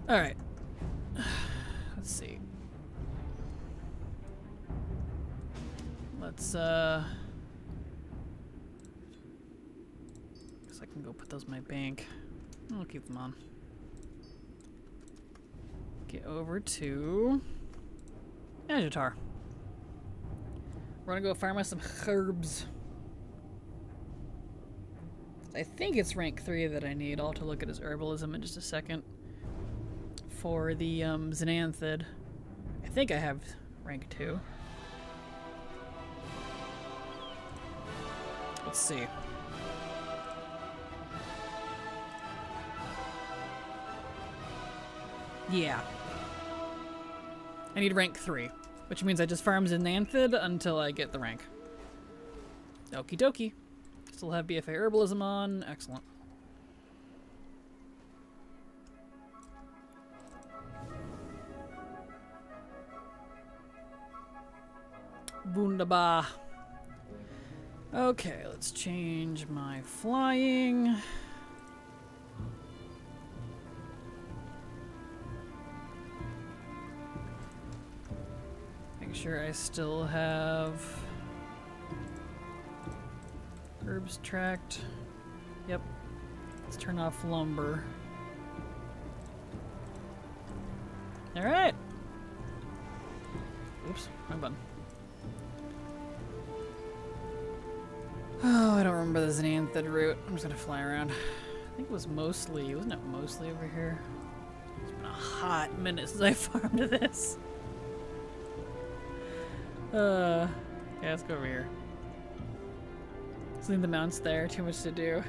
A: Alright. Let's see. Let's, guess I can go put those in my bank. I'll keep them on. Get over to Agitar. We're gonna go farm us some herbs. I think it's rank 3 that I need. I'll have to look at his herbalism in just a second. For the Xanthid, I think I have rank 2. Let's see. Yeah. I need rank 3, which means I just farm Xanthid until I get the rank. Okie dokie. Still have BFA herbalism on. Excellent. Wunderbar. Okay, let's change my flying. Make sure I still have herbs tracked. Yep. Let's turn off lumber. Alright. Oops, wrong button. Oh, I don't remember the Xanthid route. I'm just gonna fly around. I think it was mostly, wasn't it mostly over here? It's been a hot minute since I farmed this. Yeah, let's go over here. Just leave the mounts there, too much to do.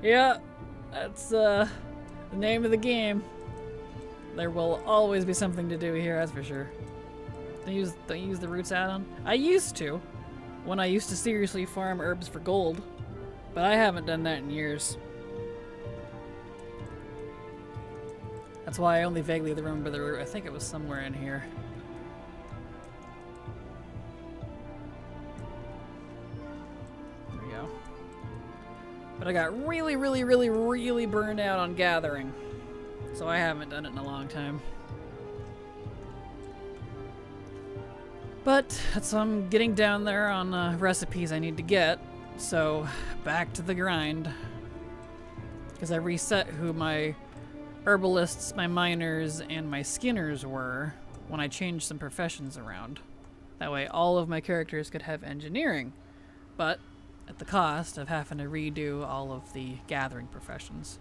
A: Yeah, that's the name of the game. There will always be something to do here, that's for sure. Don't use the roots add-on. I used to. When I used to seriously farm herbs for gold But I haven't done that in years. That's why I only vaguely remember the route. I think it was somewhere in here. There we go. But I got really burned out on gathering. So I haven't done it in a long time. But that's why I'm getting down there on recipes I need to get. So back to the grind. Because I reset who my herbalists, my miners, and my skinners were when I changed some professions around. That way all of my characters could have engineering, but at the cost of having to redo all of the gathering professions.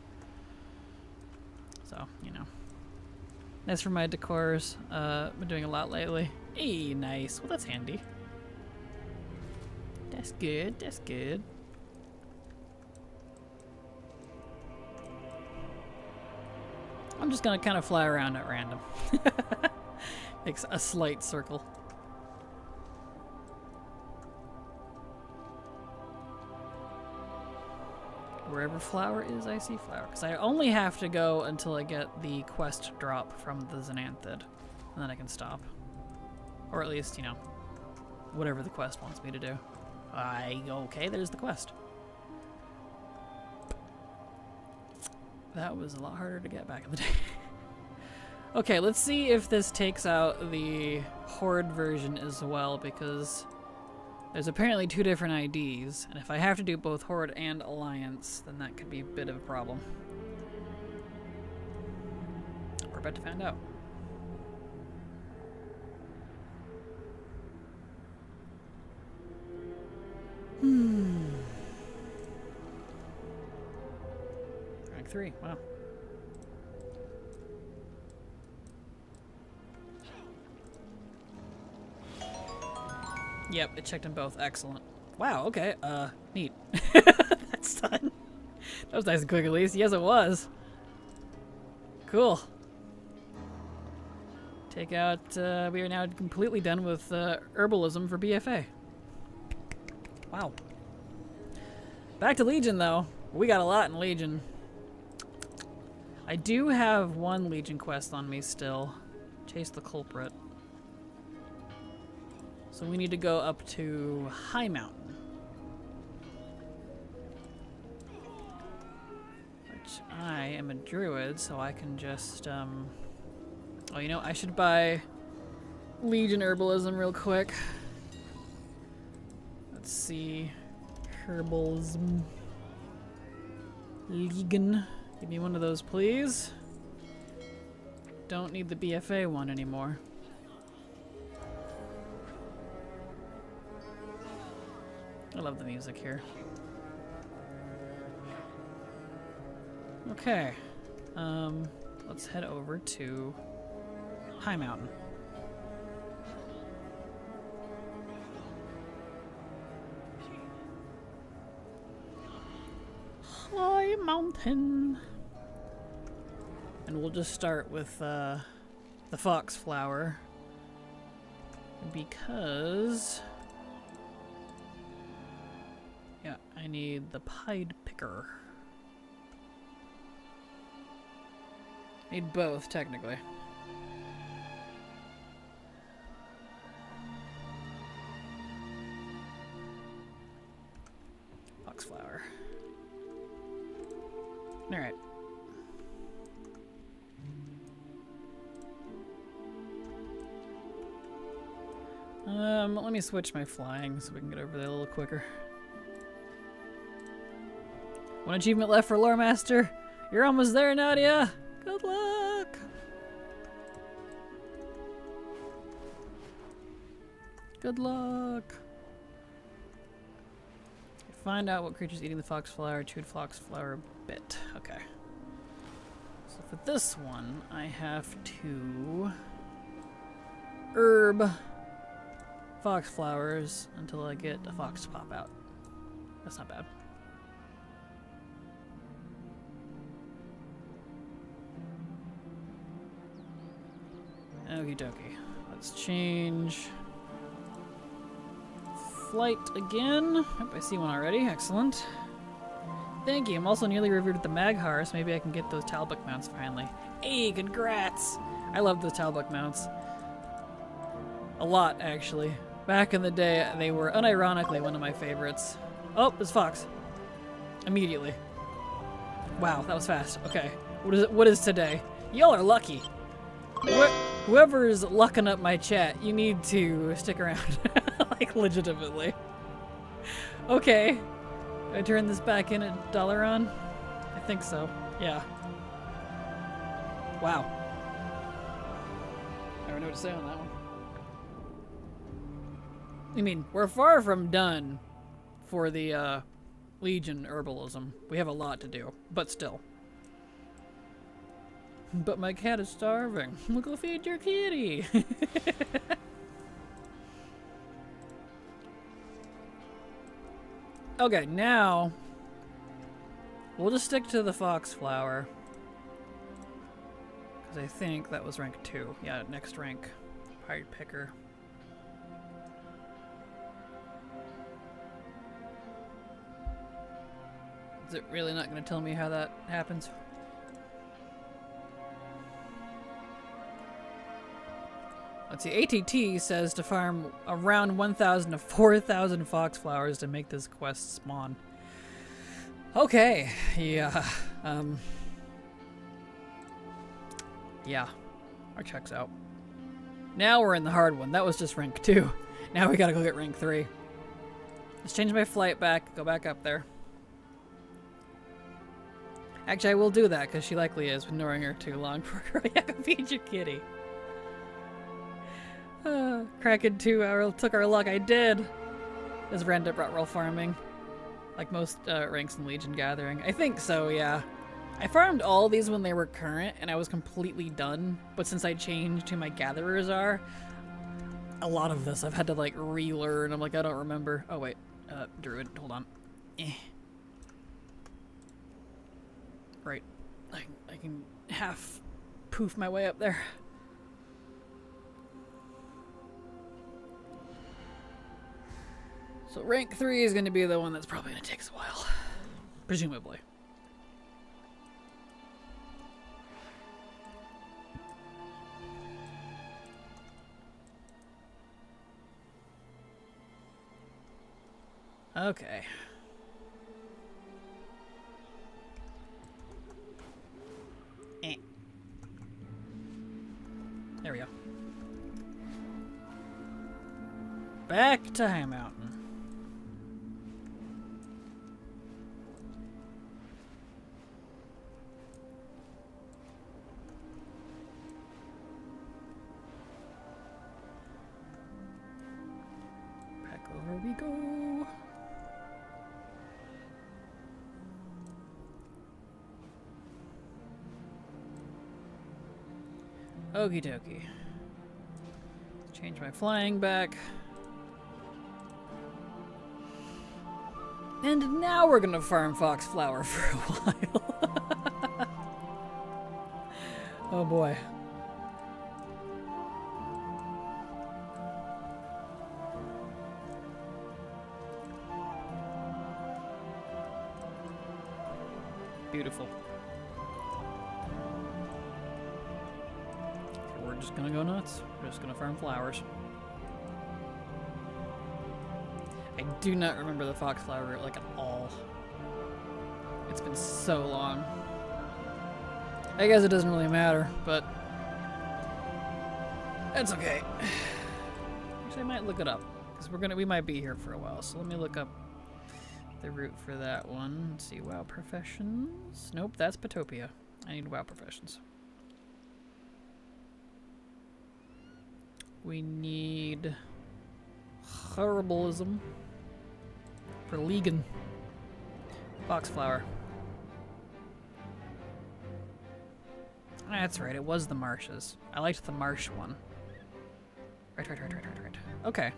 A: So, you know. As for my decors, been doing a lot lately. Hey, nice. Well, that's handy. That's good, that's good. I'm just gonna kind of fly around at random. Makes a slight circle. Wherever flower is, I see flower. Because I only have to go until I get the quest drop from the Xanthid. And then I can stop. Or at least, you know, whatever the quest wants me to do. Okay, there's the quest. That was a lot harder to get back in the day. Okay, let's see if this takes out the Horde version as well, because there's apparently 2 different IDs, and if I have to do both Horde and Alliance, then that could be a bit of a problem. We're about to find out. Rank 3, wow. Yep, it checked them both. Excellent. Wow, okay. Neat. That's done. That was nice and quick at least. Yes, it was. Cool. Take out, we are now completely done with herbalism for BFA. Wow. Back to Legion, though. We got a lot in Legion. I do have 1 Legion quest on me still. Chase the culprit. So we need to go up to High Mountain. Which I am a druid, so I can just, oh, you know, I should buy Legion Herbalism real quick. Let's see. Herbalism. Legion. Give me one of those, please. Don't need the BFA one anymore. I love the music here. Okay. Let's head over to High Mountain. High Mountain. And we'll just start with the foxflower. Because yeah, I need the pied picker. Need both, technically. Foxflower. Alright. Let me switch my flying so we can get over there a little quicker. 1 achievement left for Lore Master. You're almost there, Nadia. Good luck. Good luck. Find out what creature's eating the foxflower. Chewed foxflower bit. Okay. So for this one, I have to herb foxflowers until I get a fox to pop out. That's not bad. Okie dokie. Let's change flight again. Yep, I see one already. Excellent. Thank you. I'm also nearly reviewed with the Maghar, so maybe I can get those Talbot mounts finally. Hey, congrats! I love those Talbot mounts. A lot, actually. Back in the day, they were unironically one of my favorites. Oh, there's Fox. Immediately. Wow, that was fast. Okay. What is today? Y'all are lucky. Whoever's lucking up my chat, you need to stick around. Like, legitimately. Okay. Do I turn this back in at Dalaran? I think so. Yeah. Wow. I don't know what to say on that one. I mean, we're far from done for the Legion herbalism. We have a lot to do, but still. But my cat is starving. We'll go feed your kitty. Okay, now we'll just stick to the foxflower. Because I think that was rank 2. Yeah, next rank. Pirate picker. Is it really not going to tell me how that happens? Let's see, ATT says to farm around 1,000 to 4,000 foxflowers to make this quest spawn. Okay, yeah, yeah, our checks out. Now we're in the hard one. That was just rank 2. Now we gotta go get rank 3. Let's change my flight back, go back up there. Actually, I will do that, because she likely is, ignoring her too long for her. Yeah, go feed your kitty. Kraken 2 took our luck. I did. Is Renda brought roll farming? Like most ranks in Legion Gathering. I think so, yeah. I farmed all these when they were current, and I was completely done. But since I changed who my gatherers are, a lot of this I've had to like relearn. I'm like, I don't remember. Oh wait, Druid, hold on. Right, I can half poof my way up there. So rank 3 is going to be the one that's probably going to take us a while. Presumably. Okay. There we go. Back to High Mountain. Back over we go. Okie dokie. Change my flying back. And now we're gonna farm foxflower for a while. Oh boy. Beautiful. We're just gonna go nuts. We're just gonna farm flowers. I do not remember the foxflower route like at all. It's been so long. I guess it doesn't really matter, but that's okay. Actually, I might look it up because we might be here for a while. So let me look up the route for that one. Let's see, WoW professions. Nope, that's Potopia. I need WoW professions. We need herbalism for Legion. Foxflower. That's right, it was the marshes. I liked the marsh one. Right. Okay.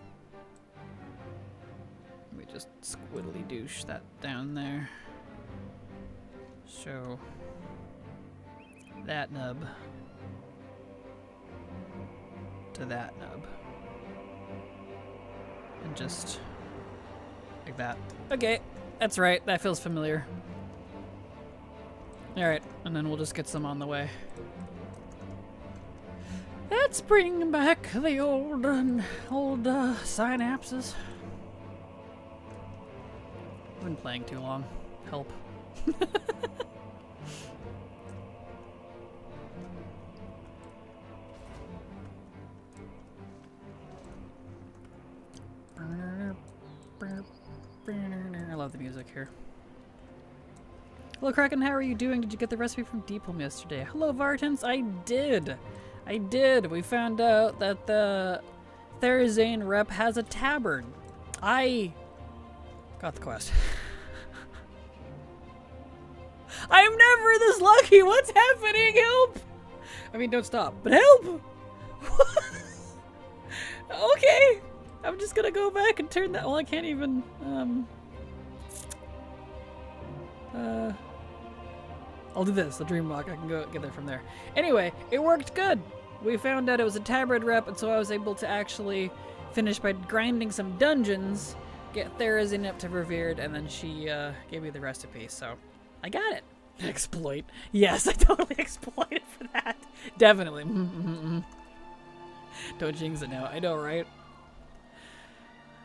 A: Let me just squiddly douche that down there. So that nub to that nub. And just like that. Okay, that's right, that feels familiar. Alright, and then we'll just get some on the way. Let's bring back the old synapses. I've been playing too long. Help. I love the music here. Hello Kraken, how are you doing? Did you get the recipe from Deepholm yesterday? Hello Vartans, I did! I did! We found out that the Therazane rep has a tabard. I got the quest. I'm never this lucky! What's happening? Help! I mean, don't stop, but help! Okay! I'm just gonna go back and turn that. Well, I can't even. I'll do this. The dream walk. I can go get there from there. Anyway, it worked good. We found out it was a tabard rep, and so I was able to actually finish by grinding some dungeons, get Therazine up to Revered, and then she gave me the recipe. So I got it. Exploit. Yes, I totally exploited for that. Definitely. Don't jinx it now. I know, right?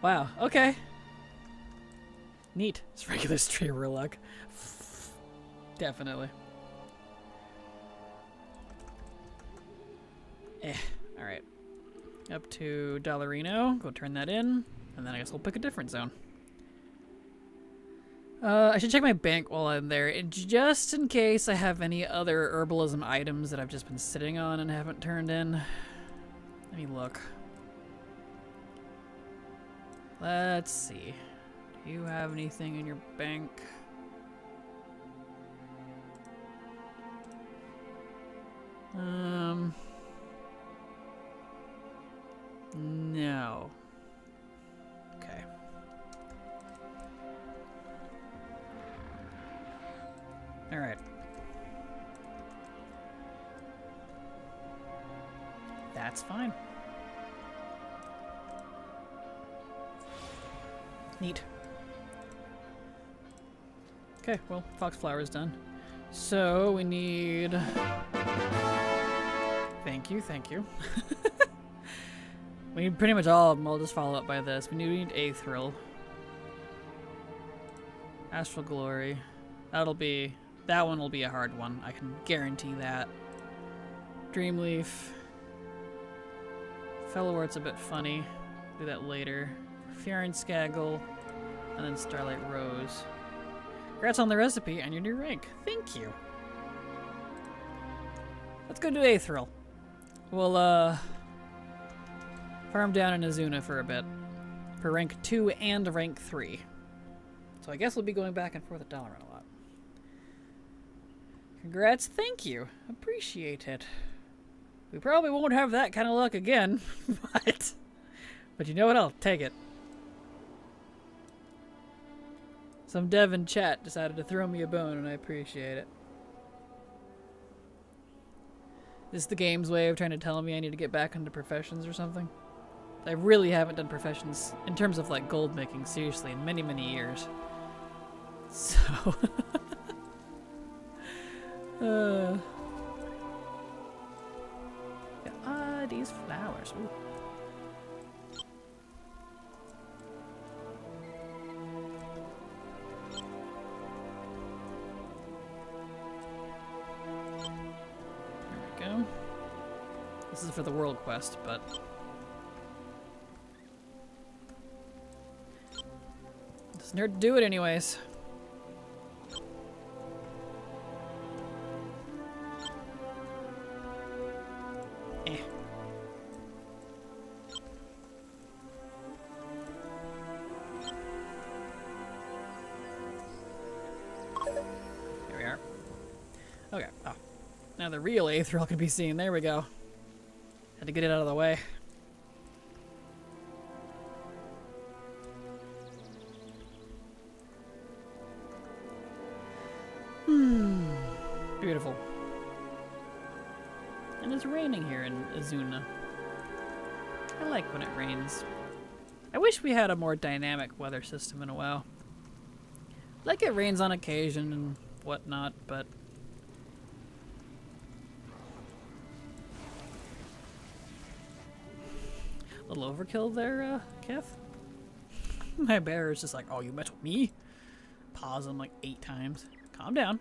A: Wow, okay. Neat. It's regular streamer luck. Definitely. Alright. Up to Dollarino. Go turn that in. And then I guess we'll pick a different zone. I should check my bank while I'm there, just in case I have any other herbalism items that I've just been sitting on and haven't turned in. Let me look. Let's see. Do you have anything in your bank? No. Okay. All right. That's fine. Neat. Okay, well, Foxflower's done. So we need... Thank you, thank you. We need pretty much all of them. I'll just follow up by this. We need Aethril. Astral Glory. That one will be a hard one. I can guarantee that. Dreamleaf. Fellowheart's a bit funny. Do that later. Fjernskagel. And then Starlight Rose. Congrats on the recipe and your new rank. Thank you. Let's go do Aethril. We'll, farm down in Azuna for a bit. For rank 2 and rank 3. So I guess we'll be going back and forth at Dalaran a lot. Congrats, thank you. Appreciate it. We probably won't have that kind of luck again, but you know what? I'll take it. Some dev in chat decided to throw me a bone, and I appreciate it. This is the game's way of trying to tell me I need to get back into professions or something. I really haven't done professions in terms of like gold making seriously in many, many years. So yeah, these flowers. Ooh. There we go. This is for the world quest, but doesn't hurt to do it anyways. Here we are. Okay. Oh. Now the real Aethril can be seen. There we go. Had to get it out of the way. Beautiful. And it's raining here in Azuna. I like when it rains. I wish we had a more dynamic weather system in a while. Like it rains on occasion and whatnot, but little overkill there, Keth. My bear is just like, oh, you mess with me? Pause him like 8 times. Calm down.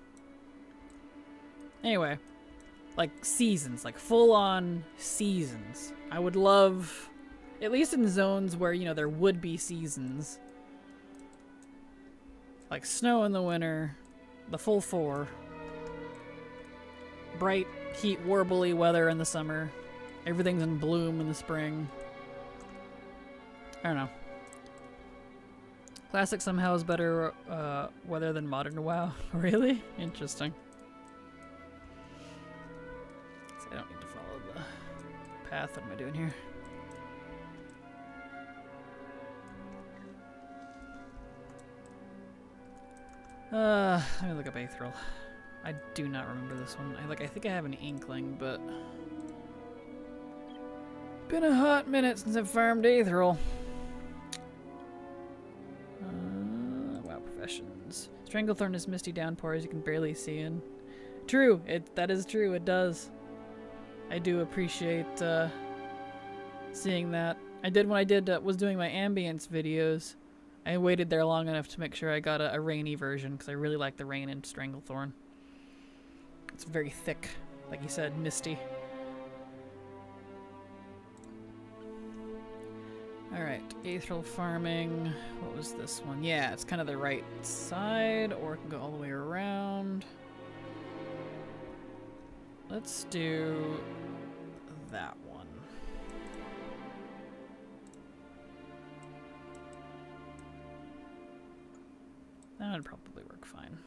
A: Anyway, like seasons, like full-on seasons. I would love, at least in zones where, you know, there would be seasons. Like snow in the winter, the full 4. Bright, heat, warbly weather in the summer. Everything's in bloom in the spring. I don't know. Classic somehow is better weather than modern WoW. Really? Interesting. So I don't need to follow the path. What am I doing here? Let me look up Aetheril. I do not remember this one. I think I have an inkling, but been a hot minute since I've farmed Aetheril. Wow, professions. Stranglethorn is misty downpours you can barely see in. True, that is true. It does. I do appreciate seeing that. I did when I was doing my ambience videos. I waited there long enough to make sure I got a rainy version because I really like the rain in Stranglethorn. It's very thick, like you said, misty. Alright, Aetheril farming. What was this one? Yeah, it's kind of the right side, or it can go all the way around. Let's do that one. That would probably work fine.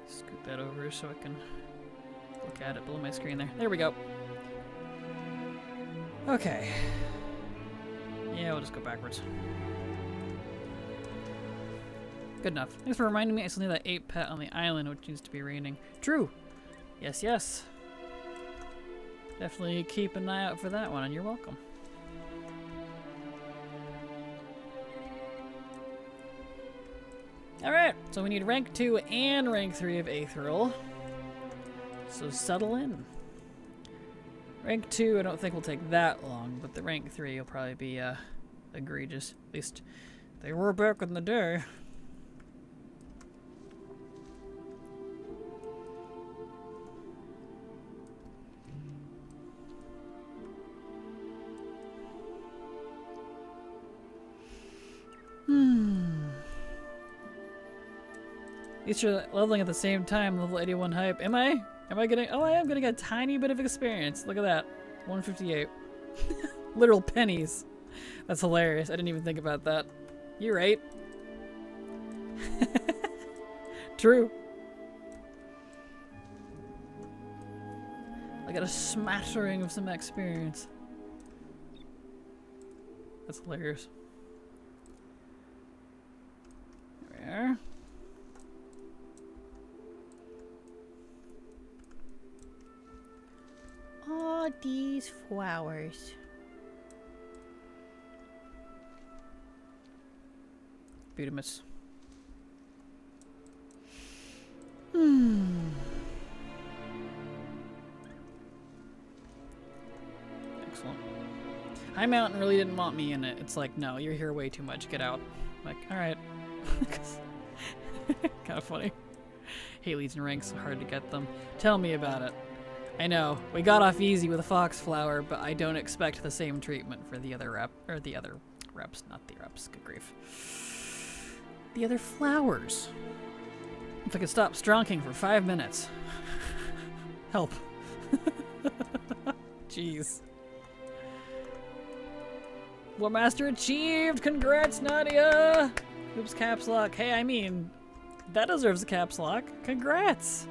A: Scoot that over so I can look at it below my screen there. There we go. Okay. Yeah, we'll just go backwards. Good enough. Thanks for reminding me I still need that 8 pet on the island, which needs to be raining. True. Yes, yes. Definitely keep an eye out for that one, and you're welcome. Alright, so we need rank 2 and rank 3 of Aetheril. So settle in. Rank 2 I don't think will take that long, but the rank 3 will probably be egregious. At least they were back in the day. At least you're leveling at the same time, level 81 hype. Am I? Am I getting? Oh, I am getting a tiny bit of experience. Look at that. 158. Literal pennies. That's hilarious. I didn't even think about that. You're right. True. I got a smattering of some experience. That's hilarious. There we are. Oh, these flowers. Beautimus. Excellent. High Mountain really didn't want me in it. It's like, no, you're here way too much. Get out. I'm like, alright. Kind of funny. Hate Legion ranks, hard to get them. Tell me about it. I know, we got off easy with a Foxflower, but I don't expect the same treatment for the other reps, not the reps, good grief. The other flowers. If I could stop stronking for 5 minutes. Help. Jeez. War Master achieved! Congrats, Nadia! Oops, caps lock. Hey, I mean, that deserves a caps lock. Congrats!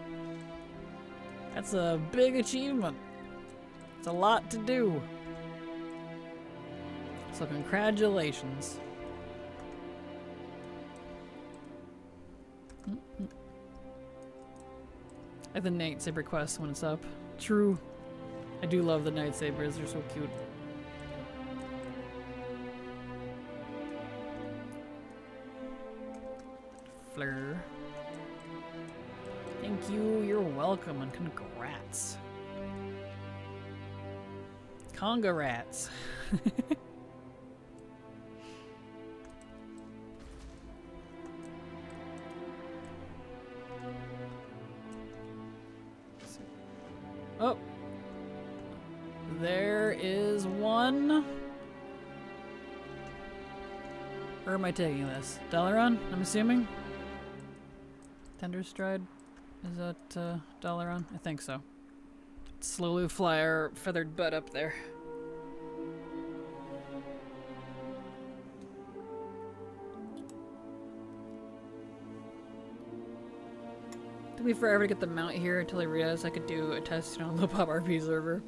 A: That's a big achievement. It's a lot to do. So congratulations. I have the Nightsaber quest when it's up. True. I do love the Nightsabers. They're so cute. Fleur. Thank Thank you. You're welcome, and congrats. Congrats. Oh. There is one. Where am I taking this? Dalaran, I'm assuming? Tender Stride? Is that Dalaran? I think so. Slowly fly our feathered butt up there. Took me forever to get the mount here until I realized I could do a test on a low pop RP server.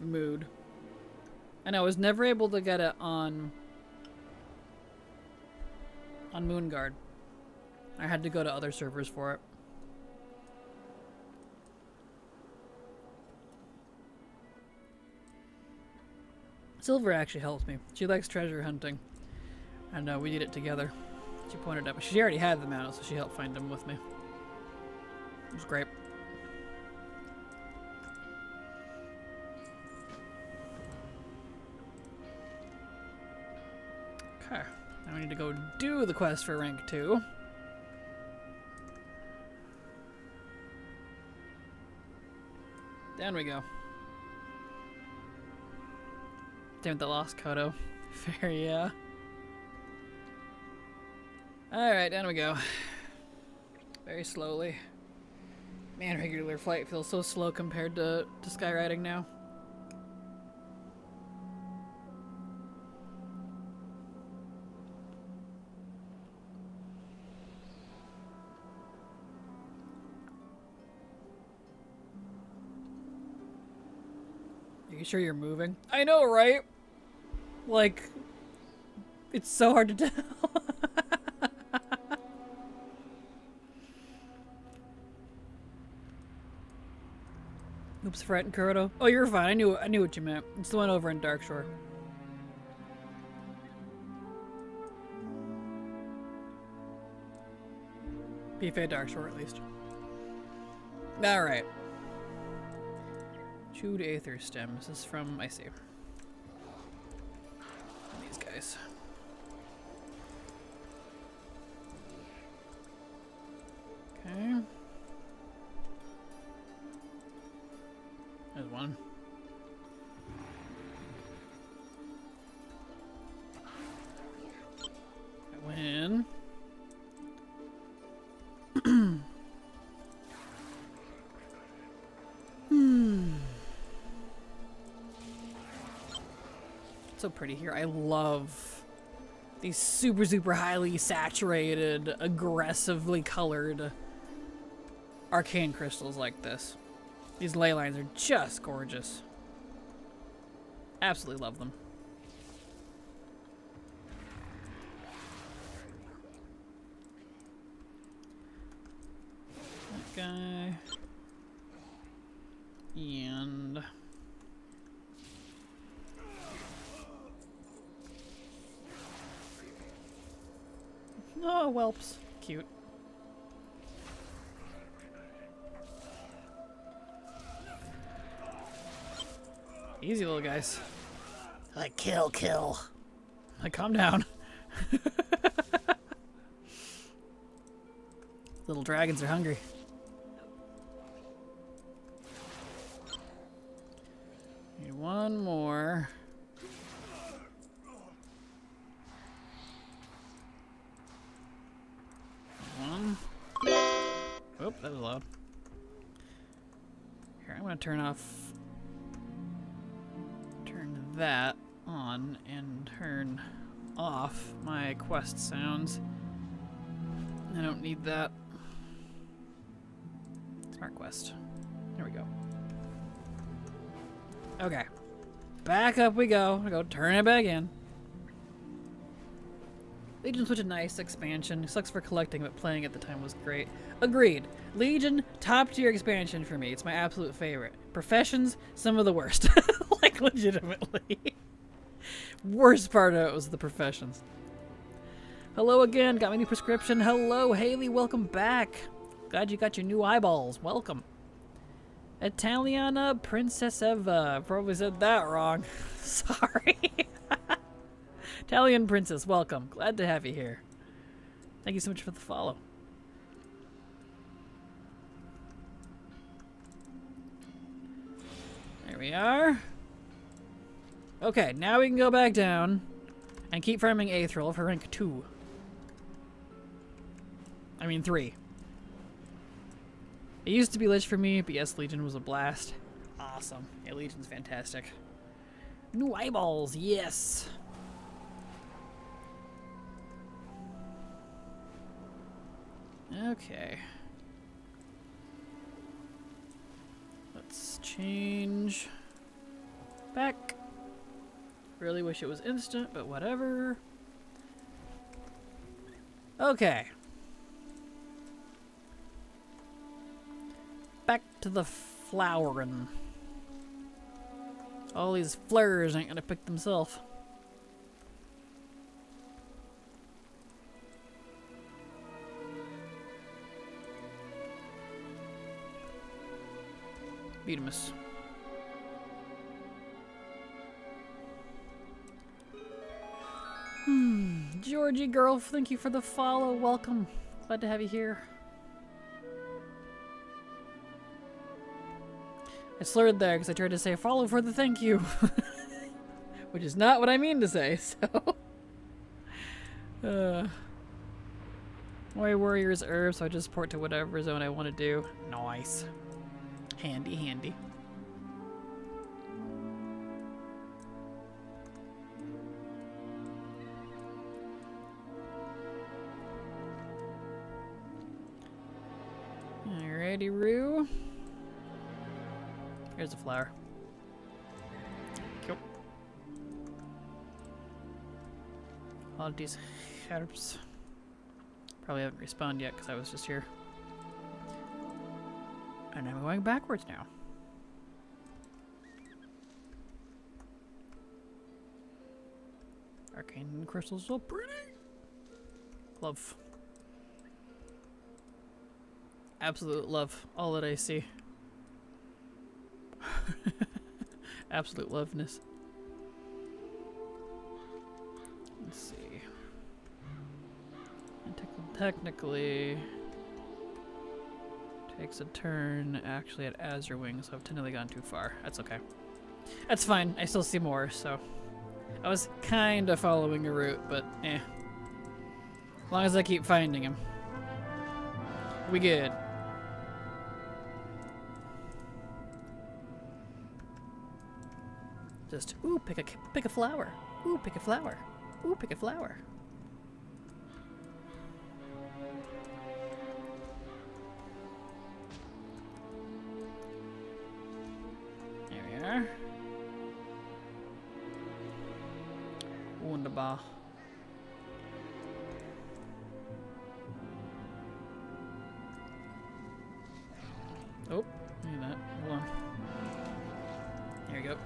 A: Mood. And I was never able to get it on Moonguard. I had to go to other servers for it. Silver actually helps me. She likes treasure hunting. And we did it together. She pointed out. She already had them out, so she helped find them with me. It was great. Okay. Now we need to go do the quest for rank 2. Down we go. Damn it, the lost Kodo. Fair, yeah. Alright, down we go. Very slowly. Man, regular flight feels so slow compared to skywriting now. Are you sure you're moving? I know, right? Like, it's so hard to tell. Oops, frightened Kuroto. Oh, you're fine. I knew what you meant. It's the one over in Darkshore. BFA Darkshore, at least. Alright. Chewed Aether Stem. This is from, I see. These guys. Okay. There's one. I win. So pretty here. I love these super highly saturated, aggressively colored arcane crystals like this. These ley lines are just gorgeous. Absolutely love them. That guy. And... oh, whelps. Cute. Easy little guys. Like, kill. Like, calm down. Little dragons are hungry. Need one more. One. Oh, that was loud. Here, I'm gonna turn that on and turn off my quest sounds. I don't need that. Smart quest. There we go. Okay. Back up we go. I go turn it back in. Legion's such a nice expansion. It sucks for collecting, but playing at the time was great. Agreed. Legion, top tier expansion for me. It's my absolute favorite. Professions, some of the worst. Like, legitimately. Worst part of it was the professions. Hello again. Got my new prescription. Hello, Haley. Welcome back. Glad you got your new eyeballs. Welcome. Italiana Princess Eva. Probably said that wrong. Sorry. Italian Princess, welcome. Glad to have you here. Thank you so much for the follow. There we are. Okay, now we can go back down and keep farming Aethril for rank 2. I mean 3. It used to be Lich for me, but yes, Legion was a blast. Awesome. Yeah, Legion's fantastic. New eyeballs, yes! Okay. Let's change back. Really wish it was instant, but whatever. Okay. Back to the flowering. All these flowers ain't gonna pick themselves. Beatimus. Georgie girl, thank you for the follow. Welcome. Glad to have you here. I slurred there because I tried to say follow for the thank you. Which is not what I mean to say, so. My warrior's herb, so I just port to whatever zone I want to do. Nice. Handy, handy. Alrighty, Roo. Here's a flower. Cool. All of these herbs. Probably haven't respawned yet because I was just here. And I'm going backwards now. Arcane crystals so pretty. Love. Absolute love. All that I see. Absolute loveness. Let's see. And technically takes a turn actually at Azure Wing, so I've technically gone too far. That's okay. That's fine. I still see more, so I was kind of following a route, but eh. As long as I keep finding him, we good. Just ooh, pick a flower. Ooh, pick a flower. Ooh, pick a flower. There we are. Wunderbar. Oh, look at that. Hold on. There we go.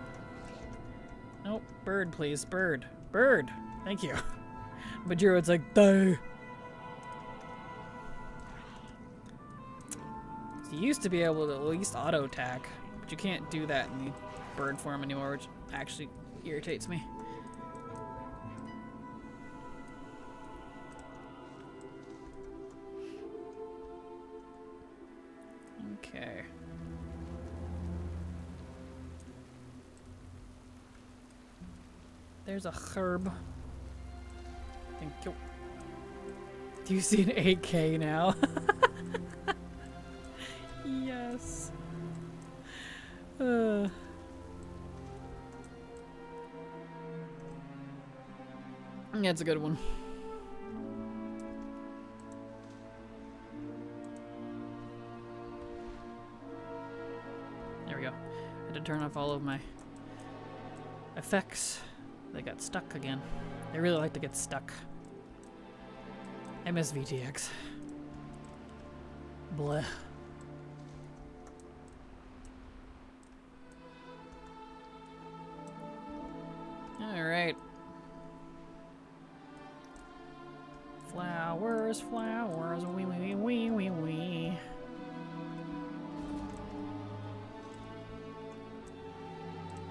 A: Nope, bird please, bird. Bird! Thank you. But Druid's like, die! So you used to be able to at least auto attack, but you can't do that in the bird form anymore, which actually irritates me. Okay. There's a herb. Thank you. Do you see an 8K now? Yes. That's a good one. There we go. I had to turn off all of my effects. They got stuck again. They really like to get stuck. I miss VTX. Bleh. Alright. Flowers, flowers, wee wee wee wee wee.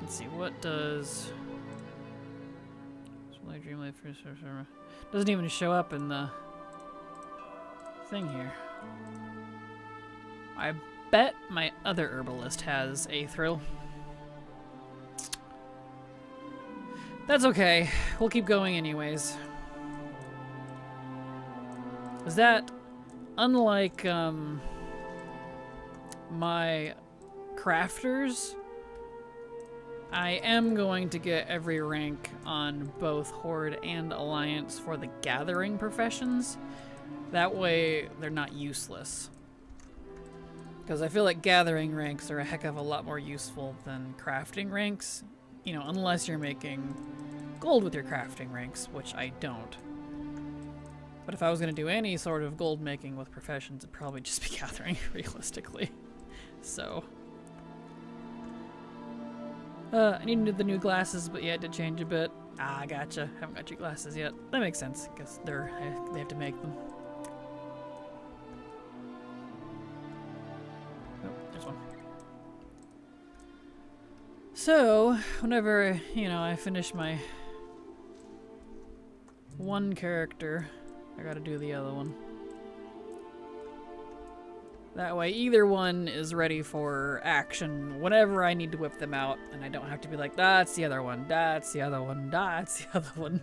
A: let's see, what does... Doesn't even show up in the thing here. I bet my other herbalist has a thrill. That's okay. We'll keep going anyways. Is that unlike my crafters? I am going to get every rank on both Horde and Alliance for the gathering professions. That way they're not useless. Because I feel like gathering ranks are a heck of a lot more useful than crafting ranks. You know, unless you're making gold with your crafting ranks, which I don't. But if I was going to do any sort of gold making with professions, it'd probably just be gathering, realistically. So... I needed the new glasses, but yeah, it did change a bit. Ah, gotcha. Haven't got your glasses yet. That makes sense, because they have to make them. Oh, there's one. So, whenever, you know, I finish my one character, I gotta do the other one. That way, either one is ready for action whenever I need to whip them out, and I don't have to be like, that's the other one, that's the other one, that's the other one.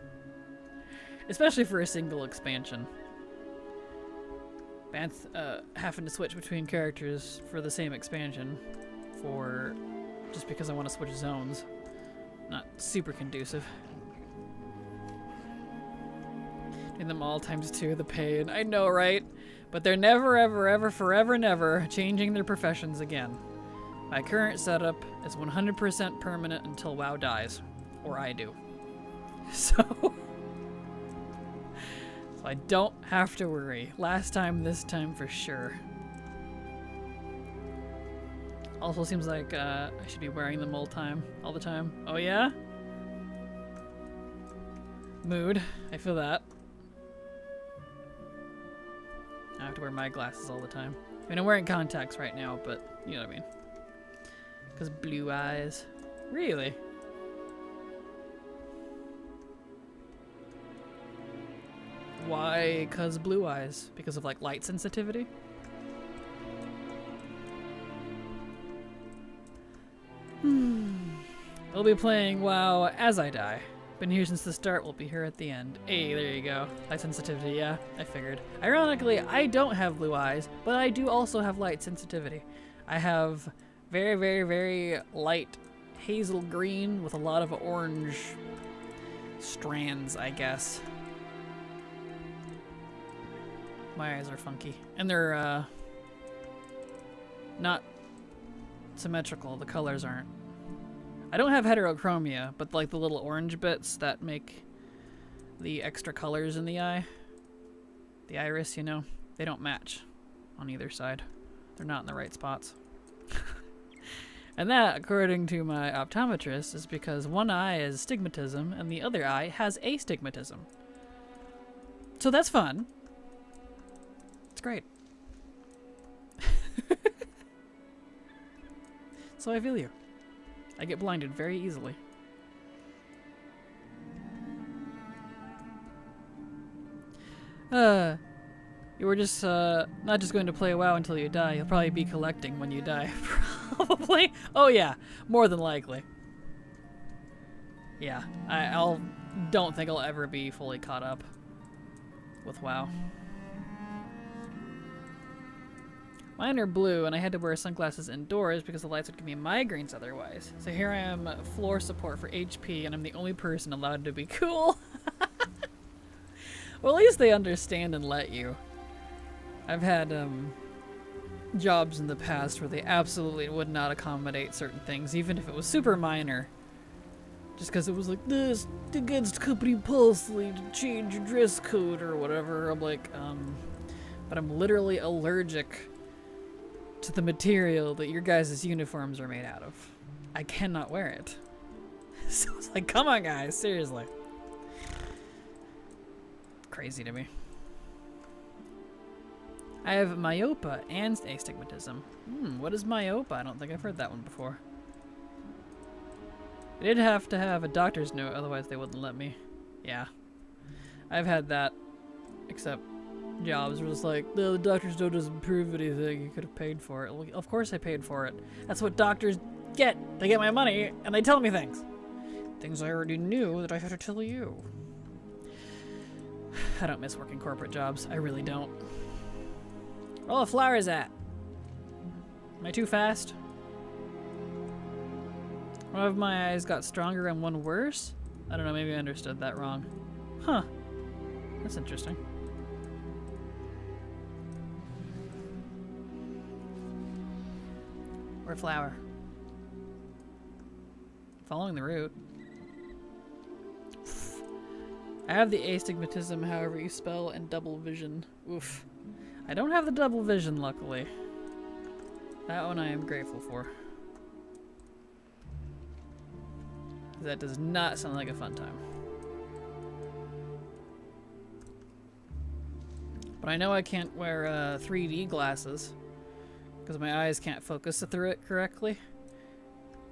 A: Especially for a single expansion. Having to switch between characters for the same expansion just because I want to switch zones. Not super conducive. Doing them all ×2 the pain. I know, right? But they're never, ever, ever, forever, never changing their professions again. My current setup is 100% permanent until WoW dies. Or I do. So I don't have to worry. Last time, this time for sure. Also seems like I should be wearing them all the time. Oh yeah? Mood. I feel that. I have to wear my glasses all the time. I mean, I'm wearing contacts right now, but you know what I mean. Because blue eyes. Really? Why? Because blue eyes? Because of like light sensitivity? I'll be playing WoW as I die. Been here since the start, we'll be here at the end. Hey, there you go. Light sensitivity, yeah, I figured. Ironically, I don't have blue eyes, but I do also have light sensitivity. I have very, very, very light hazel green with a lot of orange strands, I guess. My eyes are funky. And they're, not symmetrical. The colors aren't. I don't have heterochromia, but like the little orange bits that make the extra colors in the eye, the iris, you know, they don't match on either side. They're not in the right spots. And that, according to my optometrist, is because one eye is stigmatism and the other eye has astigmatism. So that's fun. It's great. So I feel you. I get blinded very easily. You were just, not just going to play WoW until you die. You'll probably be collecting when you die. Probably. Oh yeah, more than likely. Yeah, I don't think I'll ever be fully caught up with WoW. Mine are blue, and I had to wear sunglasses indoors because the lights would give me migraines otherwise. So here I am, floor support for HP, and I'm the only person allowed to be cool. Well, at least they understand and let you. I've had jobs in the past where they absolutely would not accommodate certain things, even if it was super minor. Just because it was like, this against company policy to change your dress code or whatever. I'm like, but I'm literally allergic to the material that your guys' uniforms are made out of. I cannot wear it. So it's like, come on guys, seriously. Crazy to me. I have myopia and astigmatism. What is myopia? I don't think I've heard that one before. I did have to have a doctor's note, otherwise they wouldn't let me. Yeah. I've had that. Except jobs were just like, no, the doctor's note doesn't prove anything. You could have paid for it. Well, of course I paid for it. That's what doctors get. They get my money, and they tell me things. Things I already knew that I had to tell you. I don't miss working corporate jobs. I really don't. Where all the flowers at? Am I too fast? One of my eyes got stronger and one worse? I don't know, maybe I understood that wrong. Huh. That's interesting. Where flower? Following the route. I have the astigmatism, however you spell, and double vision. Oof. I don't have the double vision, luckily. That one I am grateful for. That does not sound like a fun time. But I know I can't wear 3D glasses because my eyes can't focus through it correctly.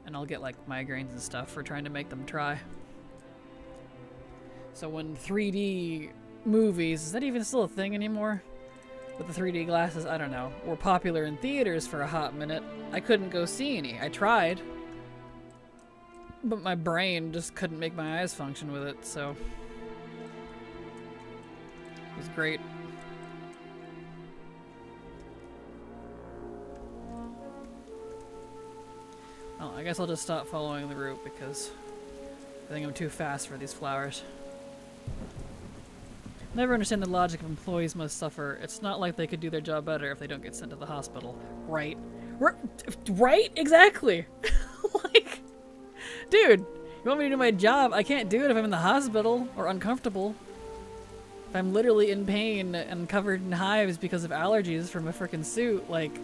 A: And I'll get like migraines and stuff for trying to make them try. So when 3D movies, is that even still a thing anymore? With the 3D glasses, I don't know, were popular in theaters for a hot minute, I couldn't go see any. I tried. But my brain just couldn't make my eyes function with it, so it was great. Well, I guess I'll just stop following the route because I think I'm too fast for these flowers. Never understand the logic of employees must suffer. It's not like they could do their job better if they don't get sent to the hospital. Right? Right? Exactly! Like, dude, you want me to do my job? I can't do it if I'm in the hospital or uncomfortable. If I'm literally in pain and covered in hives because of allergies from a frickin' suit, like,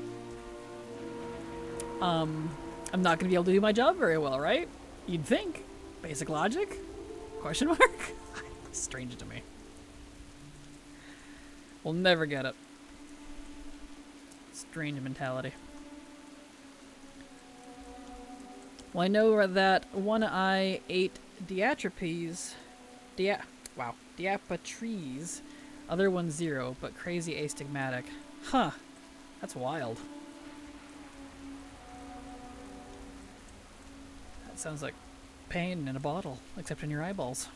A: I'm not gonna be able to do my job very well, right? You'd think. Basic logic? Question mark? It's strange to me. We'll never get it. Strange mentality. Well, I know that one eye ate diatropes. Diapatries. Other one 0, but crazy astigmatic. Huh. That's wild. That sounds like pain in a bottle, except in your eyeballs.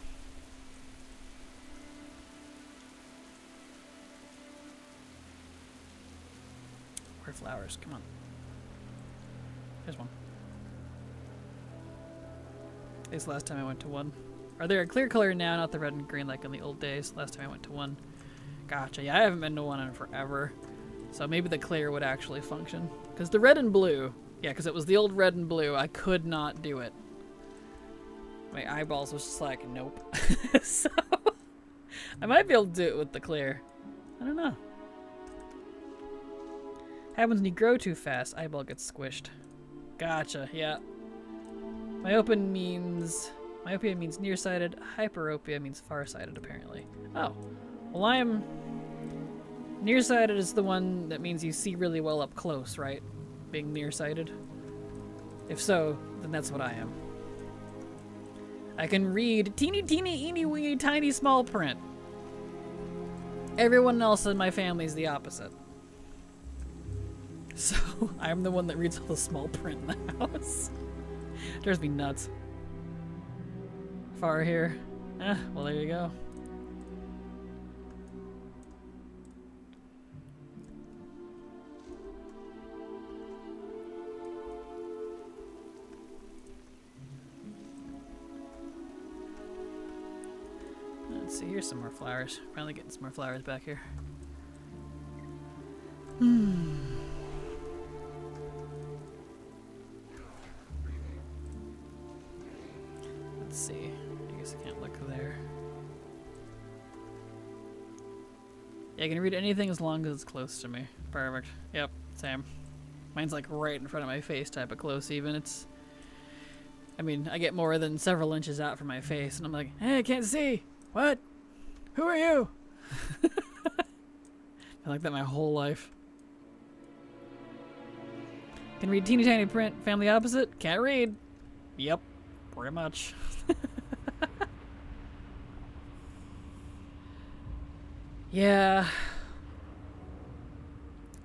A: Where flowers? Come on. There's one. At least last time I went to one. Are they a clear color now, not the red and green like in the old days? Last time I went to one. Gotcha. Yeah, I haven't been to one in forever. So maybe the clear would actually function. Because the red and blue, yeah, because it was the old red and blue, I could not do it. My eyeballs was just like, nope. So, I might be able to do it with the clear. I don't know. Happens when you grow too fast, eyeball gets squished. Gotcha, yeah. Myopia means nearsighted, hyperopia means farsighted apparently. Oh. Well, I'm nearsighted is the one that means you see really well up close, right? Being nearsighted. If so, then that's what I am. I can read teeny weeny tiny small print. Everyone else in my family is the opposite. So, I'm the one that reads all the small print in the house. Drives me nuts. Far here. Well there you go. Let's see, here's some more flowers. Finally getting some more flowers back here. Let's see. I guess I can't look there. Yeah, I can read anything as long as it's close to me. Perfect. Yep, same. Mine's like right in front of my face type of close even. It's... I mean, I get more than several inches out from my face and I'm like, hey, I can't see! What? Who are you? I like that my whole life. Can read teeny tiny print. Family opposite? Can't read. Yep. Pretty much. Yeah.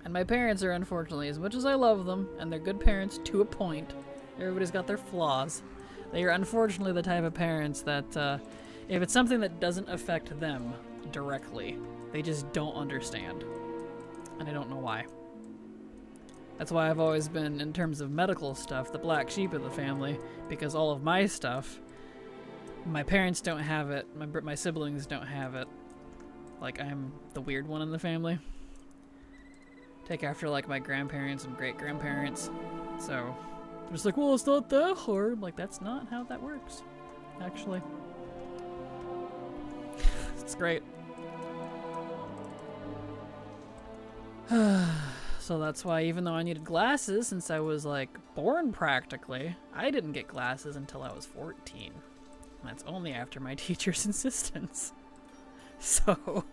A: And my parents are, unfortunately, as much as I love them, and they're good parents to a point, everybody's got their flaws. They are unfortunately the type of parents that, if it's something that doesn't affect them directly, they just don't understand. And I don't know why. That's why I've always been, in terms of medical stuff, the black sheep of the family, because all of my stuff, my parents don't have it, my siblings don't have it. Like, I'm the weird one in the family. Take after, like, my grandparents and great-grandparents. So, they're just like, well, it's not that hard. I'm like, that's not how that works, actually. It's great. So that's why, even though I needed glasses since I was, like, born practically, I didn't get glasses until I was 14. And that's only after my teacher's insistence. So,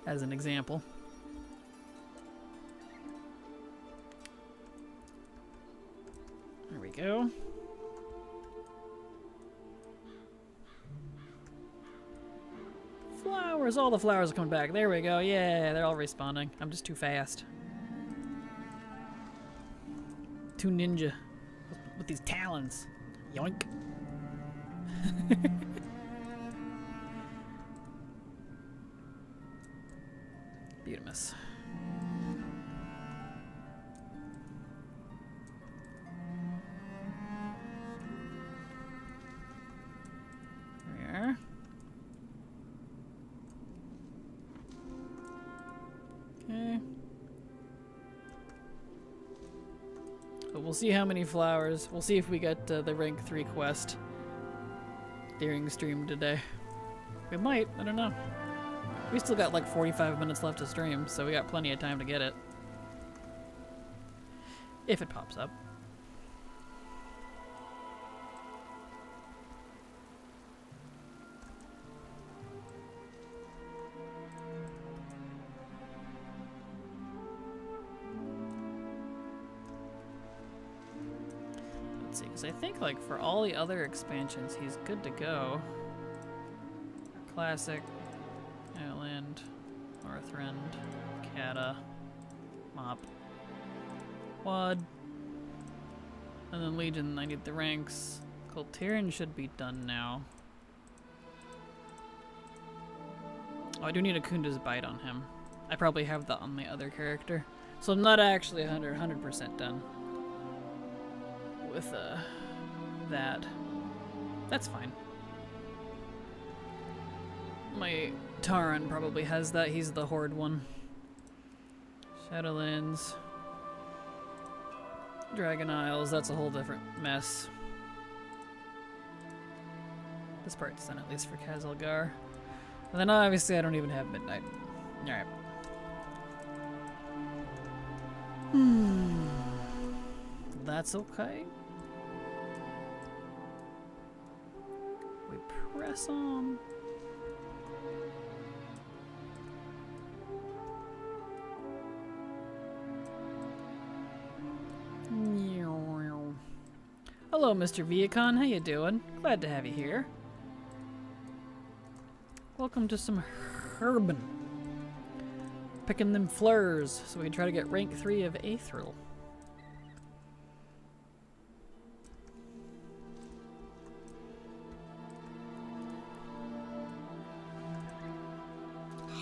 A: as an example. There we go. Flowers, all the flowers are coming back. There we go. Yeah, they're all respawning. I'm just too fast. Too ninja with these talons. Yoink. Beautimous. There we are. Okay. But we'll see how many flowers. We'll see if we get the rank 3 quest during stream today. We might. I don't know. We still got like 45 minutes left to stream, so we got plenty of time to get it. If it pops up. Let's see, because I think like for all the other expansions, he's good to go. Classic. Island, Northrend, Kata, Mop, Quad, and then Legion. I need the ranks. Colterian should be done now. Oh, I do need a Kunda's Bite on him. I probably have that on my other character. So I'm not actually 100% done with that. That's fine. My Taran probably has that. He's the Horde one. Shadowlands. Dragon Isles. That's a whole different mess. This part's done at least for Kazalgar. And then obviously I don't even have Midnight. Alright. That's okay. We press on. Hello, Mr. Viacon. How you doing? Glad to have you here. Welcome to some herbin. Picking them fleurs so we can try to get rank 3 of Aethril.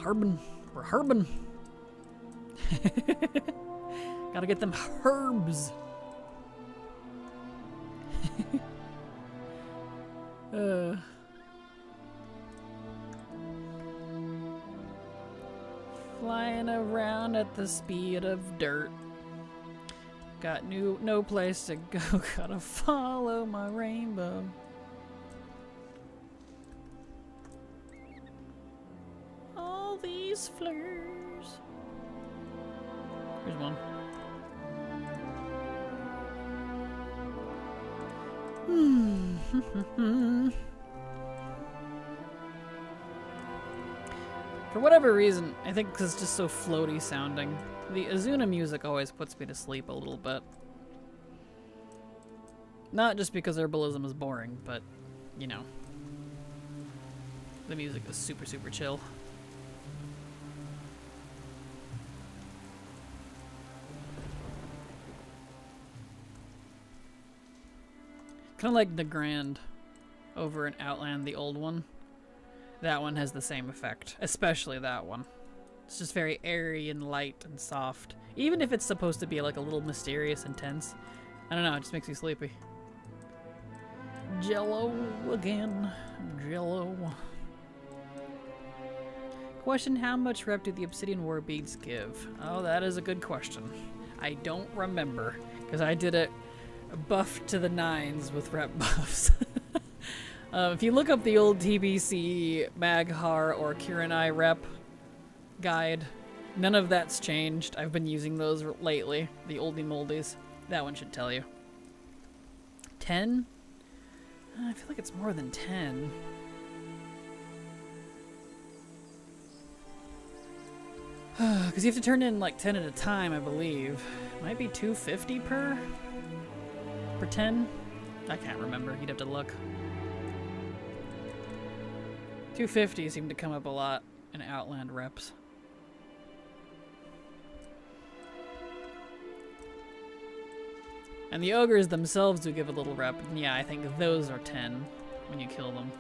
A: Herbin. We're herbin. Gotta get them herbs. Flying around at the speed of dirt. Got no place to go. Gotta follow my rainbow. All these flowers. Here's one. For whatever reason, I think because it's just so floaty sounding, the Azuna music always puts me to sleep a little bit. Not just because herbalism is boring, but, you know, the music is super, super chill. Kind of like the Grand over in Outland, the old one. That one has the same effect, especially that one. It's just very airy and light and soft. Even if it's supposed to be like a little mysterious and tense. I don't know, it just makes me sleepy. Jello again. Jello. Question, how much rep do the Obsidian War Beads give? Oh, that is a good question. I don't remember, because I did it buff to the nines with rep buffs. If you look up the old TBC Maghar or Kiranai rep guide, none of that's changed. I've been using those lately, the oldie moldies. That one should tell you. 10? I feel like it's more than 10. Because you have to turn in like 10 at a time, I believe. Might be 250 per 10? I can't remember. You'd have to look. 250 seemed to come up a lot in Outland reps. And the ogres themselves do give a little rep. And yeah, I think those are 10 when you kill them.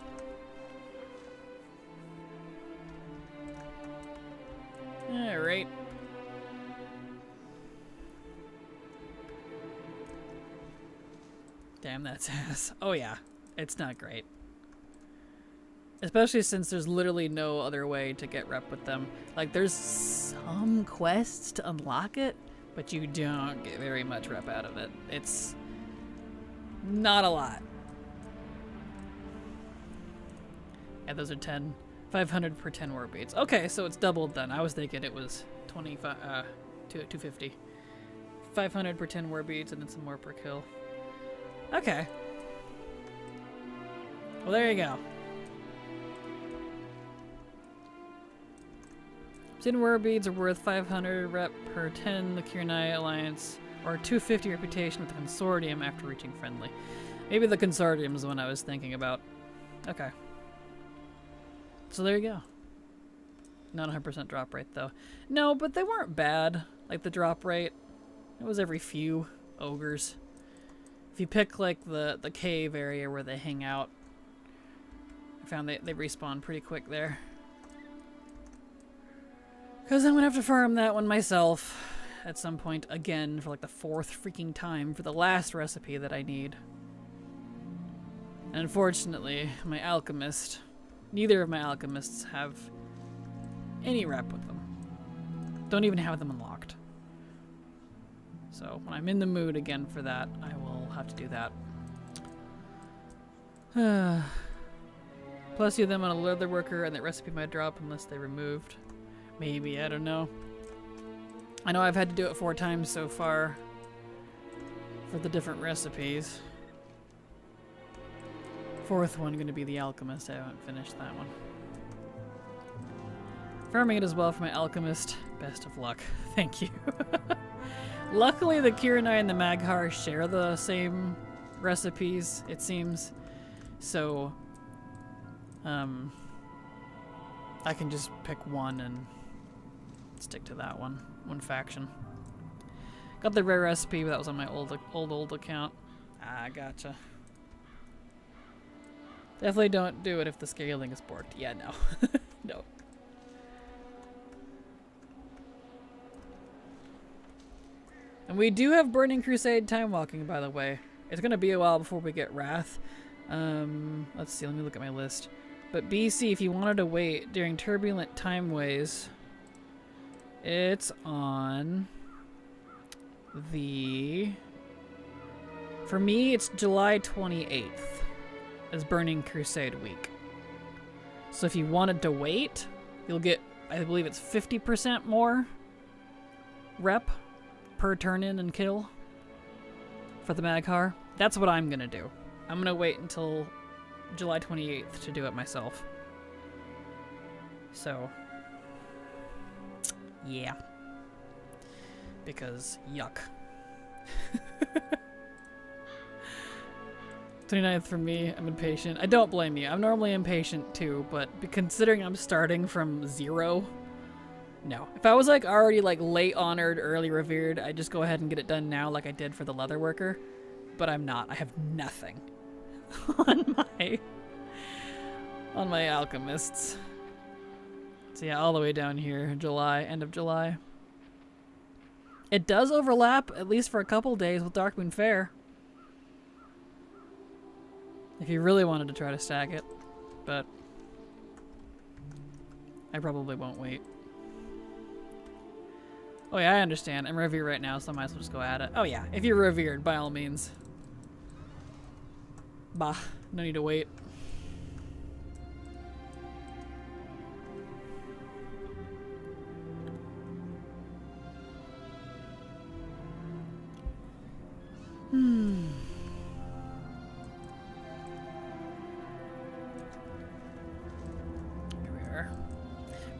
A: Alright. Damn, that's ass. Oh yeah, it's not great. Especially since there's literally no other way to get rep with them. Like, there's some quests to unlock it, but you don't get very much rep out of it. It's not a lot. Yeah, those are 10. 500 per 10 war beads. Okay, so it's doubled then. I was thinking it was 250. 500 per 10 war beads and then some more per kill. Okay. Well, there you go. Obsidian war beads are worth 500 rep per 10 the Kiranai Alliance, or 250 reputation with the Consortium after reaching friendly. Maybe the Consortium is the one I was thinking about. Okay. So there you go. Not 100% drop rate though. No, but they weren't bad. Like the drop rate, it was every few ogres. If you pick like the cave area where they hang out, I found they respawn pretty quick there. Because I'm going to have to farm that one myself at some point again for like the 4th freaking time for the last recipe that I need. And unfortunately, my alchemist, neither of my alchemists have any rep with them. Don't even have them unlocked. So when I'm in the mood again for that, I will have to do that. Plus you them on a leather worker and that recipe might drop unless they removed. Maybe, I don't know. I know I've had to do it 4 times so far for the different recipes. 4th one going to be the alchemist. I haven't finished that one. Farming it as well for my alchemist. Best of luck. Thank you. Luckily the Kiranai and the Maghar share the same recipes, it seems. So I can just pick one and stick to that one faction. Got the rare recipe, but that was on my old account. Ah, gotcha. Definitely don't do it if the scaling is borked. Yeah, no. No. And we do have Burning Crusade time walking, by the way. It's gonna be a while before we get Wrath. Let's see, let me look at my list. But BC, if you wanted to wait during turbulent time ways, it's on the... For me, it's July 28th is Burning Crusade week. So if you wanted to wait, you'll get, I believe it's 50% more rep per turn in and kill for the Maghar. That's what I'm gonna do. I'm gonna wait until July 28th to do it myself. So, yeah. Because yuck. 29th for me. I'm impatient. I don't blame you. I'm normally impatient too, but considering I'm starting from 0, no. If I was like already like late honored, early revered, I'd just go ahead and get it done now like I did for the leather worker. But I'm not. I have nothing on my alchemists. So yeah, all the way down here, July, end of July. It does overlap, at least for a couple days, with Darkmoon Fair. If you really wanted to try to stack it, but I probably won't wait. Oh yeah, I understand. I'm revered right now, so I might as well just go at it. Oh yeah, if you're revered, by all means. Bah, no need to wait.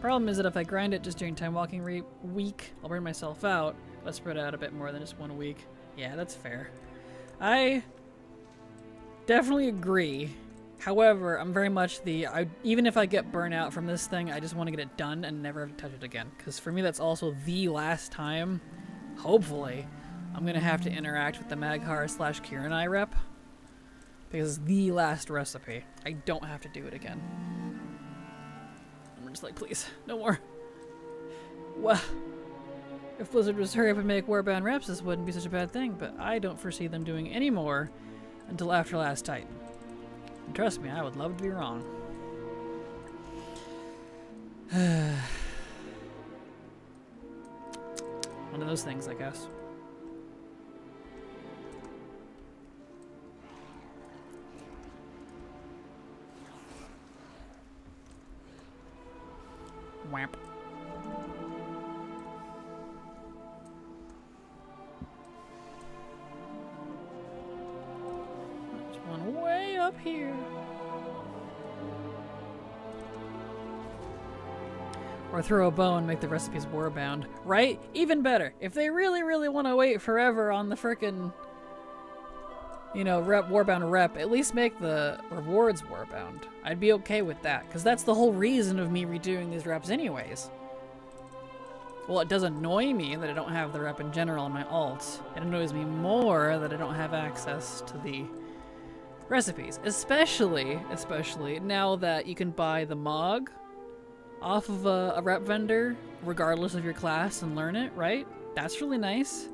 A: Problem is that if I grind it just during time walking week, I'll burn myself out. Let's spread out a bit more than just 1 week. Yeah, that's fair. I definitely agree. However, I'm very much even if I get burnout from this thing, I just want to get it done and never touch it again. Because for me, that's also the last time, hopefully, I'm going to have to interact with the Maghar / Kiranai rep. Because it's the last recipe. I don't have to do it again. Just like, please, no more. Well, if Blizzard was to hurry up and make Warbound reps, this wouldn't be such a bad thing, but I don't foresee them doing any more until after Last Titan. And trust me, I would love to be wrong. One of those things, I guess. Wamp. There's one way up here. Or throw a bow and make the recipes warbound. Right? Even better. If they really, really want to wait forever on the frickin', you know, warbound rep, at least make the rewards warbound. I'd be okay with that, because that's the whole reason of me redoing these reps anyways. Well, it does annoy me that I don't have the rep in general in my alts. It annoys me more that I don't have access to the recipes. Especially now that you can buy the Mog off of a rep vendor, regardless of your class, and learn it, right? That's really nice.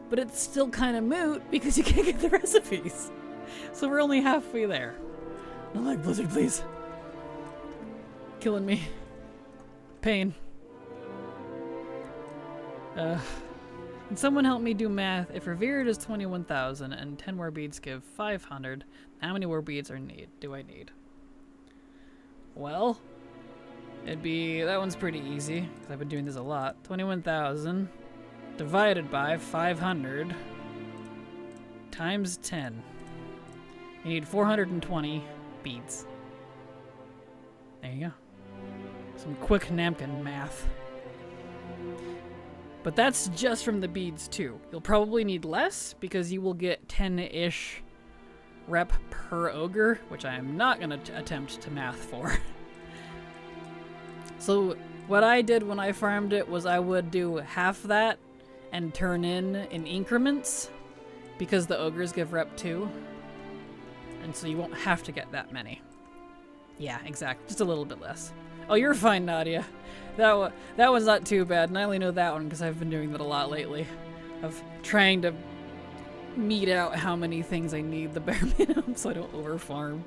A: But it's still kind of moot because you can't get the recipes. So we're only halfway there. I'm like, Blizzard, please. Killing me. Pain. Can someone help me do math? If revered is 21,000 and 10 war beads give 500, how many war beads do I need? Well, that one's pretty easy because I've been doing this a lot. 21,000 divided by 500 times 10. You need 420 beads. There you go. Some quick napkin math. But that's just from the beads too. You'll probably need less because you will get 10-ish rep per ogre, which I am not going to attempt to math for. So what I did when I farmed it was I would do half that and turn in increments because the ogres give rep 2. And so you won't have to get that many. Yeah, exactly. Just a little bit less. Oh, you're fine, Nadia. That one's not too bad, and I only know that one because I've been doing that a lot lately. Of trying to mete out how many things I need the bare minimum so I don't overfarm.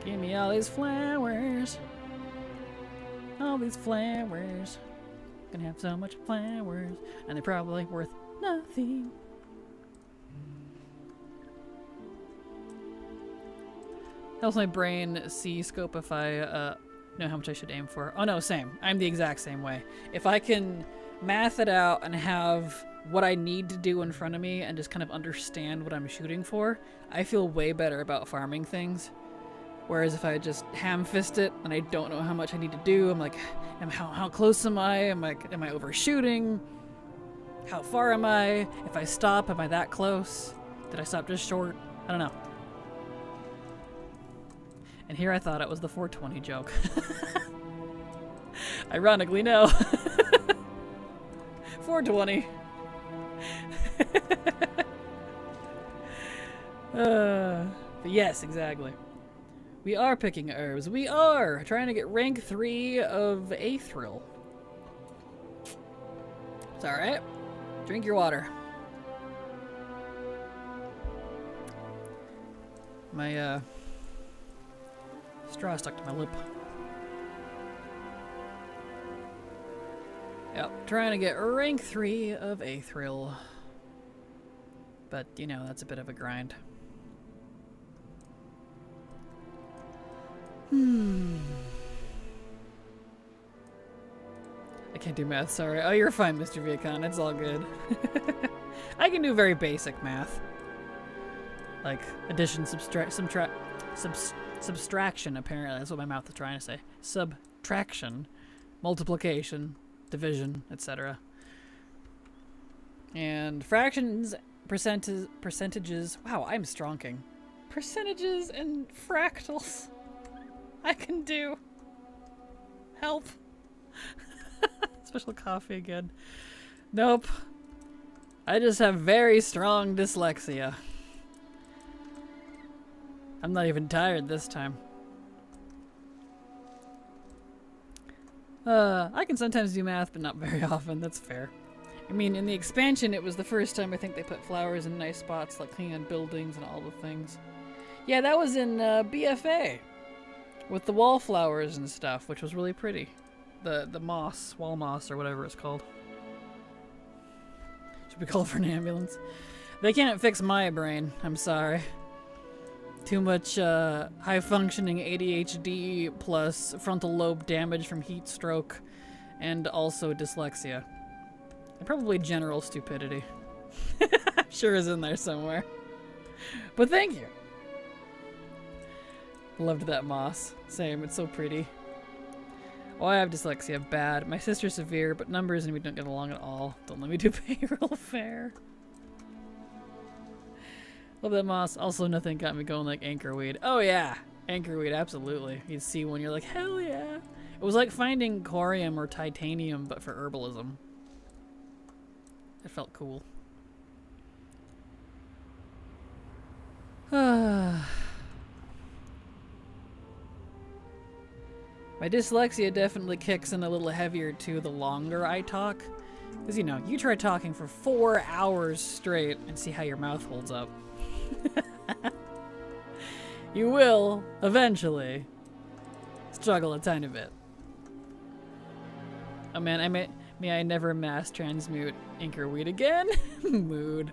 A: Give me all these flowers. All these flowers. Gonna have so much flowers, and they're probably worth nothing. Helps my brain see scope if I know how much I should aim for. Oh no, same. I'm the exact same way. If I can math it out and have what I need to do in front of me and just kind of understand what I'm shooting for, I feel way better about farming things. Whereas if I just ham-fist it and I don't know how much I need to do, I'm like, how close am I? Am I overshooting? How far am I? If I stop, am I that close? Did I stop just short? I don't know. And here I thought it was the 420 joke. Ironically, no. 420. But yes, exactly. We are picking herbs. We are trying to get rank 3 of Aethril. It's alright. Drink your water. My straw stuck to my lip. Yep, trying to get rank 3 of Aethril. But, you know, that's a bit of a grind. I can't do math, sorry. Oh, you're fine, Mr. Viacon. It's all good. I can do very basic math. Like addition, subtraction, apparently. That's what my mouth is trying to say. Subtraction, multiplication, division, etc. And fractions, percentages. Wow, I'm stronking. Percentages and fractals. I can do. Help. Special coffee again. Nope. I just have very strong dyslexia. I'm not even tired this time. I can sometimes do math, but not very often. That's fair. I mean, in the expansion, it was the first time I think they put flowers in nice spots, like cleaning on buildings and all the things. Yeah, that was in BFA. With the wallflowers and stuff, which was really pretty. The moss, wall moss, or whatever it's called. Should be called for an ambulance. They can't fix my brain. I'm sorry. Too much high-functioning ADHD plus frontal lobe damage from heat stroke, and also dyslexia. And probably general stupidity. I'm sure is in there somewhere. But thank you. Loved that moss. Same, it's so pretty. Oh, I have dyslexia, bad. My sister's severe, but numbers and we don't get along at all. Don't let me do payroll fair. Love that moss. Also, nothing got me going like anchorweed. Oh yeah, anchorweed, absolutely. You'd see one, you're like, hell yeah. It was like finding corium or titanium, but for herbalism. It felt cool. My dyslexia definitely kicks in a little heavier too the longer I talk. Because, you know, you try talking for 4 hours straight and see how your mouth holds up. You will, eventually, struggle a tiny bit. Oh man, may I never mass transmute anchorweed again? Mood.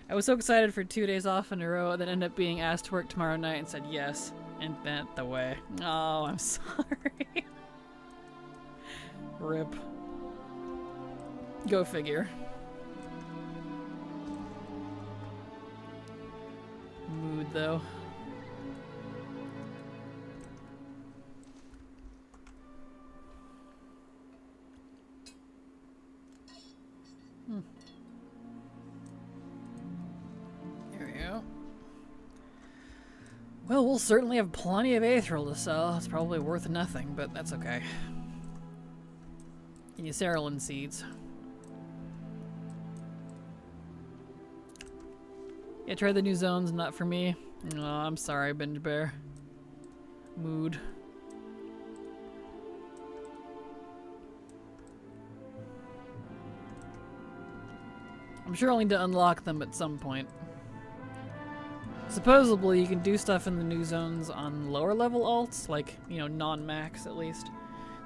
A: I was so excited for 2 days off in a row, then ended up being asked to work tomorrow night and said yes, and bent the way. Oh, I'm sorry. Rip. Go figure. Mood, though. There we go. Well, we'll certainly have plenty of Aethril to sell. It's probably worth nothing, but that's okay. Give you Cerulean seeds. Yeah, try the new zones, not for me. Oh, I'm sorry, Binge Bear. Mood. I'm sure I'll need to unlock them at some point. Supposedly, you can do stuff in the new zones on lower level alts, like, you know, non-max at least.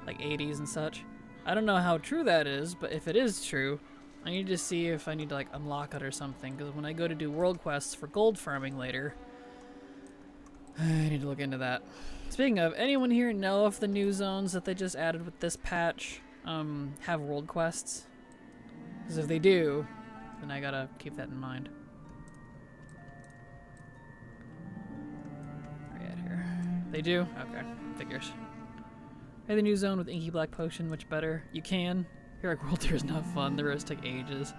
A: Like 80s and such. I don't know how true that is, but if it is true, I need to see if I need to, like, unlock it or something, because when I go to do world quests for gold farming later, I need to look into that. Speaking of, anyone here know if the new zones that they just added with this patch have world quests? Because if they do, then I gotta keep that in mind. They do? Okay, figures. Hey, the new zone with inky black potion, much better. You can. Heroic World Tour is not fun. The roads take ages.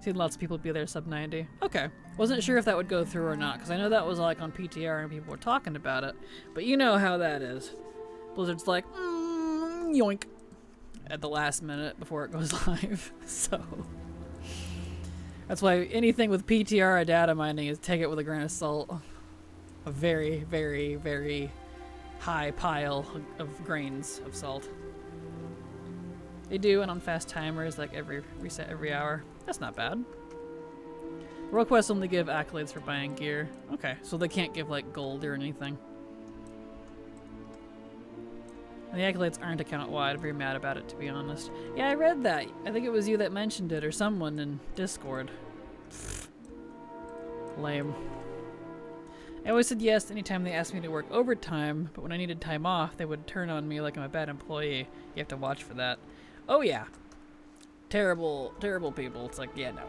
A: Seen lots of people be there sub 90. Okay. Wasn't sure if that would go through or not, because I know that was like on PTR and people were talking about it. But you know how that is. Blizzard's like, yoink, at the last minute before it goes live. So that's why anything with PTR or data mining is take it with a grain of salt. A very, very, very high pile of grains of salt. They do, and on fast timers, like reset every hour. That's not bad. World quests only give accolades for buying gear. Okay, so they can't give like gold or anything. And the accolades aren't account-wide. I'm very mad about it, to be honest. Yeah, I read that. I think it was you that mentioned it, or someone in Discord. Lame. I always said yes anytime they asked me to work overtime, but when I needed time off, they would turn on me like I'm a bad employee. You have to watch for that. Oh yeah. Terrible, terrible people. It's like, yeah, no.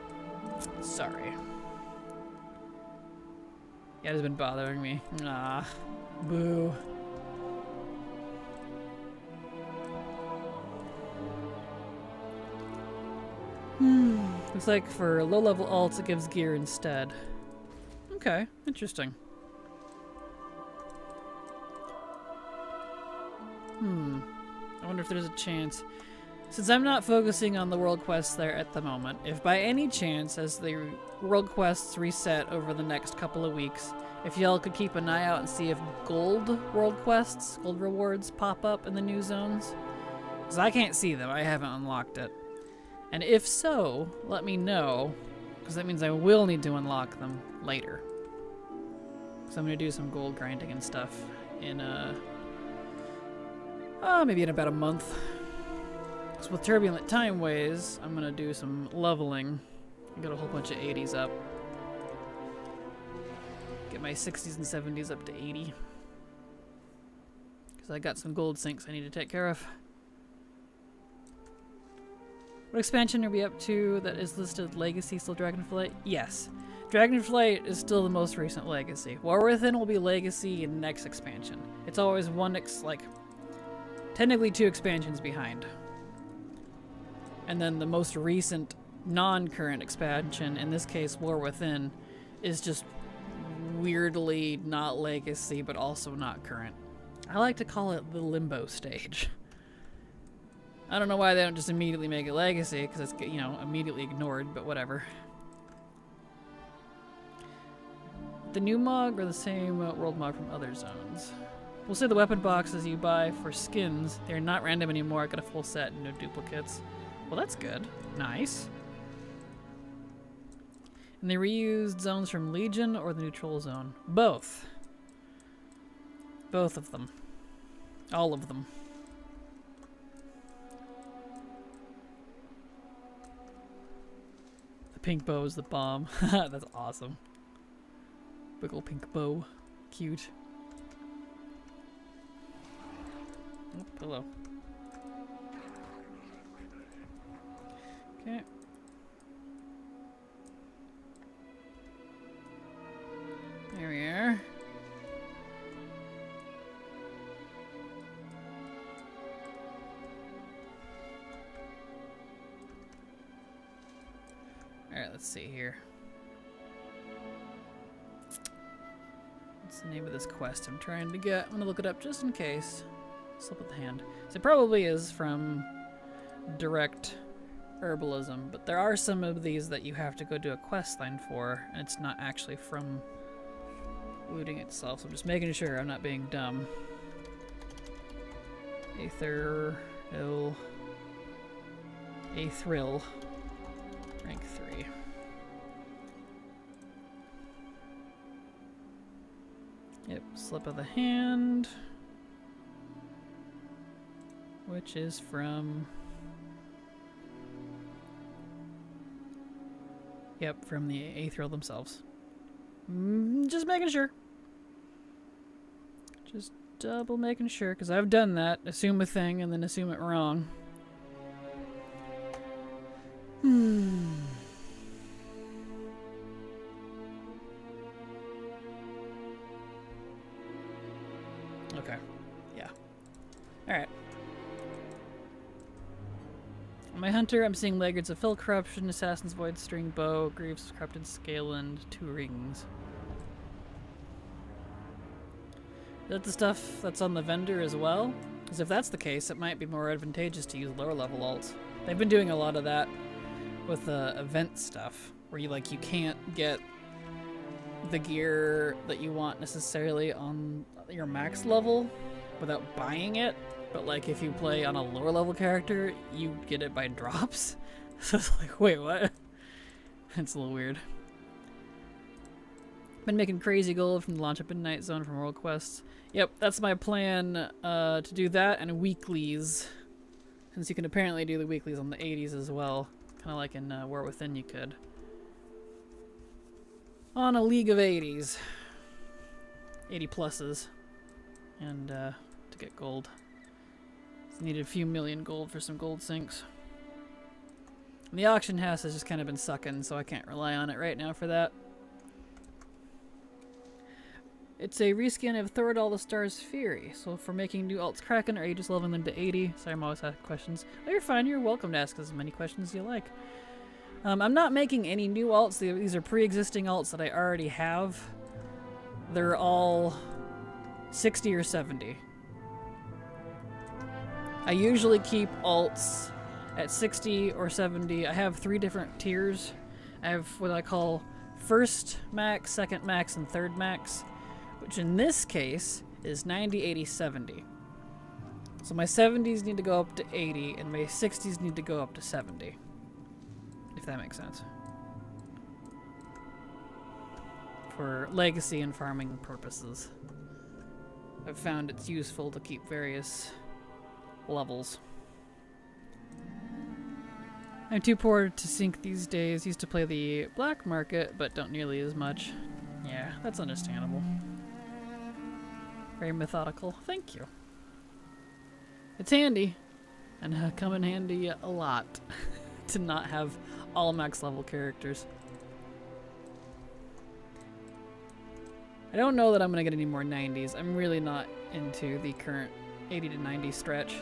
A: Sorry. Yeah, it has been bothering me. Ah. Boo. Looks like for low-level alts, it gives gear instead. Okay, interesting. I wonder if there's a chance. Since I'm not focusing on the world quests there at the moment, if by any chance, as the world quests reset over the next couple of weeks, if y'all could keep an eye out and see if gold world quests, gold rewards, pop up in the new zones. Because I can't see them, I haven't unlocked it. And if so, let me know, because that means I will need to unlock them later. So I'm going to do some gold grinding and stuff in maybe in about a month. So with Turbulent Time Ways, I'm going to do some leveling. Get a whole bunch of 80s up. Get my 60s and 70s up to 80. Because I got some gold sinks I need to take care of. What expansion are we up to that is listed Legacy still Dragonflight? Yes. Dragonflight is still the most recent Legacy. War Within will be Legacy in next expansion. It's always technically 2 expansions behind. And then the most recent non-current expansion, in this case War Within, is just weirdly not Legacy but also not current. I like to call it the limbo stage. I don't know why they don't just immediately make it Legacy, because it's, you know, immediately ignored, but whatever. The new MOG or the same world MOG from other zones? We'll say the weapon boxes you buy for skins, they're not random anymore. I got a full set and no duplicates. Well, that's good. Nice. And they reused zones from Legion or the new Troll Zone? Both. Both of them. All of them. The pink bow is the bomb. That's awesome. Big ol' pink bow. Cute. Oh, hello. Okay. There we are. Alright, let's see here. What's the name of this quest I'm trying to get? I'm gonna look it up just in case. Slip of the hand. So it probably is from direct herbalism, but there are some of these that you have to go do a quest line for, and it's not actually from looting itself, so I'm just making sure I'm not being dumb. Aetheril. Rank 3. Yep, slip of the hand. Which is from... Yep, from the Aetheril themselves. Just making sure. Just double making sure, because I've done that. Assume a thing and then assume it wrong. Yeah. Alright. On my hunter, I'm seeing Laggards of Fill Corruption, Assassin's Void String Bow, Greaves of Corrupted Scale, and 2 rings. Is that the stuff that's on the vendor as well? Because if that's the case, it might be more advantageous to use lower level alts. They've been doing a lot of that with event stuff, where you can't get the gear that you want necessarily on your max level without buying it, but like if you play on a lower level character, you get it by drops. So it's like, wait, what? It's a little weird. Been making crazy gold from the launch of Midnight Zone from World Quests. Yep, that's my plan, to do that and weeklies. Since you can apparently do the weeklies on the 80s as well. Kind of like in War Within you could. On a League of 80s. 80 pluses. And to get gold. Just needed a few million gold for some gold sinks. And the auction house has just kind of been sucking, so I can't rely on it right now for that. It's a reskin of Thoradal the Star's Fury, so for making new alts Kraken, are you just leveling them to 80? Sorry, I'm always asking questions. Oh, you're fine, you're welcome to ask as many questions as you like. I'm not making any new alts, these are pre-existing alts that I already have. They're all 60 or 70. I usually keep alts at 60 or 70. I have 3 different tiers. I have what I call first max, second max, and third max, which in this case is 90, 80, 70. So my 70s need to go up to 80, and my 60s need to go up to 70. If that makes sense. For legacy and farming purposes. I've found it's useful to keep various levels. I'm too poor to sync these days. Used to play the black market, but don't nearly as much. Yeah, that's understandable. Very methodical. Thank you. It's handy, and come in handy a lot to not have all max level characters. I don't know that I'm gonna get any more 90s. I'm really not into the current 80 to 90 stretch.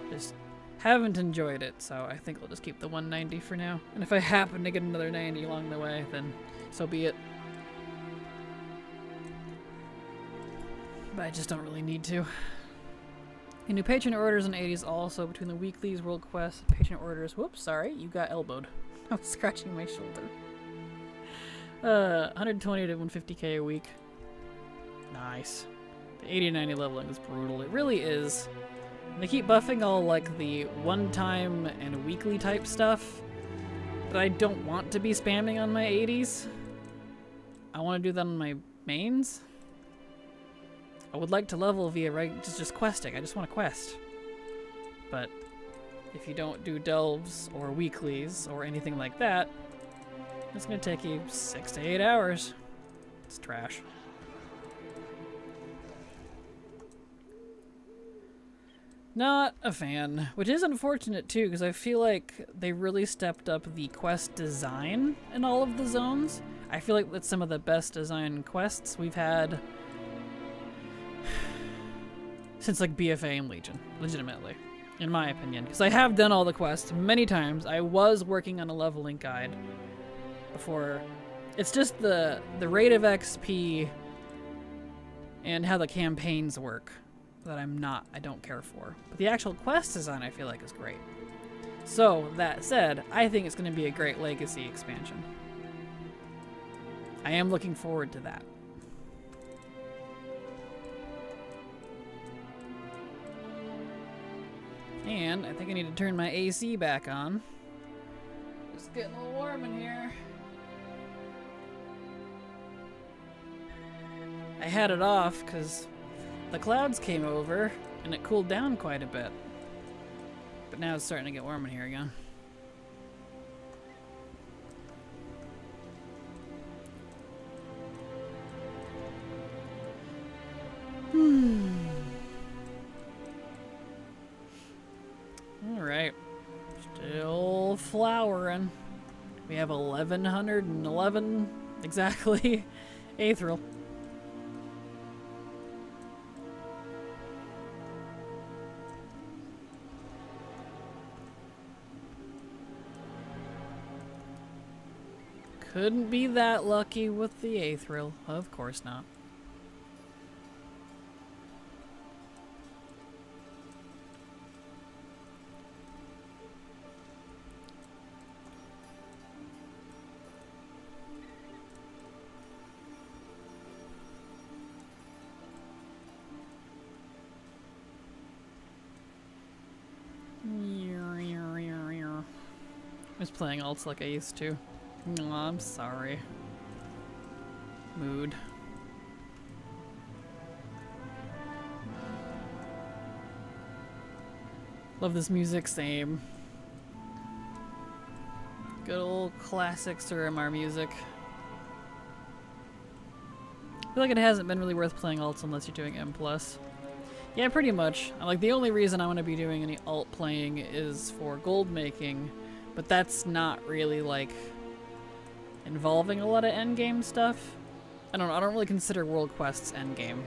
A: Just haven't enjoyed it, so I think I'll just keep the 190 for now. And if I happen to get another 90 along the way, then so be it. But I just don't really need to. You do patron orders in 80s also between the weeklies, world quests, patron orders. Whoops, sorry, you got elbowed. I was scratching my shoulder. 120 to 150k a week. Nice. The 80 to 90 leveling is brutal. It really is. And they keep buffing all like the one-time and weekly type stuff that I don't want to be spamming on my 80s. I want to do that on my mains. I would like to level via just questing. I just want to quest. But if you don't do delves or weeklies or anything like that, it's going to take you 6 to 8 hours. It's trash. Not a fan, which is unfortunate too, because I feel like they really stepped up the quest design in all of the zones. I feel like that's some of the best design quests we've had since like BFA and Legion, legitimately, in my opinion. Because I have done all the quests many times. I was working on a leveling guide before. It's just the rate of XP and how the campaigns work that I don't care for. But the actual quest design I feel like is great. So, that said, I think it's going to be a great legacy expansion. I am looking forward to that. And I think I need to turn my AC back on. It's getting a little warm in here. I had it off because the clouds came over and it cooled down quite a bit. But now it's starting to get warm in here again. Alright. Still flowering. We have 1111 exactly. Aetheril. Couldn't be that lucky with the Aethril. Of course not. I was playing alts like I used to. Aw, I'm sorry. Mood. Love this music, same. Good old classic Suramar music. I feel like it hasn't been really worth playing alts unless you're doing M+. Yeah, pretty much. Like, the only reason I want to be doing any alt playing is for gold making, but that's not really, like, involving a lot of endgame stuff. I don't really consider world quests endgame.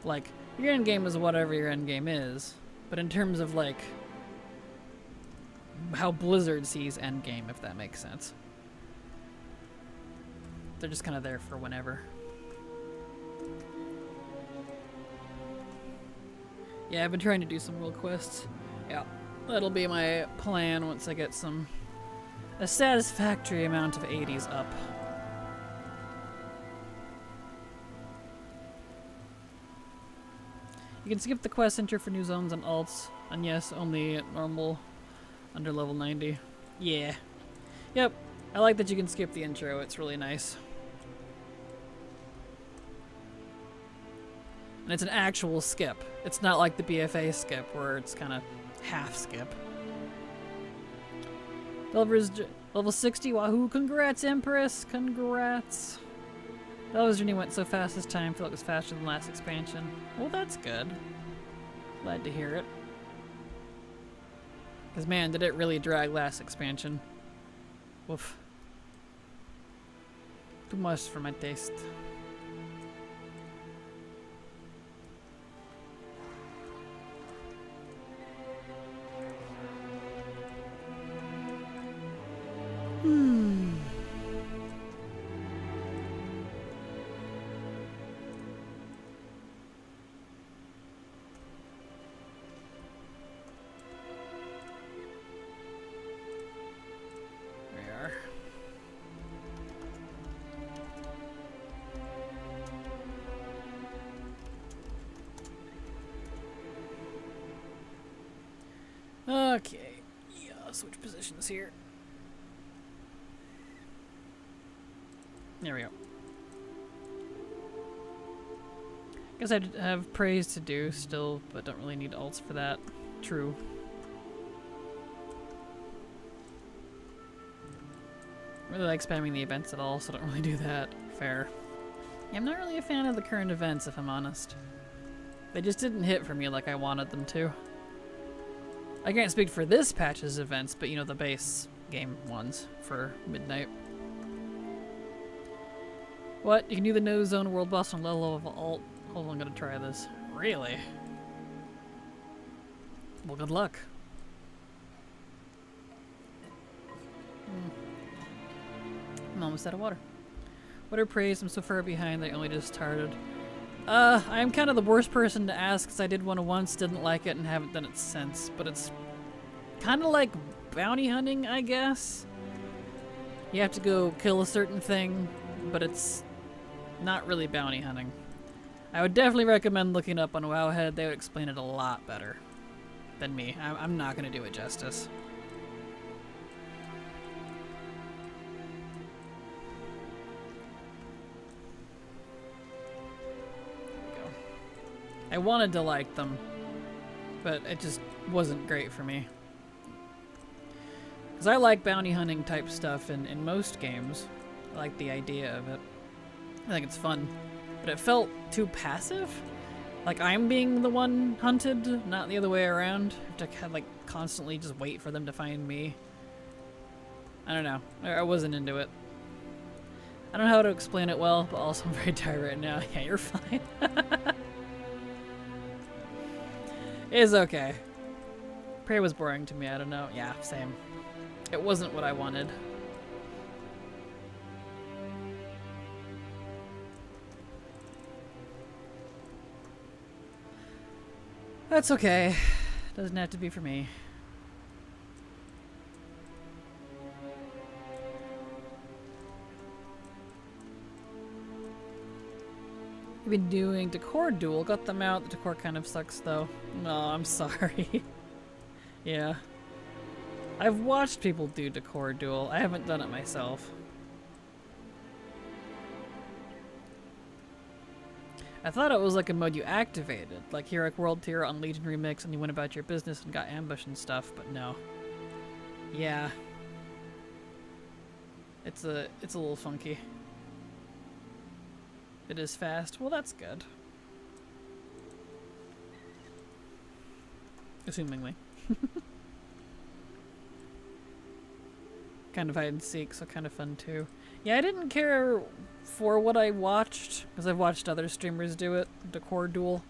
A: Like, your endgame is whatever your endgame is, but in terms of, like, how Blizzard sees endgame, if that makes sense. They're just kind of there for whenever. Yeah, I've been trying to do some world quests. Yeah, that'll be my plan once I get a satisfactory amount of 80s up. You can skip the quest center for new zones and alts, and yes, only at normal under level 90. Yeah. Yep, I like that you can skip the intro, it's really nice. And it's an actual skip. It's not like the BFA skip where it's kind of half skip. Level 60, wahoo, congrats Empress, congrats. Delver's journey went so fast this time, I feel like it was faster than last expansion. Well, that's good. Glad to hear it. Because man, did it really drag last expansion. Woof. Too much for my taste. Okay, yeah, I'll switch positions here. There we go. Guess I have praise to do still, but don't really need alts for that. True. Really like spamming the events at all, so don't really do that. Fair. Yeah, I'm not really a fan of the current events, if I'm honest. They just didn't hit for me like I wanted them to. I can't speak for this patch's events, but you know, the base game ones for Midnight. What? You can do the no zone world boss on level of alt. Hold on, I'm gonna try this. Really? Well, good luck. I'm almost out of water. What are praise? I'm so far behind that I only just started. I'm kind of the worst person to ask because I did one once, didn't like it, and haven't done it since. But it's kind of like bounty hunting, I guess. You have to go kill a certain thing, but it's not really bounty hunting. I would definitely recommend looking up on Wowhead. They would explain it a lot better than me. I'm not going to do it justice. I wanted to like them, but it just wasn't great for me. Because I like bounty hunting type stuff in most games. I like the idea of it. I think it's fun. But it felt too passive. Like I'm being the one hunted, not the other way around. I have to like constantly just wait for them to find me. I don't know. I wasn't into it. I don't know how to explain it well, but also I'm very tired right now. Yeah, you're fine. It's okay. Prey was boring to me, I don't know. Yeah, same. It wasn't what I wanted. That's okay. Doesn't have to be for me. I've been doing Decor Duel. Got them out. The decor kind of sucks though. No, I'm sorry. Yeah. I've watched people do Decor Duel. I haven't done it myself. I thought it was like a mode you activated, like Heroic World Tier on Legion Remix, and you went about your business and got ambushed and stuff, but no. Yeah. It's a little funky. It is fast. Well, that's good. Assumingly. Kind of hide and seek, so kind of fun too. Yeah, I didn't care for what I watched, because I've watched other streamers do it, Decor Duel.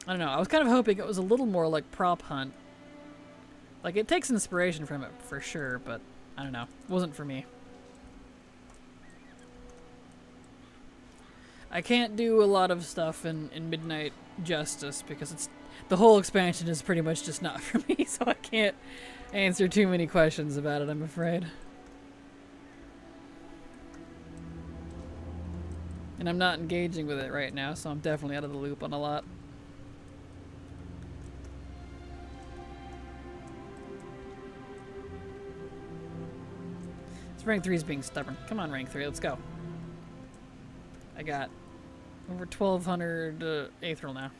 A: I don't know, I was kind of hoping it was a little more like Prop Hunt. Like, it takes inspiration from it for sure, but I don't know, it wasn't for me. I can't do a lot of stuff in Midnight Justice, because it's the whole expansion is pretty much just not for me, so I can't answer too many questions about it, I'm afraid. And I'm not engaging with it right now, so I'm definitely out of the loop on a lot. This rank 3 is being stubborn. Come on, rank 3, let's go. I got over 1,200 Aetheril now.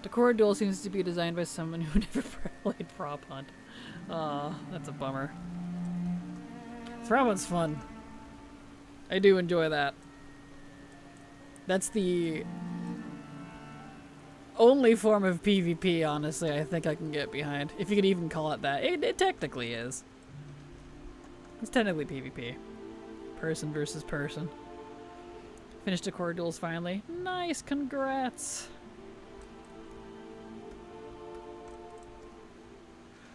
A: Decor Duel seems to be designed by someone who never played Prop Hunt. Aw, that's a bummer. Prop Hunt's fun. I do enjoy that. That's the only form of PvP, honestly, I think I can get behind. If you could even call it that. It technically is. It's technically PvP. Person versus person. Finished Decor Duels finally. Nice, congrats.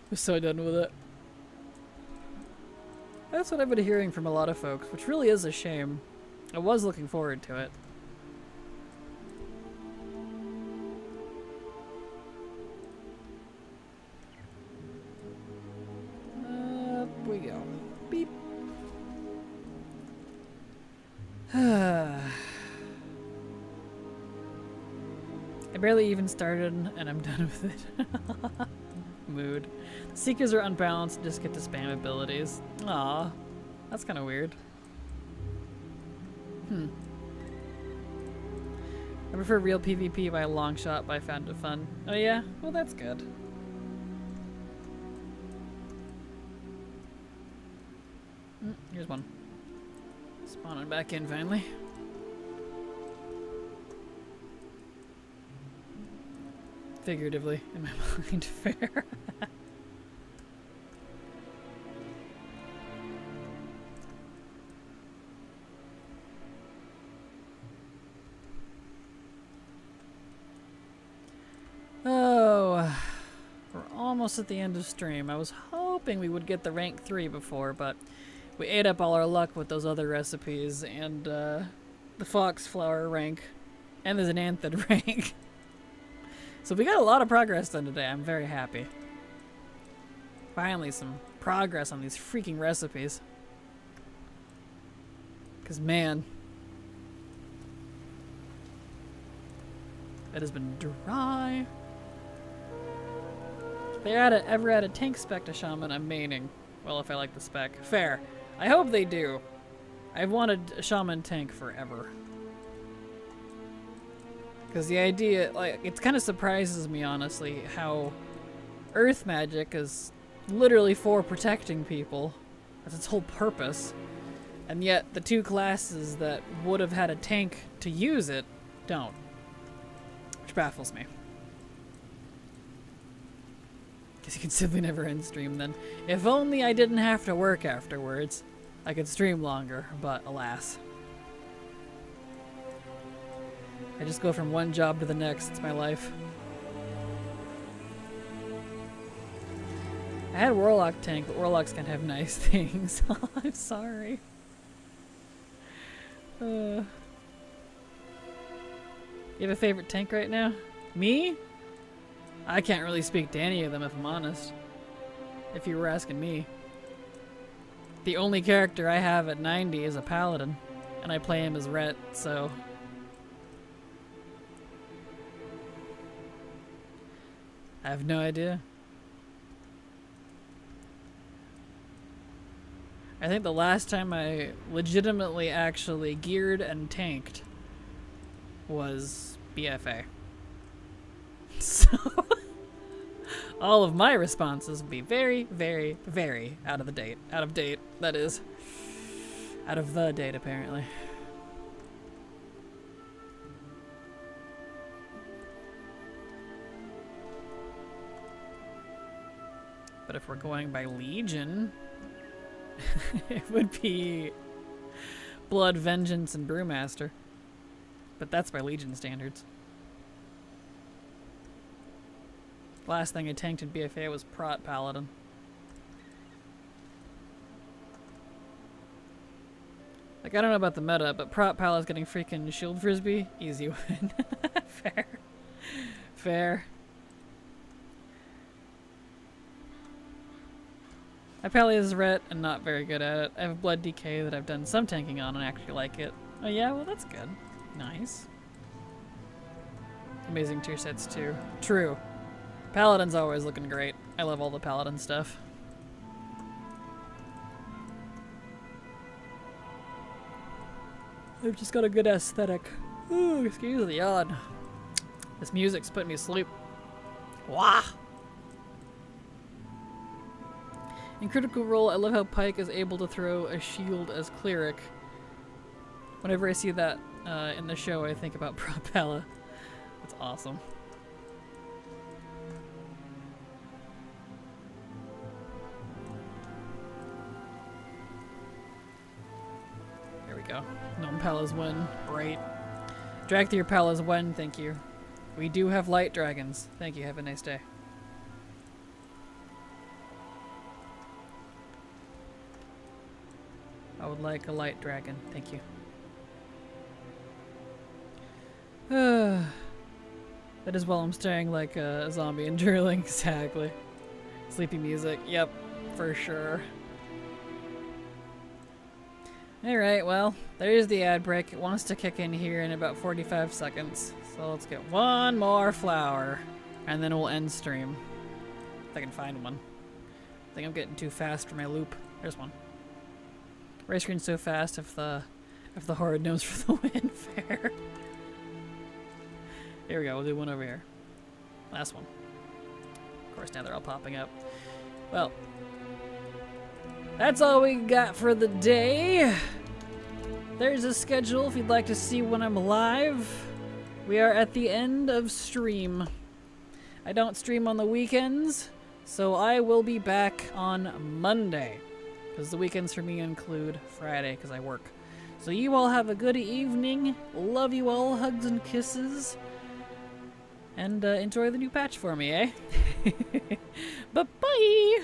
A: I'm so done with it. That's what I've been hearing from a lot of folks, which really is a shame. I was looking forward to it. Up we go. Beep. I barely even started, and I'm done with it. Mood. The Seekers are unbalanced and just get to spam abilities. Aw, that's kind of weird. I prefer real PvP by a long shot, but I found it fun. Oh yeah? Well, that's good. Here's one. Spawning back in finally. Figuratively, in my mind, fair. Oh, we're almost at the end of stream. I was hoping we would get the rank 3 before, but we ate up all our luck with those other recipes and the Foxflower rank, and there's an Anthid rank. So we got a lot of progress done today. I'm very happy. Finally, some progress on these freaking recipes. Because, man, it has been dry. If they ever add a tank spec to Shaman, I'm maining. Well, if I like the spec. Fair. I hope they do. I've wanted a Shaman tank forever. Because the idea, like, it kind of surprises me, honestly, how Earth magic is literally for protecting people. That's its whole purpose. And yet, the two classes that would have had a tank to use it, don't. Which baffles me. Guess you can simply never end stream then. If only I didn't have to work afterwards. I could stream longer, but alas. I just go from one job to the next. It's my life. I had Warlock tank, but Warlocks can have nice things. I'm sorry. You have a favorite tank right now? Me? I can't really speak to any of them if I'm honest. If you were asking me. The only character I have at 90 is a paladin. And I play him as Rhett, so... I have no idea. I think the last time I legitimately actually geared and tanked was BFA. So all of my responses would be very, very, very out of date, that is. Out of the date, apparently. But if we're going by Legion, it would be Blood, Vengeance, and Brewmaster. But that's by Legion standards. Last thing I tanked in BFA was Prot Paladin. Like, I don't know about the meta, but Prot Paladin's getting freaking Shield Frisbee. Easy win. Fair. Fair. I Pally is Ret and not very good at it. I have a Blood DK that I've done some tanking on and I actually like it. Oh yeah, well that's good. Nice. Amazing tier sets too. True. Paladin's always looking great. I love all the Paladin stuff. They've just got a good aesthetic. Ooh, excuse the yawn. This music's putting me to sleep. Wah! In Critical Role, I love how Pike is able to throw a shield as cleric. Whenever I see that in the show, I think about Propella. That's awesome. There we go. Gnome Pallas win. Great. Dragthier Pallas win, thank you. We do have light dragons. Thank you, have a nice day. I would like a light dragon, thank you. That is while I'm staring like a zombie and drilling, exactly. Sleepy music, yep, for sure. Alright, well, there's the ad break. It wants to kick in here in about 45 seconds. So let's get one more flower, and then we'll end stream. If I can find one. I think I'm getting too fast for my loop. There's one. Race screen's so fast if the horde knows for the win. Fair. Here we go, we'll do one over here. Last one. Of course, now they're all popping up. Well, that's all we got for the day. There's a schedule if you'd like to see when I'm live. We are at the end of stream. I don't stream on the weekends, so I will be back on Monday. Because the weekends for me include Friday, because I work. So you all have a good evening. Love you all. Hugs and kisses. And enjoy the new patch for me, eh? Bye-bye!